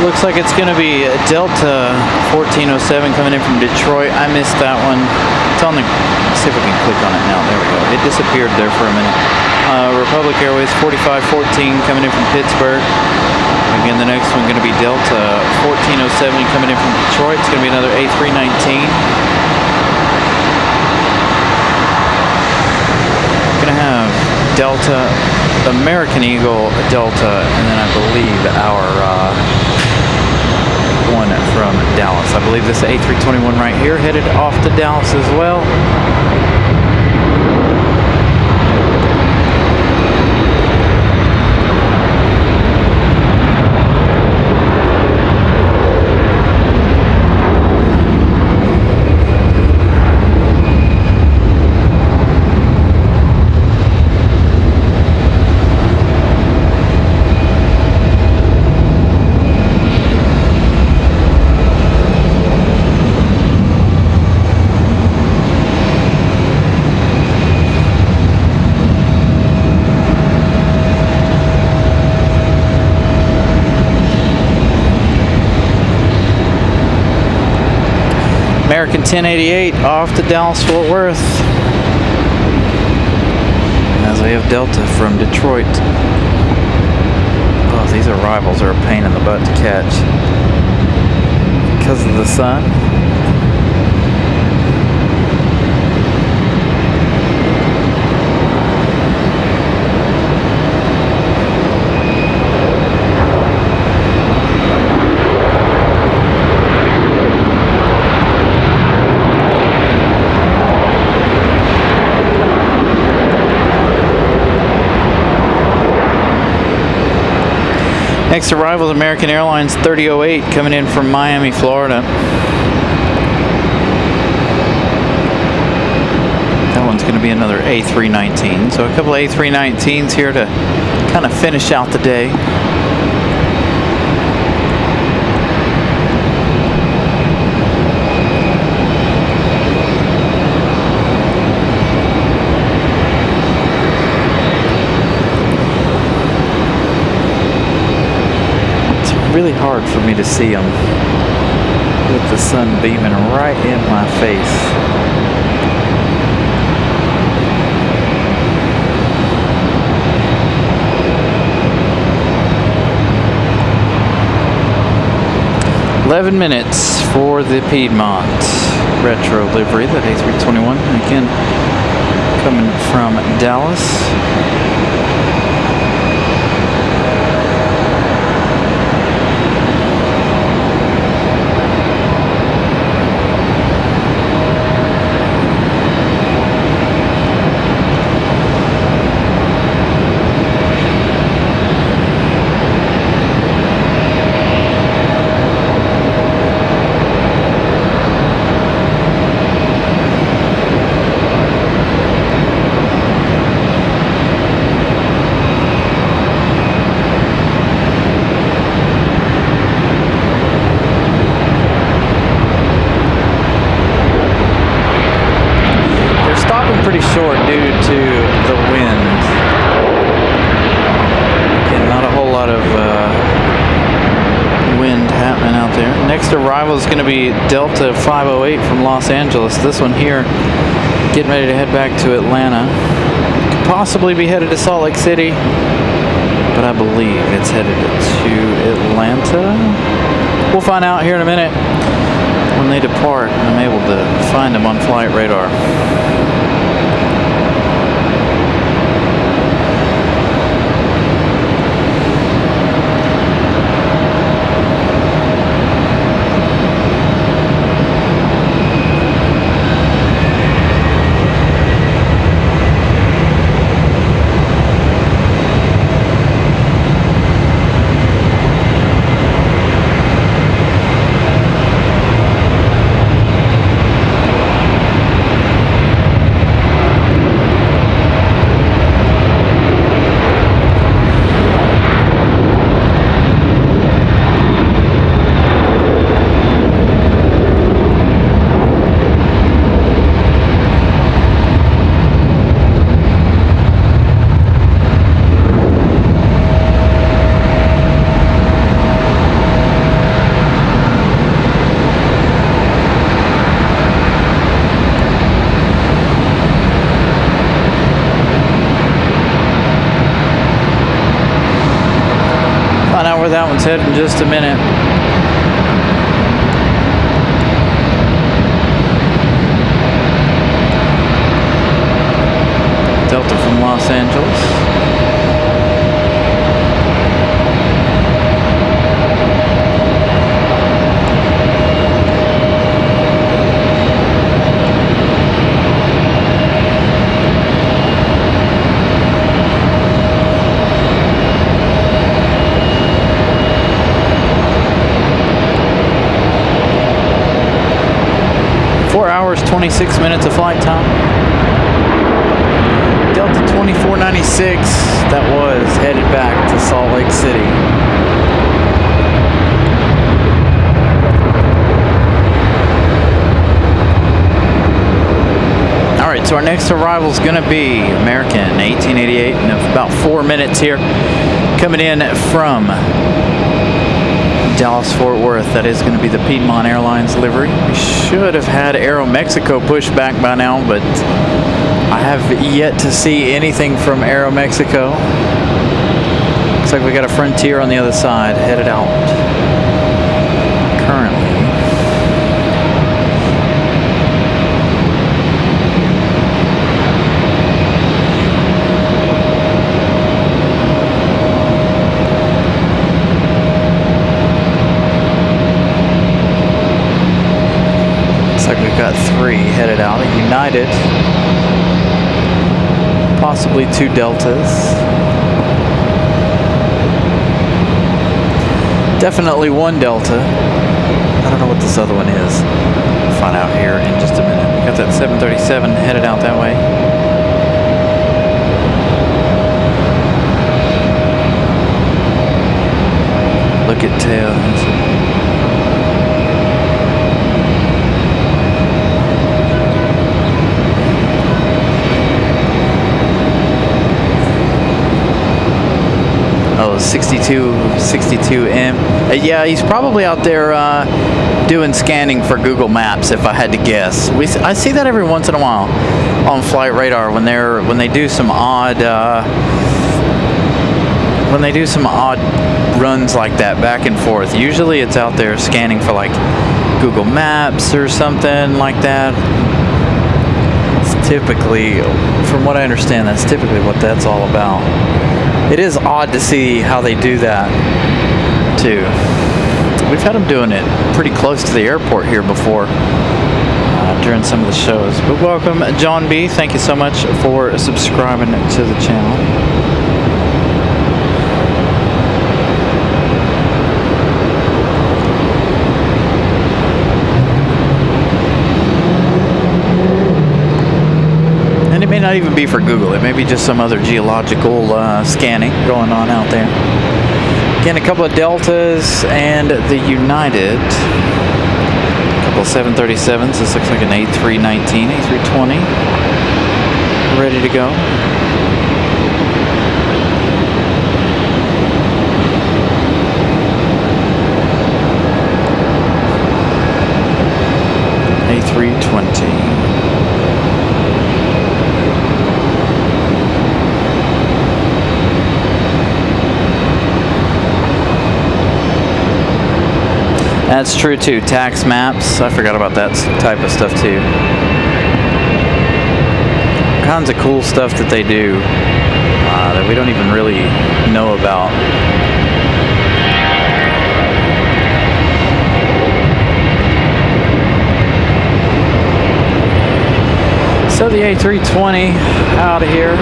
Looks like it's going to be Delta 1407 coming in from Detroit. I missed that one. It's on the, let's see if we can click on it now. There we go. It disappeared there for a minute. Republic Airways 4514 coming in from Pittsburgh. Again, the next one going to be Delta 1407 coming in from Detroit. It's going to be another A319. Going to have Delta, American Eagle, Delta, and then I believe our one from Dallas. I believe this A321 right here headed off to Dallas as well. American 1088 off to Dallas-Fort Worth. As we have Delta from Detroit. Oh, these arrivals are a pain in the butt to catch because of the sun. Next arrival is American Airlines 3008 coming in from Miami, Florida. That one's going to be another A319. So a couple of A319s here to kind of finish out the day. Really hard for me to see them with the sun beaming right in my face. "11 minutes for the Piedmont retro livery, that A321, again coming from Dallas. Short due to the wind. Again, not a whole lot of wind happening out there. Next arrival is going to be Delta 508 from Los Angeles. This one here getting ready to head back to Atlanta. Could possibly be headed to Salt Lake City, but I believe it's headed to Atlanta. We'll find out here in a minute when they depart. I'm able to find them on flight radar. Where that one's headed in just a minute. Delta from Los Angeles. Hours, 26 minutes of flight time. Delta 2496, that was headed back to Salt Lake City. All right, so our next arrival is going to be American 1888 in about 4 minutes here, coming in from Dallas-Fort Worth. That is going to be the Piedmont Airlines livery. We should have had Aeromexico pushed back by now, but I have yet to see anything from Aeromexico. Looks like we got a Frontier on the other side headed out currently. Got 3 headed out. United, possibly 2 Deltas. Definitely 1 Delta. I don't know what this other one is. We'll find out here in just a minute. We got that 737 headed out that way. Look at tails. Oh, 62M. Yeah, he's probably out there doing scanning for Google Maps, if I had to guess. I see that every once in a while on Flight Radar when they do some odd runs like that back and forth. Usually it's out there scanning for like Google Maps or something like that. It's typically, from what I understand, that's typically what that's all about. It is odd to see how they do that, too. We've had them doing it pretty close to the airport here before during some of the shows. But welcome, John B. Thank you so much for subscribing to the channel. It may not even be for Google. It may be just some other geological scanning going on out there. Again, a couple of Deltas and the United. A couple of 737s. This looks like an A319, A320. Ready to go. A320. That's true too. Tax maps. I forgot about that type of stuff too. Kinds of cool stuff that they do that we don't even really know about. So the A320 out of here.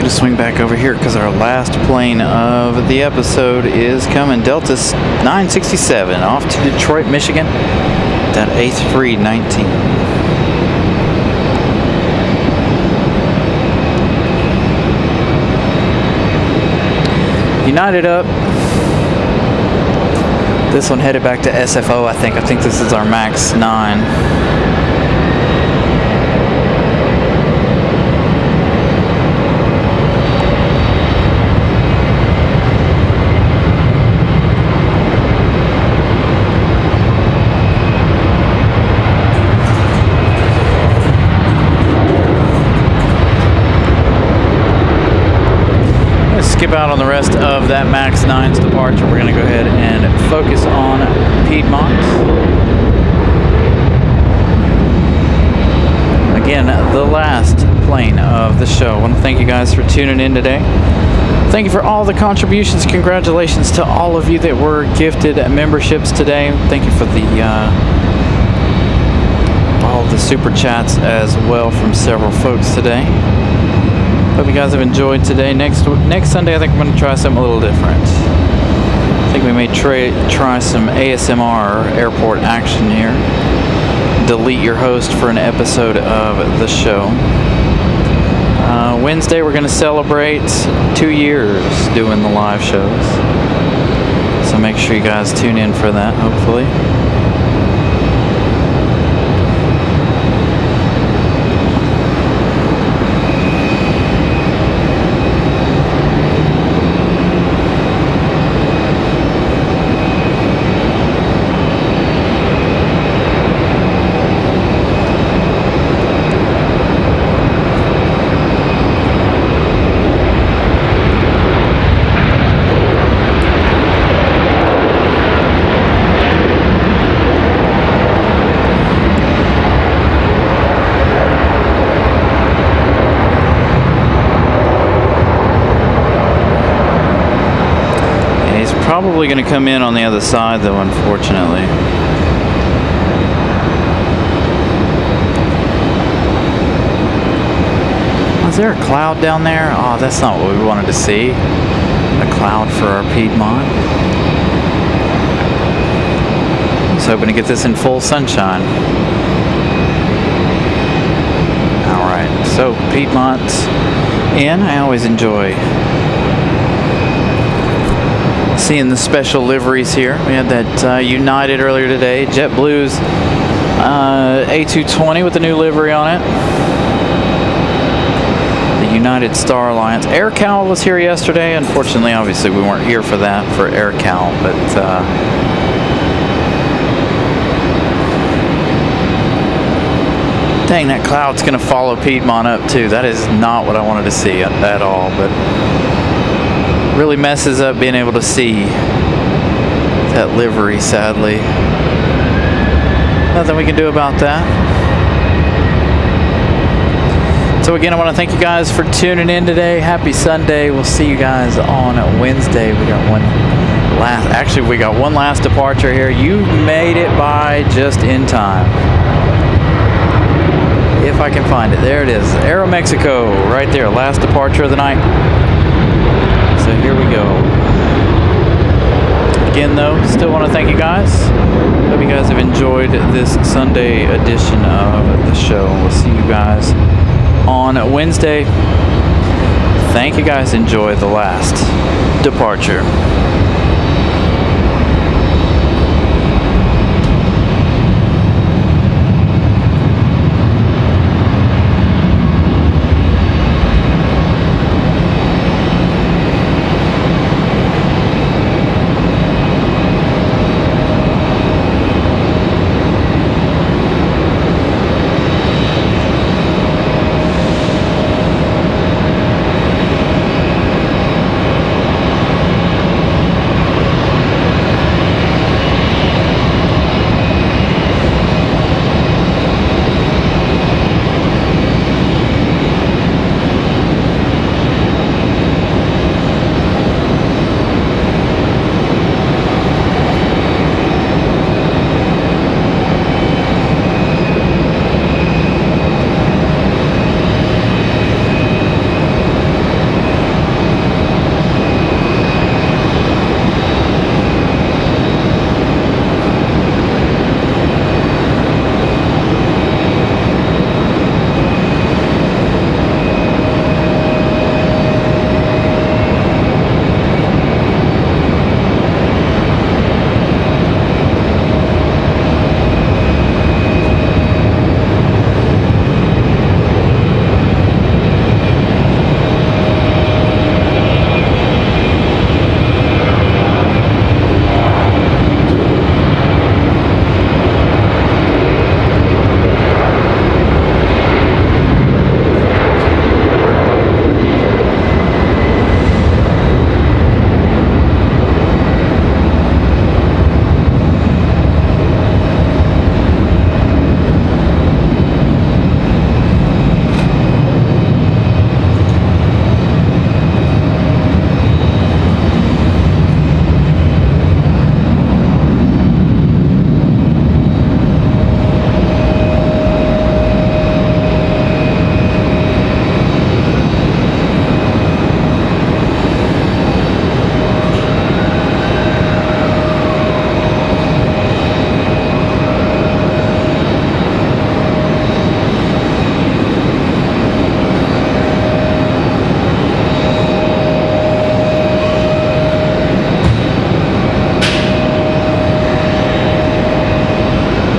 Swing back over here because our last plane of the episode is coming. Delta 967 off to Detroit, Michigan. That A319. United up. This one headed back to SFO, I think. I think this is our MAX 9. Skip out on the rest of that MAX 9's departure. We're going to go ahead and focus on Piedmont. Again, the last plane of the show. I want to thank you guys for tuning in today. Thank you for all the contributions. Congratulations to all of you that were gifted memberships today. Thank you for all the super chats as well from several folks today. Hope you guys have enjoyed today. Next Sunday, I think I'm going to try something a little different. I think think we may try some ASMR airport action here. Delete your host for an episode of the show. Wednesday we're going to celebrate 2 years doing the live shows. So make sure you guys tune in for that, hopefully. Probably going to come in on the other side though, unfortunately. Was there a cloud down there? Oh, that's not what we wanted to see. A cloud for our Piedmont. I was hoping to get this in full sunshine. Alright, so Piedmont's in. I always enjoy seeing the special liveries here. We had that United earlier today. JetBlue's A220 with the new livery on it. The United Star Alliance. AirCal was here yesterday. Unfortunately, obviously, we weren't here for that, for AirCal, but dang, that cloud's going to follow Piedmont up, too. That is not what I wanted to see at all, but really messes up being able to see that livery, sadly. Nothing we can do about that. So again, I want to thank you guys for tuning in today. Happy Sunday. We'll see you guys on Wednesday. We got one last departure here. You made it by just in time. If I can find it. There it is. Aeromexico, right there. Last departure of the night. So here we go. Again, though, still want to thank you guys. Hope you guys have enjoyed this Sunday edition of the show. We'll see you guys on Wednesday. Thank you guys. Enjoy the last departure.